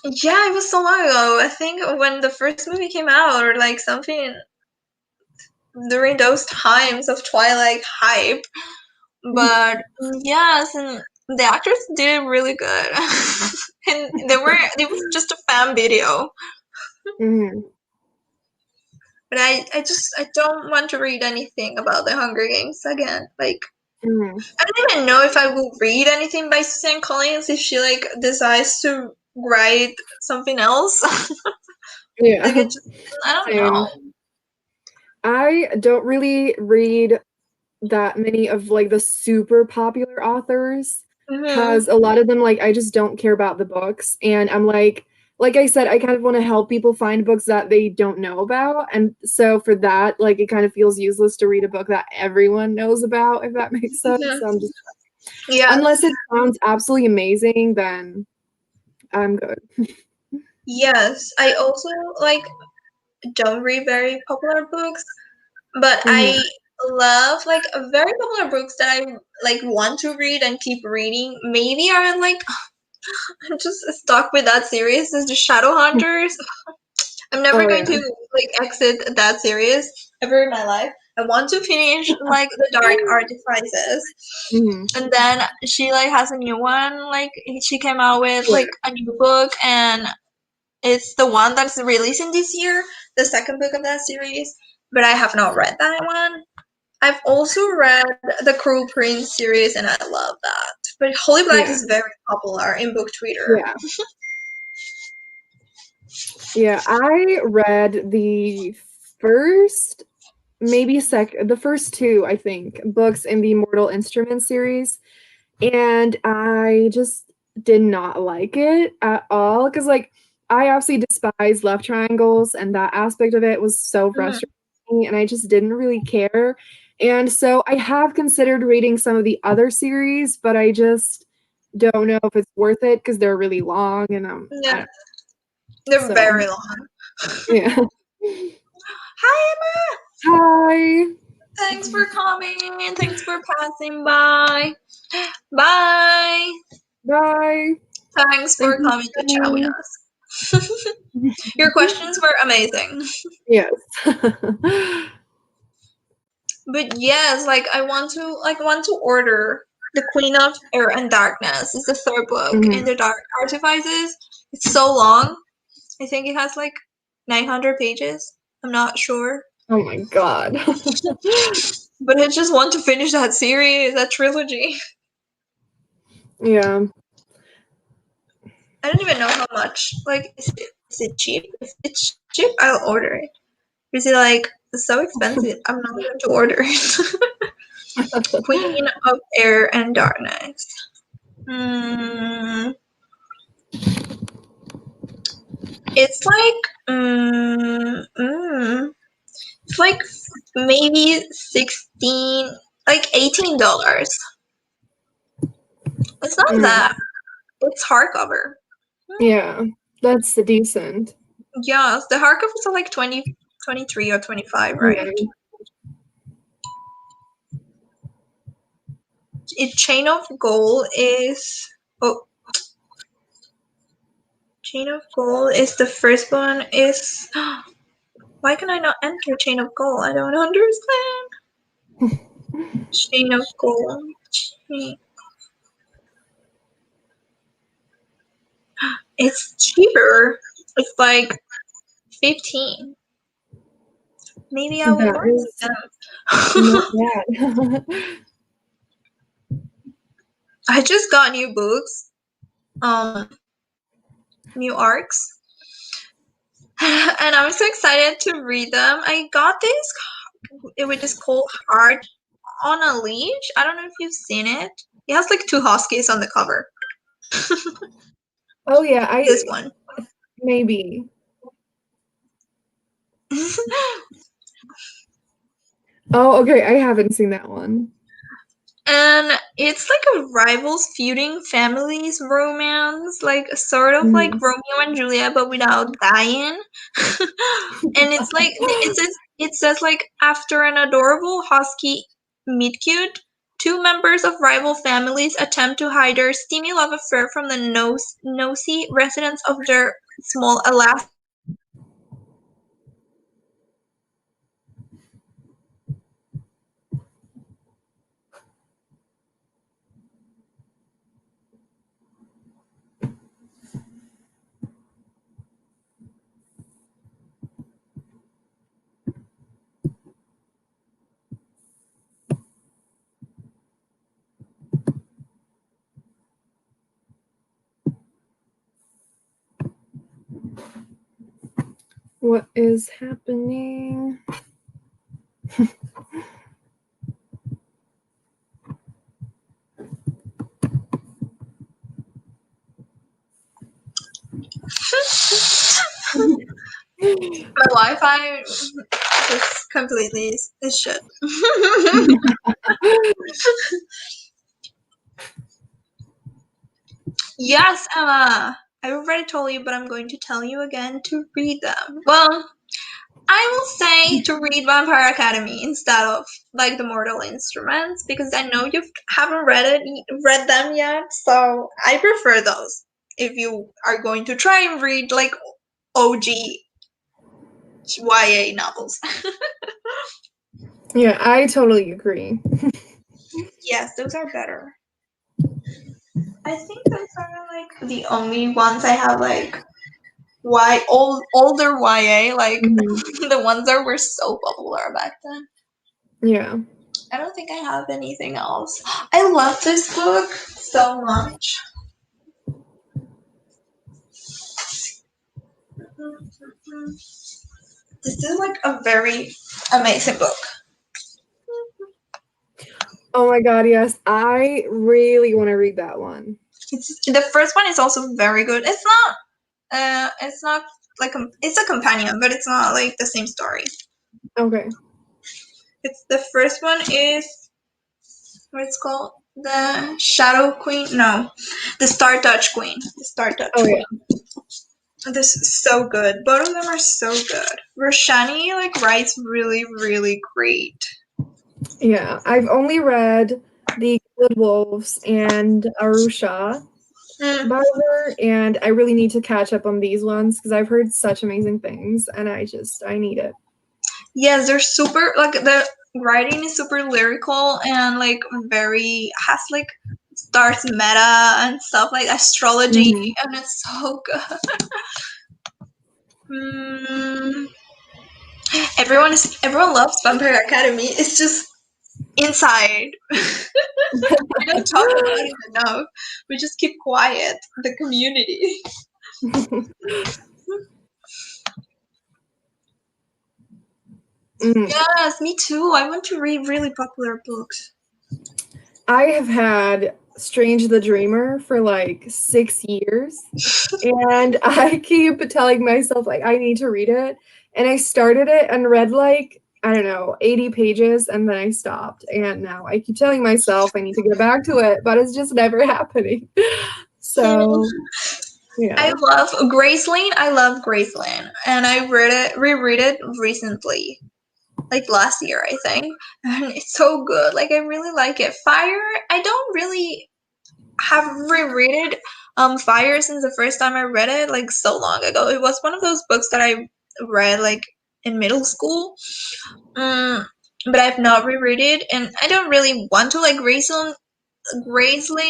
Yeah, it was so long ago. I think when the first movie came out, or like something during those times of Twilight hype. But yes, and the actors did really good. And it was just a fan video. Mhm. But I don't want to read anything about the Hunger Games again. Like, Mhm. I don't even know if I will read anything by Suzanne Collins if she like decides to write something else. Like Yeah. it just, I don't Same. know. I don't really read that many of like the super popular authors Hmm. because a lot of them like I just don't care about the books and I'm like I said I kind of want to help people find books that they don't know about and so for that like it kind of feels useless to read a book that everyone knows about if that makes sense. Hmm. So I'm just unless Yes. it sounds absolutely amazing then I'm good. Yes. I also like don't read very popular books, but Mhm. I love like very popular books that I like want to read and keep reading. Maybe are like I'm just stuck with that series is the Shadowhunters. I'm never Oh going yeah. to like exit that series ever in my life. I want to finish like the Dark Artifices. Mhm. And then she like has a new one, like she came out with Yeah. like a new book, and it's the one that's releasing this year, the second book of that series. But I have not read that one. I've also read the Cruel Prince series, and I love that. But Holy Black Yeah. is very popular in book Twitter. Yeah. Yeah, I read the first, maybe the first two, I think, books in the Mortal Instruments series, and I just did not like it at all because, like, I absolutely despise love triangles, and that aspect of it was so Mhm. frustrating, and I just didn't really care. And so I have considered reading some of the other series, but I just don't know if it's worth it because they're really long, and I Yeah, don't, they're so very long. yeah. Hi, Emma! Hi. Thanks for coming. Thanks for passing by. Bye. Bye. Thanks Thank for you coming for to chat with coming. us. Your questions were amazing. Yes. But yes, like I want to order The Queen of Air and Darkness. It's the third book in Mhm. the Dark Artifices. It's so long. I think it has like 900 pages. I'm not sure. Oh my god. But I just want to finish that series, that trilogy. Yeah. I don't even know how much. Like, is it cheap? If it's cheap, I'll order it. Is it like so expensive? I'm not going to order it. Queen of Air and Darkness. Hmm. It's like it's like maybe 16, like $18. It's not Mm. that. It's hardcover. Yeah. That's decent. Yes, the hardcovers are like 20, 23 or 25, right? Yeah. Chain of Gold is oh, Chain of Gold is the first one. Is why can I not enter Chain of Gold? I don't understand. Chain of Gold. Chain. It's cheaper. It's like 15. Maybe I will That order is not them. bad. I just got new books, new arcs, and I'm so excited to read them. I got this, which is called Heart on a Leash. I don't know if you've seen it. It has like two huskies on the cover. Oh yeah, This I one. maybe. Oh, okay, I haven't seen that one. And it's like a rivals feuding families romance, like sort of like Mhm. Romeo and Juliet, but without dying. And it's like it says like after an adorable husky meet cute, two members of rival families attempt to hide their steamy love affair from the nosy residents of their small Alaska. What is happening? My Wi-Fi just completely is shit. Yes, Emma. I already told you, but I'm going to tell you again to read them. Well, I will say to read Vampire Academy instead of like the Mortal Instruments because I know you haven't read them yet, so I prefer those. If you are going to try and read like OG YA novels. Yeah, I totally agree. Yes, those are better. I think those are like the only ones I have like older YA, like Mhm. the ones that were so popular back then. Yeah. I don't think I have anything else. I love this book so much. This is like a very amazing book. Oh my god, yes. I really want to read that one. The first one is also very good. It's not like it's a companion, but it's not like the same story. Okay. It's the first one is what it's called, the Shadow Queen. No, the Star Touch Queen. The Star Touch Oh Queen. yeah. This is so good. Both of them are so good. Roshani like writes really, really great. Yeah. I've only read The Good Wolves and Arusha Mm. by her, and I really need to catch up on these ones because I've heard such amazing things and I need it. Yes, they're super like the writing is super lyrical and like very has like starts meta and stuff like astrology Mhm. and it's so good. Mm, everyone loves Vampire Academy. It's just inside. We don't talk about it enough. We just keep quiet. The community. Mhm. Yes, me too. I want to read really popular books. I have had Strange the Dreamer for like 6 years, and I keep telling myself like I need to read it. And I started it and read like I don't know 80 pages, and then I stopped. And now I keep telling myself I need to get back to it, but it's just never happening. So I yeah. love Graceland. I love Graceland, and I reread it recently, like last year, I think, and it's so good. Like I really like it. Fire. I don't really have reread Fire since the first time I read it, like so long ago. It was one of those books that I read like in middle school. Um, but I've not reread it, and I don't really want to. Like Graceland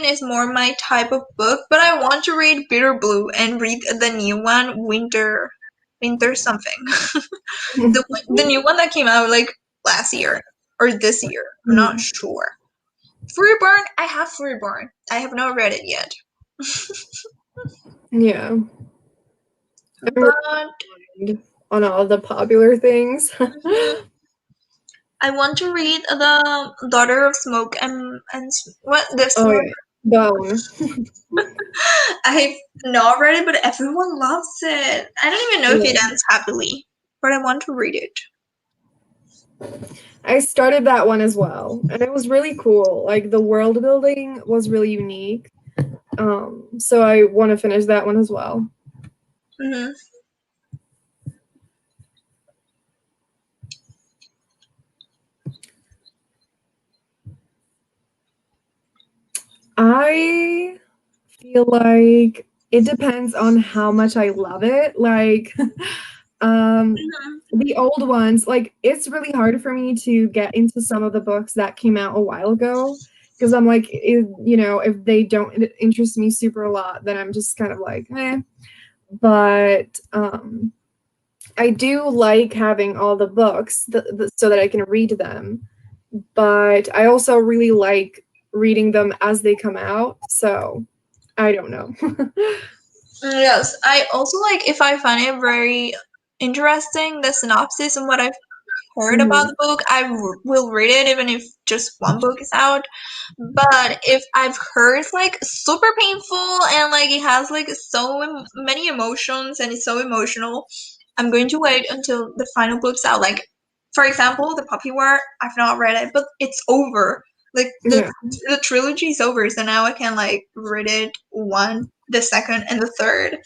is more my type of book, but I want to read Bitter Blue and read the new one, Winter something. The new one that came out like last year or this year. I'm not Mhm. sure. Freeburn, I have Freeburn. I have not read it yet. Yeah. I'm really But behind on all the popular things. I want to read the Daughter of Smoke and what the Oh Smoke. yeah. Bone. I've not read it, but everyone loves it. I don't even know if it Yeah. ends happily, but I want to read it. I started that one as well, and it was really cool. Like the world building was really unique. So I want to finish that one as well. Hmm. I feel like it depends on how much I love it. Like, the old ones, like it's really hard for me to get into some of the books that came out a while ago because I'm like, if they don't interest me super a lot, then I'm just kind of like, eh. But I do like having all the books so that I can read them. But I also really like reading them as they come out. So I don't know. Yes, I also like if I find it very interesting, the synopsis and what I've heard about Mhm. the book, will read it even if just one book is out. But if I've heard it's like super painful and like it has like so many emotions and it's so emotional, I'm going to wait until the final book's out. Like, for example, The Puppy War, I've not read it, but it's over. Like Yeah. the trilogy is over, so now I can like read it one, the second, and the third.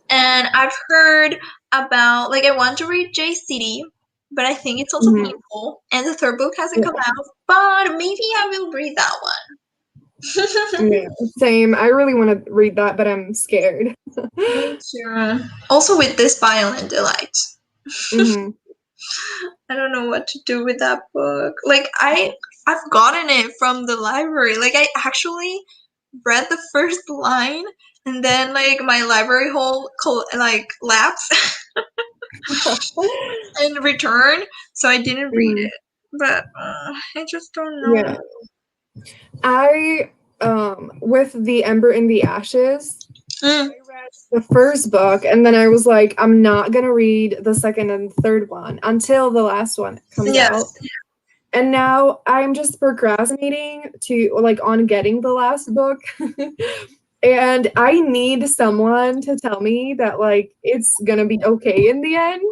And I've heard about like I want to read J City, but I think it's also Mhm. painful. And the third book hasn't come Yeah. out, but maybe I will read that one. Yeah. Same. I really want to read that, but I'm scared. Me too. Also with this Violent Delight. Hmm. I don't know what to do with that book. Like I've gotten it from the library. Like I actually read the first line and then like my library hole like lapsed and returned, so I didn't read Mhm. it. But I just don't know. Yeah. I with The Ember in the Ashes, Mm, I read the first book and then I was like, I'm not gonna read the second and third one until the last one comes out. yes. And now I'm just procrastinating to like on getting the last book. And I need someone to tell me that like it's gonna be okay in the end.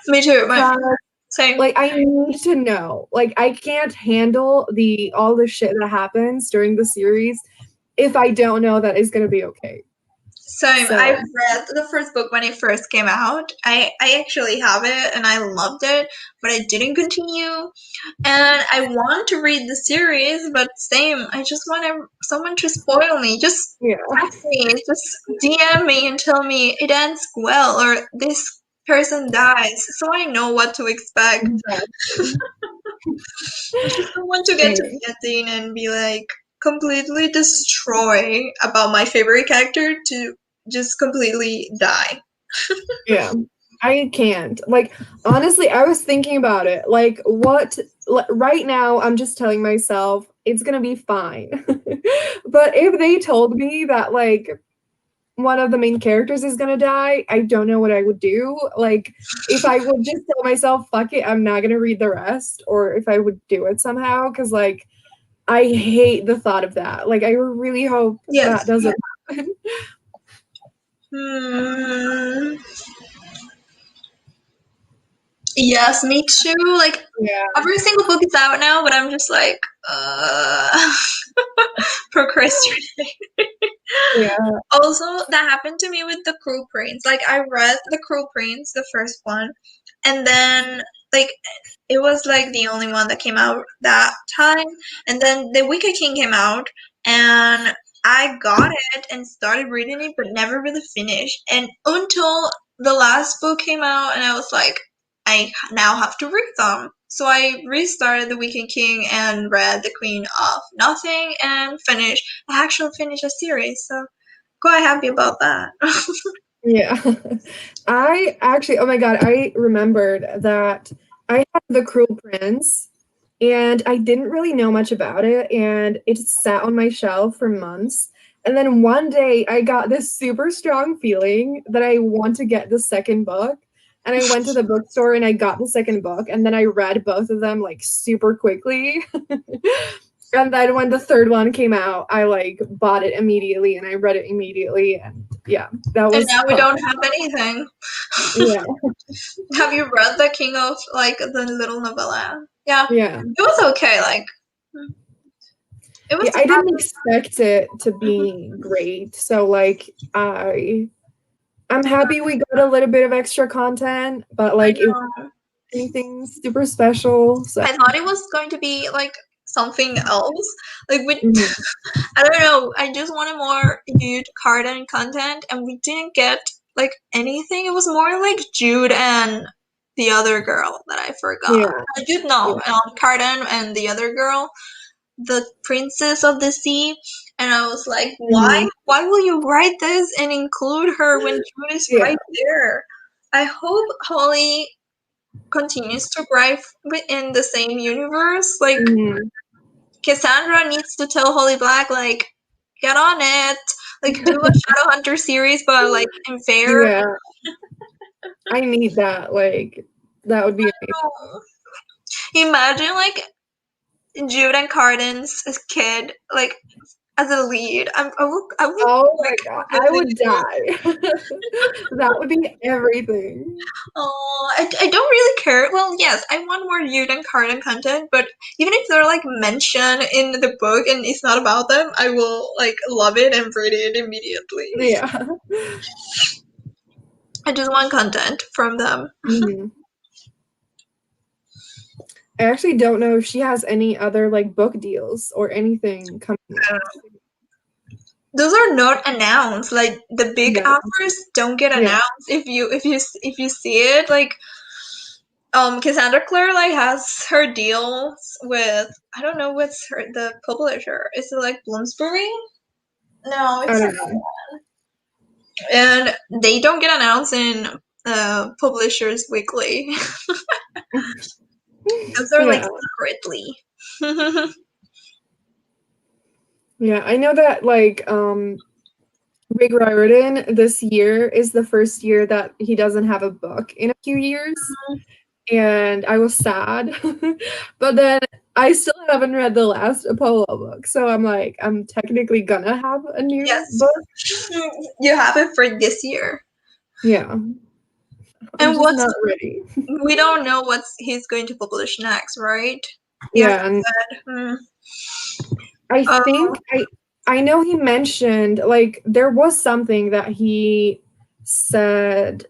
Me too. My But same. like I need to know. Like I can't handle the all the shit that happens during the series if I don't know that it's gonna be okay. Same. I So read the first book when it first came out. I actually have it and I loved it, but I didn't continue. And I want to read the series, but same. I just want someone to spoil me. Just yeah. text me, just DM me and tell me it ends well or this person dies, so I know what to expect. Exactly. I just don't want to get to Same. the ending and be like completely destroy about my favorite character to just completely die. Yeah. I can't. Like honestly, I was thinking about it. Like right now I'm just telling myself it's going to be fine. But if they told me that like one of the main characters is going to die, I don't know what I would do. Like if I would just tell myself fuck it, I'm not going to read the rest or if I would do it somehow cuz like I hate the thought of that. Like I really hope that Yes. doesn't happen. Hmm. Yes, me too. Like Yeah. every single book is out now, but I'm just like procrastinating. Yeah. Also, that happened to me with the Cruel Prince. Like I read the Cruel Prince, the first one, and then like it was like the only one that came out that time. And then The Wicked King came out, and I got it and started reading it, but never really finished. And until the last book came out, and I was like, I now have to read them. So I restarted The Wicked King and read The Queen of Nothing and finished. I actually finished a series, so quite happy about that. Yeah. I actually, oh my God, I remembered that I had The Cruel Prince and I didn't really know much about it and it sat on my shelf for months. And then one day I got this super strong feeling that I want to get the second book. And I went to the bookstore and I got the second book and then I read both of them like super quickly. And then when the third one came out, I like bought it immediately and I read it immediately. And yeah, that And was now we fun. don't have anything. Yeah. Have you read The King of like the little novella? Yeah, Yeah. it was okay. Like it Yeah. was. I didn't expect it to be great. So like I'm happy we got a little bit of extra content, but I like it know. wasn't anything super special. So I thought it was going to be like something else. Like we, mhm. I don't know. I just wanted more Jude Carden content, and we didn't get like anything. It was more like Jude and the other girl that I forgot. Yeah. Jude, no, Yeah. Carden and the other girl, the Princess of the Sea. And I was like, why? Mhm. Why will you write this and include her when Jude is Yeah. right there? I hope Holly continues to write in the same universe. Like Mhm. Cassandra needs to tell Holly Black, like, get on it. Like, do a Shadowhunter series, but like in fair. Yeah. I need that. Like that would be amazing. Imagine like Jude and Carden's kid, like as a lead. I would Oh my like god, I completely. would die. That would be everything. Oh, I don't really care. Well, yes, I want more Jude and Carden content, but even if they're like mentioned in the book and it's not about them, I will like love it and read it immediately. Yeah. I just want content from them. Mhm. I actually don't know if she has any other like book deals or anything coming up. Those are not announced. Like the big Yeah. offers don't get Yeah. announced. If you see it, like Cassandra Clare like has her deals with, I don't know what's the publisher. Is it like Bloomsbury? No, I it's not. don't know. And they don't get announced in Publishers Weekly. Those are like Yeah. secretly. Yeah. I know that like Rick Riordan this year is the first year that he doesn't have a book in a few years. And I was sad. But then I still haven't read the last Apollo book. So I'm like, I'm technically gonna have a new Yes, book. you have it for this year. Yeah. I'm And just what's not ready. we don't know what he's going to publish next, right? He hasn't Yeah, and said. I Uh, think I know he mentioned like there was something that he said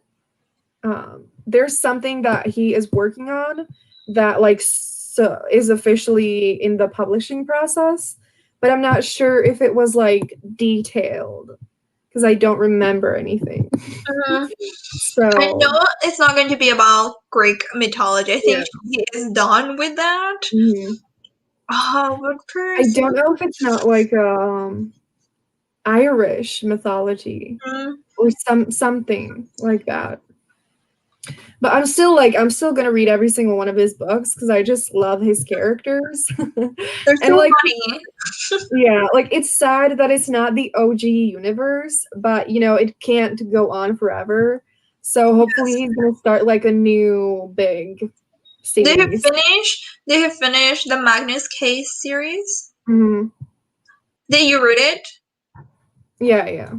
there's something that he is working on that like so is officially in the publishing process, but I'm not sure if it was like detailed because I don't remember anything. mhm. I So, know it's not going to be about Greek mythology. I yeah. think he is done with that. Mhm. Oh, what I person? don't know if it's not like Irish mythology or something like that. But I'm still gonna read every single one of his books because I just love his characters. They're And so like funny. yeah, like it's sad that it's not the OG universe, but you know, it can't go on forever. So hopefully Yes. he's gonna start like a new big series. They have finished the Magnus Case series. Mhm. Did you read it? Yeah, yeah.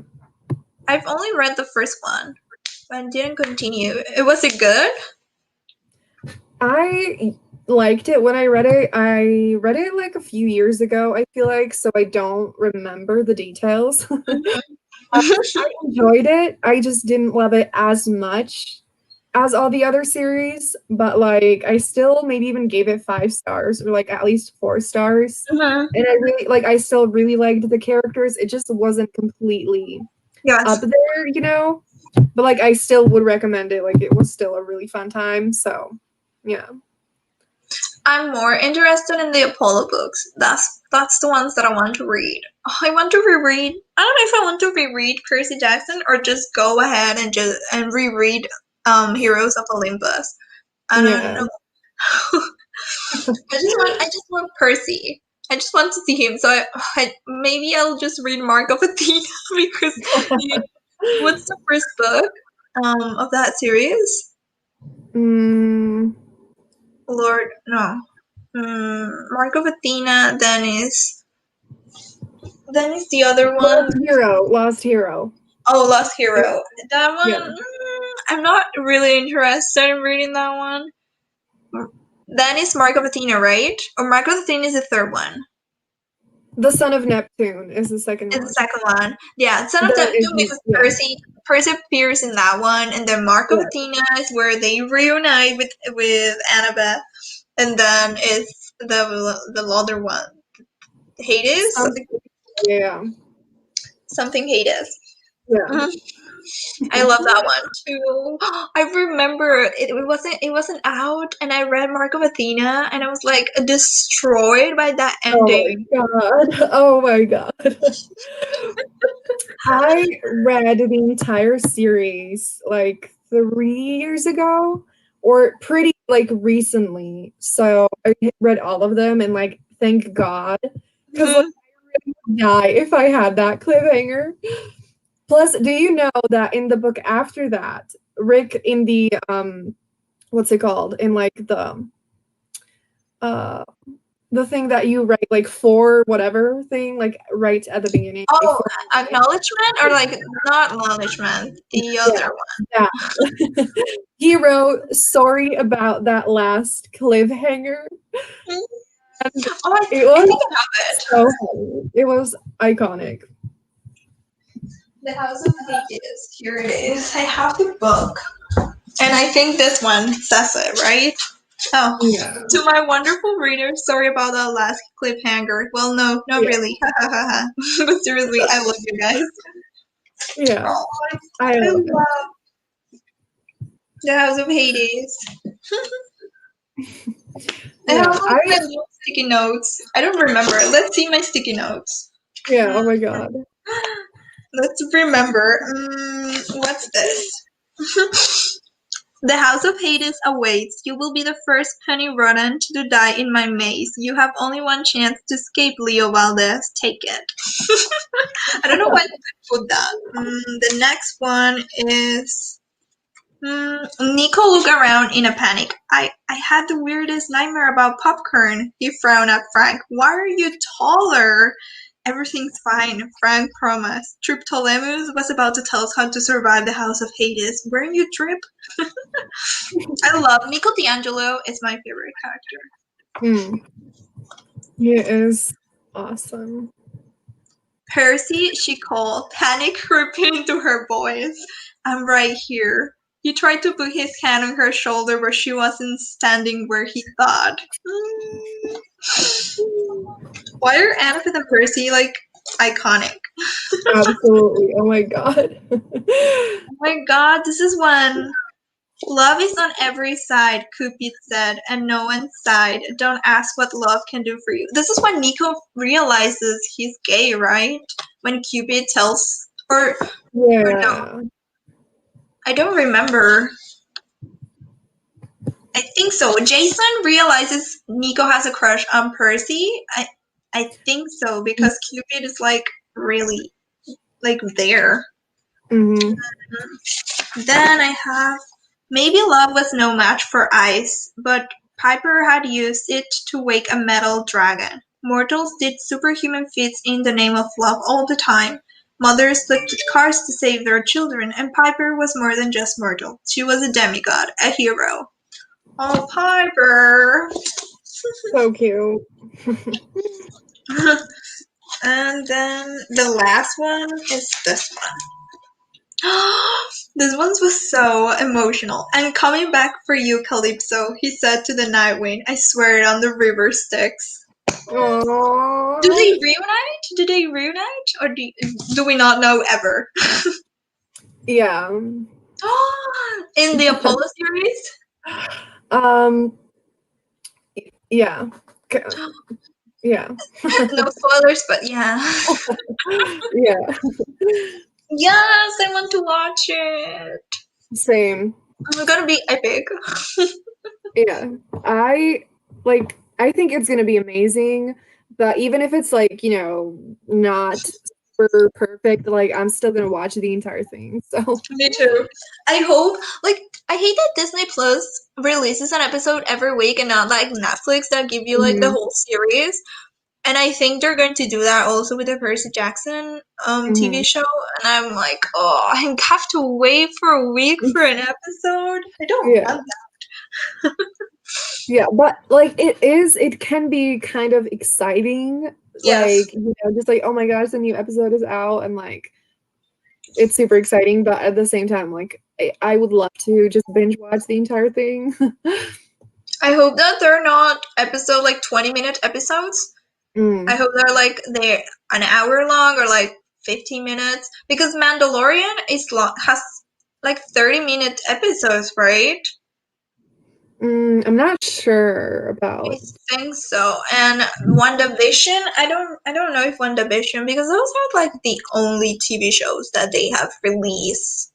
I've only read the first one, but I didn't continue. Was it good? I liked it when I read it. I read it like a few years ago, I feel like, so I don't remember the details. I enjoyed it. I just didn't love it as much as all the other series, but like I still maybe even gave it 5 stars or like at least 4 stars. Mhm. And I really like I still really liked the characters. It just wasn't completely up Yes. there, you know? But like I still would recommend it. Like it was still a really fun time. So yeah. I'm more interested in the Apollo books. That's the ones that I want to read. I want to reread. I don't know if I want to reread Percy Jackson or just go ahead and reread Heroes of Olympus. I don't Yeah. know. I just want Percy. I just want to see him. So maybe I'll just read Mark of Athena because you, what's the first book of that series? Mm, Lord, no. Mark of Athena, then is the other one. Lost Hero. Oh, Lost Hero. That one, Yeah. I'm not really interested in reading that one. Then is Mark of Athena, right? Or Mark of Athena is the third one. The Son of Neptune is the second It's the one. second one. Yeah, Son of That Neptune is, because yeah. Percy appears in that one, and then Mark of Yeah. Athena is where they reunite with Annabeth, and then it's the other one, Hades, Yeah. something Hades. Yeah. Mhm. I love that one too. I remember it wasn't out, and I read Mark of Athena, and I was like destroyed by that Oh ending. my god. Oh my god. I read the entire series like 3 years ago, or pretty like recently. So I read all of them and like thank God. Because like Mhm. I would die if I had that cliffhanger. Plus, do you know that in the book after that, Rick in the what's it called? In like uh the thing that you write like for whatever thing, like right at the beginning, like Oh, for acknowledgement or like not acknowledgement, the yeah, other yeah. He wrote sorry about that last cliffhanger. one. And Oh, it I was think I have it. so funny. It was iconic. The House of Hades. Here it is. I have the book, and I think this one says it, right? Oh, Yeah. to my wonderful readers, sorry about that last cliffhanger. Well, no, not Yeah. really. But seriously, I love you guys. Yeah. Oh, I I love it. love the House of Hades. I have Yeah. all my little sticky notes. I don't remember. Let's see my sticky notes. Yeah, oh my god. Let's remember. What's this? The House of Hades awaits. You will be the first penny rodent to die in my maze. You have only one chance to escape, Leo Valdez. Take it. I don't know when to put that. The next one is Nico looked around in a panic. I had the weirdest nightmare about popcorn. He frowned at Frank. Why are you taller? Everything's fine, Frank promised. Triptolemus was about to tell us how to survive the House of Hades. Weren't you, Trip? I love Nico D'Angelo. Is my favorite character. Hmm. He is awesome. Percy, she called, panic creeping into her voice. I'm right here. He tried to put his hand on her shoulder, but she wasn't standing where he thought. Why are Annabeth and Percy like iconic? Absolutely. Oh my god. Oh my god, this is one. Love is on every side, Cupid said, and no one's side. Don't ask what love can do for you. This is when Nico realizes he's gay, right? When Cupid tells, or no, Yeah. I don't remember. I think so. Jason realizes Nico has a crush on Percy. I think so because Cupid is like really like there. Mm-hmm. Then I have maybe love was no match for ice, but Piper had used it to wake a metal dragon. Mortals did superhuman feats in the name of love all the time. Mothers lifted cars to save their children, and Piper was more than just mortal. She was a demigod, a hero. Oh, Piper! So cute. And then the last one is this one. This one was so emotional. I'm coming back for you, Calypso, he said to the Nightwing. I swear it on the river Styx. Do Aww. they reunite? Do they reunite? Or do we not know ever? Yeah. In the Apollo series? Um, yeah. Yeah. No spoilers, but yeah. Yeah. Yes, I want to watch it. Same. It's gonna be epic. Yeah. I think it's gonna be amazing, but even if it's like, not super perfect, like I'm still gonna watch the entire thing. So Me too. I hope, like, I hate that Disney Plus releases an episode every week and not like Netflix that give you like the mhm, whole series. And I think they're going to do that also with the Percy Jackson TV mhm. show. And I'm like, oh, I have to wait for a week for an episode. I don't Yeah. want Yeah, but like it can be kind of exciting, that. Yes. like, just like, oh my gosh, the new episode is out and like it's super exciting, but at the same time, like I would love to just binge watch the entire thing. I hope that they're not episode like 20-minute episodes. I Mm. hope they're an hour long or like 15 minutes because Mandalorian has like 30-minute episodes, right? I'm not sure I about. think so. And WandaVision, I don't know if WandaVision because those are like the only TV shows that they have released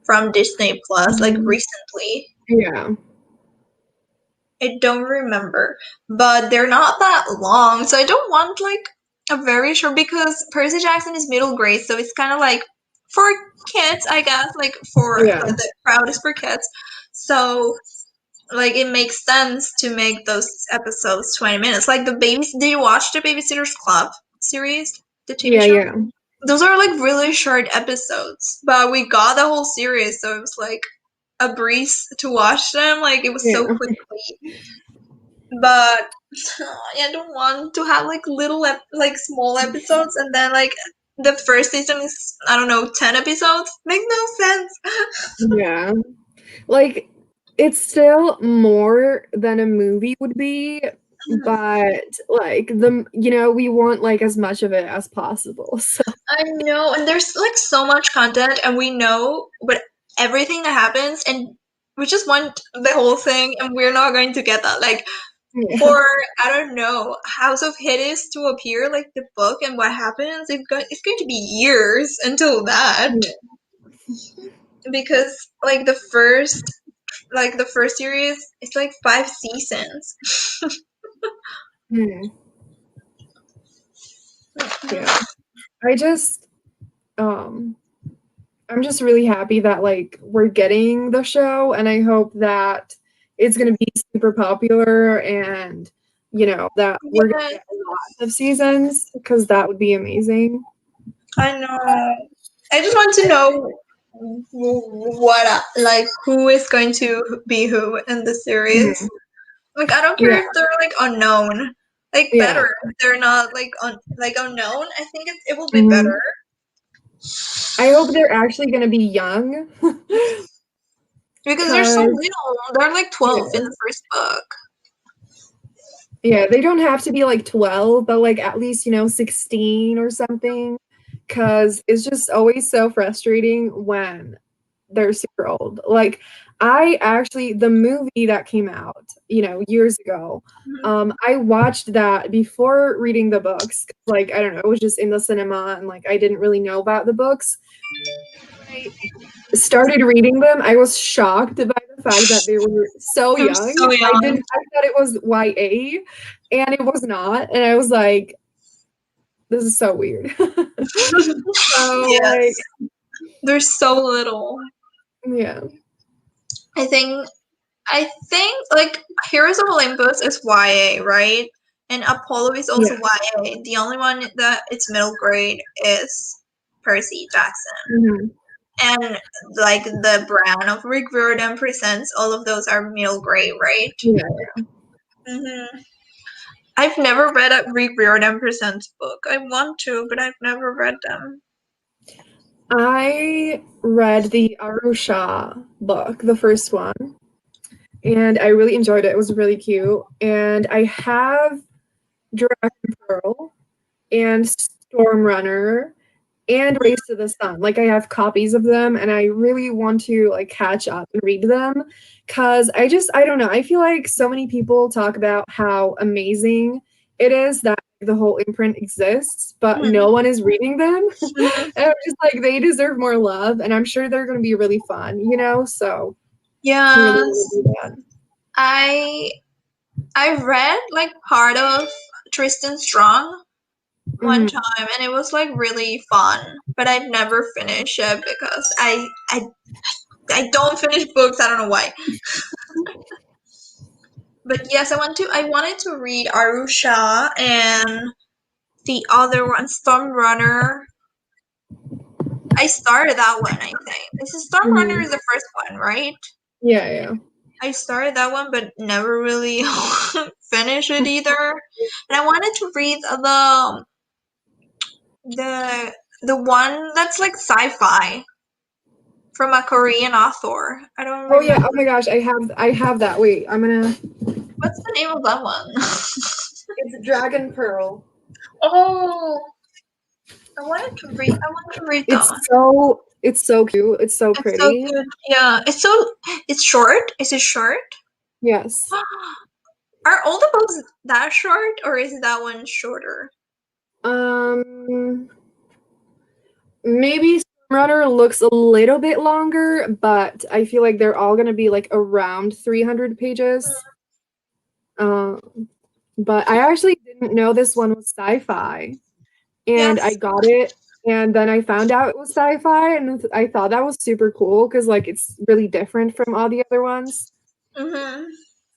from Disney Plus like Mhm. recently. Yeah. I don't remember, but they're not that long, so I don't want like a very short because Percy Jackson is middle grade, so it's kind of like for kids, I guess, like for Yeah. like the crowd is for kids. So like it makes sense to make those episodes 20 minutes. Like did you watch the Babysitter's Club series, the TV Yeah, show? yeah. Those are like really short episodes, but we got the whole series, so it was like a breeze to watch them. Like it was so Yeah. quickly. But I don't want to have like like small episodes and then like the first season is I don't know 10 episodes. Makes no sense. Yeah. Like it's still more than a movie would be, but like we want like as much of it as possible. So I know, and there's like so much content, and we know but everything that happens, and we just want the whole thing, and we're not going to get that. Like yeah. for I don't know House of Hades to appear, like the book, and what happens, it's going to be years until that Yeah. because like the first series it's like 5 seasons. Hmm. Yeah. I just um I'm just really happy that like we're getting the show, and I hope that it's going to be super popular, and that we're going to Yes, get a lot of seasons because that would be amazing. I know. I just want to know what like who is going to be who in the series. Mhm. Like I don't care Yeah. if they're like unknown. Like Yeah. better if they're not like unknown. I think it will be better Mhm. I hope they're actually going to be young. because they're so Cuz little. They're like 12 in yeah. the first book. Yeah, they don't have to be like 12, but like at least, 16 or something. Cuz it's just always so frustrating when they're super old. Like the movie that came out, years ago, Mhm. I watched that before reading the books. Like, I don't know, it was just in the cinema and like I didn't really know about the books. I started reading them. I was shocked by the fact that they were so They're young. so young. I thought it was YA and it was not. And I was like, this is so weird. So like, Yes, they're so little. yeah. I think I think like Heroes of Olympus is YA, right? And Apollo is also Yeah. YA. The only one that it's middle grade is Percy Jackson. Mhm. And like the brand of Rick Riordan Presents, all of those are middle grade, right? Yeah. hmm I've never read a Rick Riordan Presents book. I want to, but I've never read them. I read the Arusha book, the first one, and I really enjoyed it. It was really cute. And I have Dragon Pearl and Storm Runner and Race to the Sun. Like I have copies of them and I really want to like catch up and read them cuz I don't know. I feel like so many people talk about how amazing it is that the whole imprint exists, but Mhm. no one is reading them. Mhm. And I'm just like they deserve more love and I'm sure they're going to be really fun, So I really want Yes, to do that. I I read like part of Tristan Strong, one Mhm. time, and it was like really fun. But I've never finished it because I don't finish books. I don't know why. But yes, I wanted to read Arusha and the other one, Storm Runner. I started that one, I think. This is Storm Runner Mhm. is the first one, right? Yeah, yeah. I started that one, but never really finished it either. And I wanted to read the the one that's like sci-fi from a Korean author. I don't Oh yeah. Oh remember. my gosh, I have that. Wait, I'm gonna. What's the name of that one? It's Dragon Pearl. Oh, I wanted to read. I want to read that one. It's so cute. It's so It's so pretty. cute. Yeah, it's short. Is it short? Yes. Are all the books that short, or is that one shorter? Um, maybe Runner looks a little bit longer, but I feel like they're all gonna be like around 300 pages. Um, but I actually didn't know this one was sci-fi, and I Yes. got it, and then I found out it was sci-fi, and I thought that was super cool because like it's really different from all the other ones. Mm-hmm.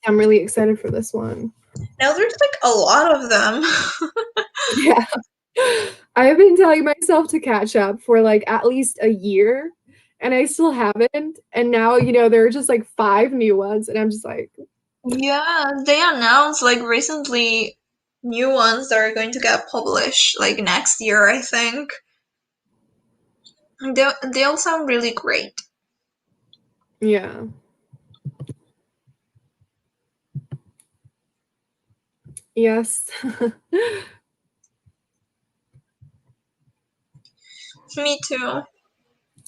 I'm really excited for this one. Now there's like a lot of them. Yeah. I have been telling myself to catch up for like at least a year, and I still haven't. And now, there are just like five new ones, and I'm just like, Yeah, they announced like recently new ones that are going to get published like next year, I think. They all sound really great. yeah. Yes. Me too.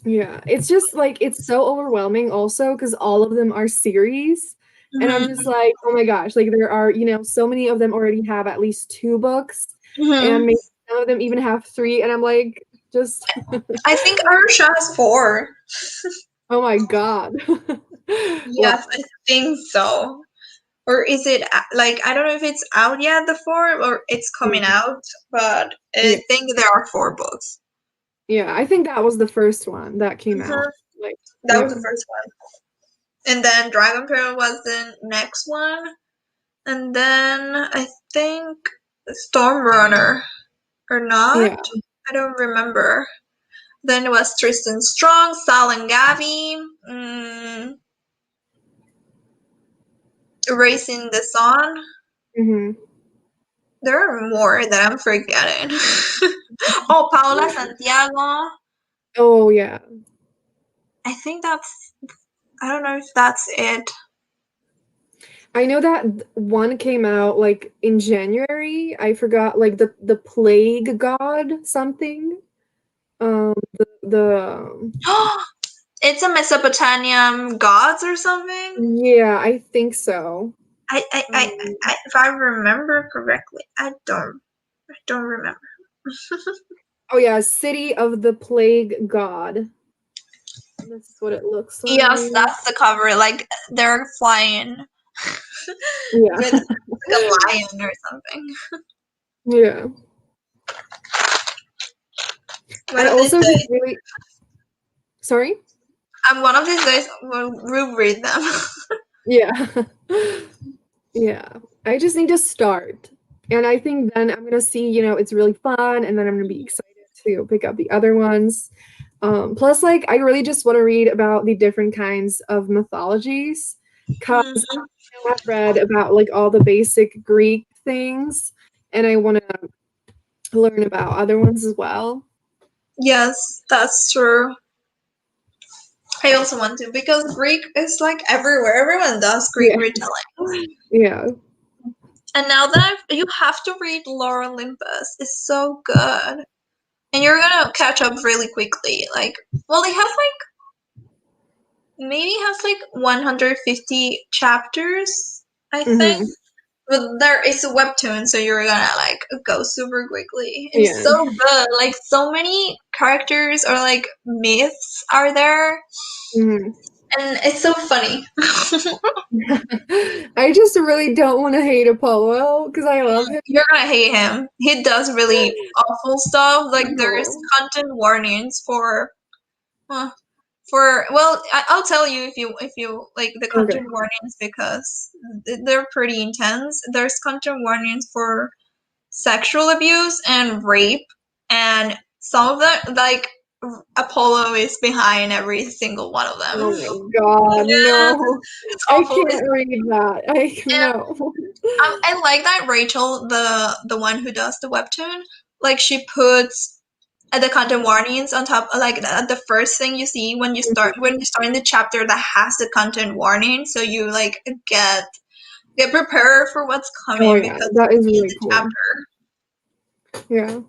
Yeah. It's just like it's so overwhelming also because all of them are series. And I'm just Hmm. like, oh my gosh, like there are, so many of them already have at least two books, and Hmm. maybe some of them even have three. And I'm like, just, I think Arusha has four. oh my God. Yes, Wow. I think so. Or is it like I don't know if it's out yet, the four, or it's coming Mm. out, but Yeah. I think there are four books. Yeah, I think that was the first one that came out. Hmm. Like, That was yeah. the first one. And then Dragon Pearl was the next one. And then I think Storm Runner, or not? Yeah. I don't remember. Then it was Tristan Strong, Sal and Gabby, Racing the Sun. Hmm. There are more that I'm forgetting. Oh, Paola Santiago. Oh, yeah. I think I don't know if that's it. I know that one came out like in January. I forgot like the plague god something. The It's a Mesopotamian gods or something. yeah, I think so. If I remember correctly, I don't remember. Oh yeah, City of the Plague God. This is what it looks Yes, like. that's the cover. Like they're flying with Yeah. like a lion or something. Yeah. One I of these also just days, really sorry? one of these days we'll read them. Yeah. Yeah. I just need to start. And I think then I'm gonna see, it's really fun, and then I'm gonna be excited to pick up the other ones. Plus, like, I really just want to read about the different kinds of mythologies because Mhm. I've read about like all the basic Greek things, and I want to learn about other ones as well. Yes, that's true. I also want to because Greek is like everywhere. Everyone does Greek Yeah. retellings. Yeah. And now that you have to read Lore Olympus, it's so good. And you're gonna catch up really quickly. Like, well, it has like maybe has like 150 chapters, I think. Hmm. But there is a webtoon, so you're gonna like go super quickly. And it's Yeah. so good. Like so many characters or like myths are there. Hmm. and it's so funny. I just really don't want to hate Apollo because I love him. You're gonna hate him. He does really awful stuff. Like there's No. content warnings uh, well, I'll tell you if you like the Okay. content warnings because they're pretty intense. There's content warnings for sexual abuse and rape, and some of them like Apollo is behind every single one of them. Oh my God, Yeah, no. it's I awful. can't read that. No. I like that Rachel, the one who does the webtoon, like she puts the content warnings on top, like the first thing you see when you start in the chapter that has the content warning, so you like get prepared for what's Oh coming yeah, because that is in really the cool. chapter. Yeah.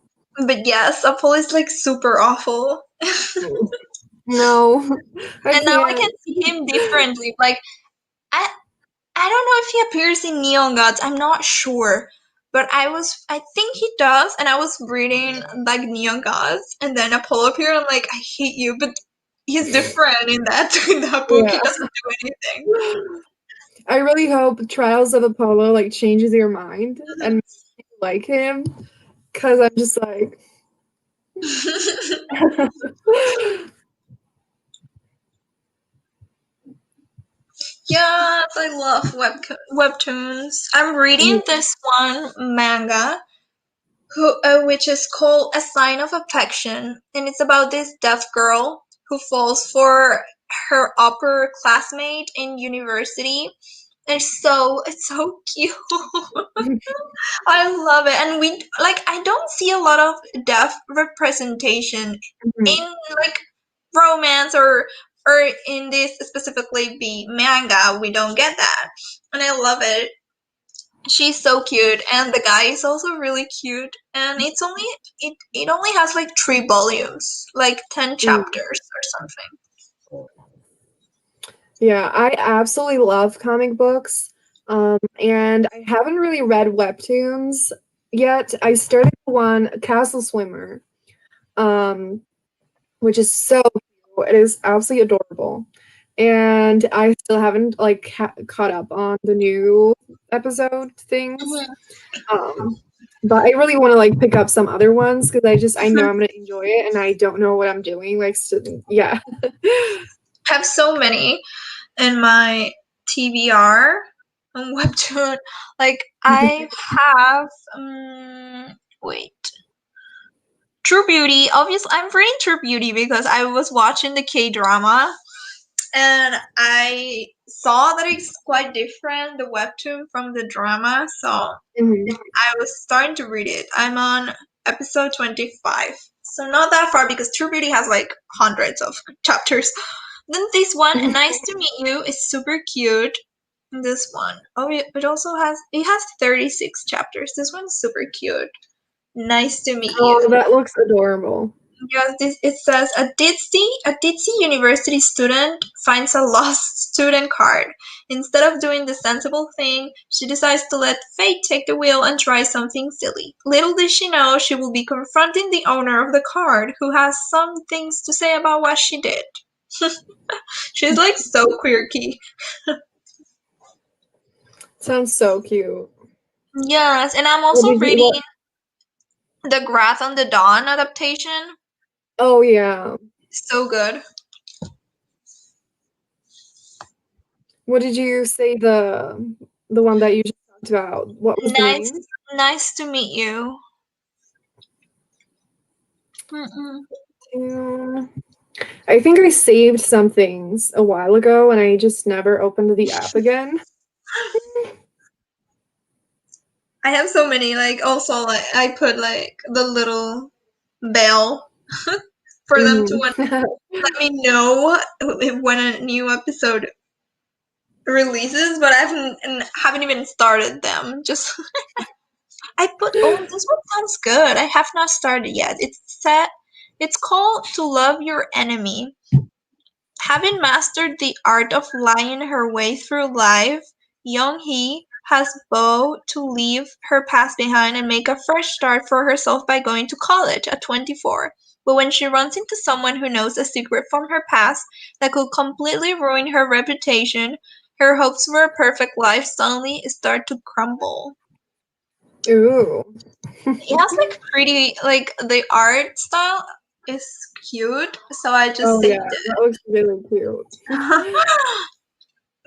But yes, Apollo is like super awful, No, I and now I can't. can see him differently. Like I I don't know if he appears in Neon Gods. I'm not sure. But I think he does, and I was reading like Neon Gods, and then Apollo appeared. I'm like, I hate you, but he's different in that in that book. He Yeah. doesn't do anything. I really hope Trials of Apollo like changes your mind and makes you like him because I'm just like Yes, I love webtoons. I'm reading this one manga which is called A Sign of Affection, and it's about this deaf girl who falls for her upper classmate in university. And it's so cute. I love it, and we like. I don't see a lot of deaf representation Mhm. in like romance or in this specifically be manga. We don't get that, and I love it. She's so cute, and the guy is also really cute. And it only has like 3 volumes, like 10 chapters or something. Yeah, I absolutely love comic books. And I haven't really read webtoons yet. I started one, Castle Swimmer, um, which is so cute. It is absolutely adorable. And I still haven't like caught up on the new episode things. Mhm. Um, but I really want to like pick up some other ones because I know I'm gonna enjoy it and I don't know what I'm doing. Like, so, yeah. I have so many in my TBR on Webtoon. Like I have, wait, True Beauty. Obviously, I'm reading True Beauty because I was watching the K drama and I saw that it's quite different, the webtoon from the drama. So Mhm. I was starting to read it. I'm on episode 25. So not that far because True Beauty has like hundreds of chapters. Then this one, Nice to Meet You, is super cute. This one, oh, it also has 36 chapters. This one's super cute. Nice to meet you. Oh, that looks adorable. Yes, it says a ditzy university student finds a lost student card. Instead of doing the sensible thing, she decides to let fate take the wheel and try something silly. Little does she know she will be confronting the owner of the card, who has some things to say about what she did. She's like so quirky. Sounds so cute. Yes, and I'm What also did you reading what? the Wrath on the Dawn adaptation. Oh yeah. So good. What did you say the one that you just talked about? What was the Nice, name? nice to meet you. Mm-mm. Yeah. I think I saved some things a while ago and I just never opened the app again. I have so many. Like also, like I put like the little bell for them to Mhm. let me know when a new episode releases. But I haven't even started them. Just I put. Oh, this one sounds good. I have not started yet. It's set. It's called To Love Your Enemy. Having mastered the art of lying her way through life, Young Hee has vowed to leave her past behind and make a fresh start for herself by going to college at 24. But when she runs into someone who knows a secret from her past that could completely ruin her reputation, her hopes for a perfect life suddenly start to crumble. Ooh. It has like pretty, like the art style is cute, so I just Oh yeah, saved that looks really cute. it.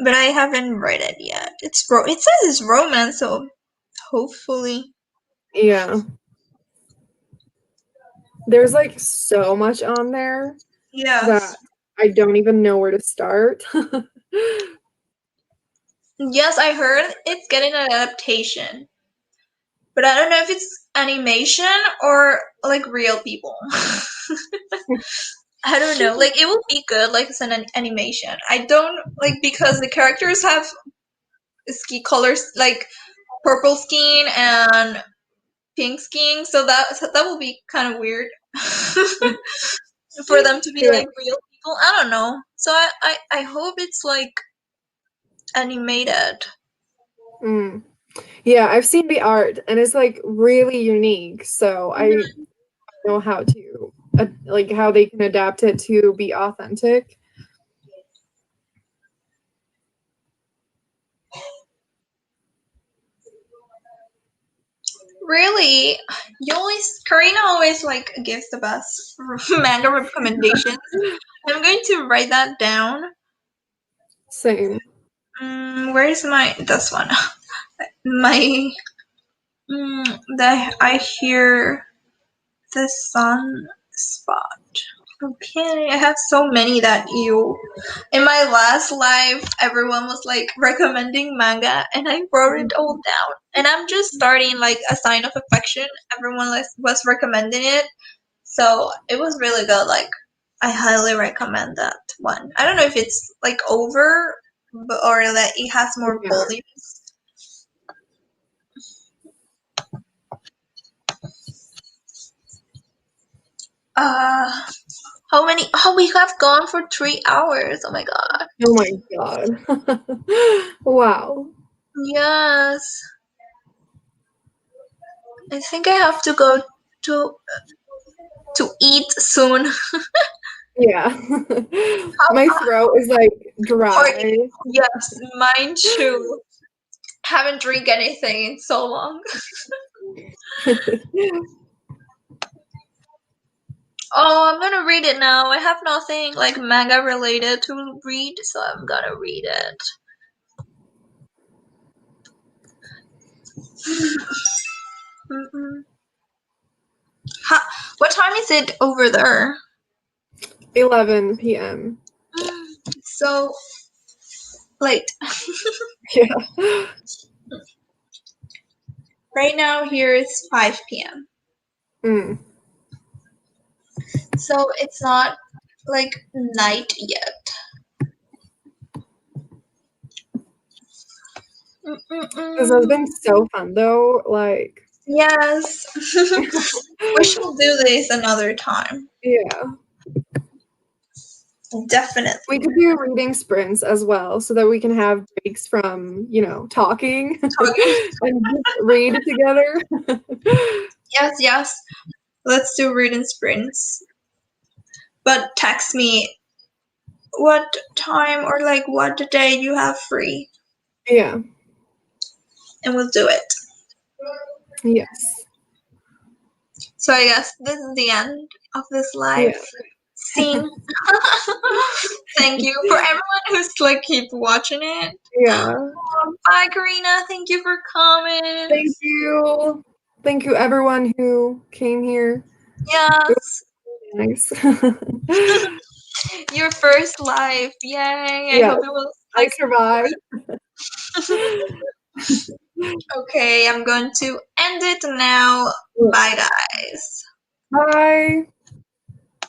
But I haven't read it yet. It says it's romance, so hopefully. Yeah. There's like so much on there Yes. that I don't even know where to start. Yes, I heard it's getting an adaptation. But I don't know if it's animation or like real people. I don't know. Like it will be good like it's an animation. I don't like because the characters have ski colors like purple skin and pink skin, so that will be kind of weird for them to be Yeah. like real people. I don't know. So I hope it's like animated. Mm. Yeah, I've seen the art and it's like really unique. So I Mhm. know how to like how they can adapt it to be authentic. Really, Karina always like gives the best manga recommendations. I'm going to write that down. Same. Where is my this one? My the I hear the sun spot. Okay, I have so many that you. In my last live, everyone was like recommending manga, and I wrote it all down. And I'm just starting like A Sign of Affection. Everyone was recommending it, so it was really good. Like, I highly recommend that one. I don't know if it's like over, or that it has more Yeah. volumes. Uh, how many? Oh, we have gone for 3 hours. Oh my god. Oh my god. Wow. Yes. I think I have to go to eat soon. Yeah. My How, throat is like or dry. yes, mine too. Haven't drink anything in so long. Oh, I'm gonna read it now. I have nothing like manga related to read, so I'm gonna read it. Mm-mm. What time is it over there? 11 p.m. So late. Yeah. Right now here is 5 p.m. Mm. So it's not like night yet. This has Mm-mm-mm. been so fun though. Like, Yes. We shall do this another time. yeah. We Definitely. could do reading sprints as well so that we can have breaks from, talking Okay. and just read together. Yes, yes. Let's do reading sprints. But text me what time or like what day you have free Yeah. and we'll do it. Yes. So I guess this is the end of this live Yeah. scene. Thank you for everyone who's like keep watching it. Yeah. Bye, Karina. Thank you for coming. Thank you. Thank you, everyone who came here. It Yes. was nice. Your first live. Yay. I Yes, hope it was I like survived. okay. I'm going to end it now. Bye, guys. Bye.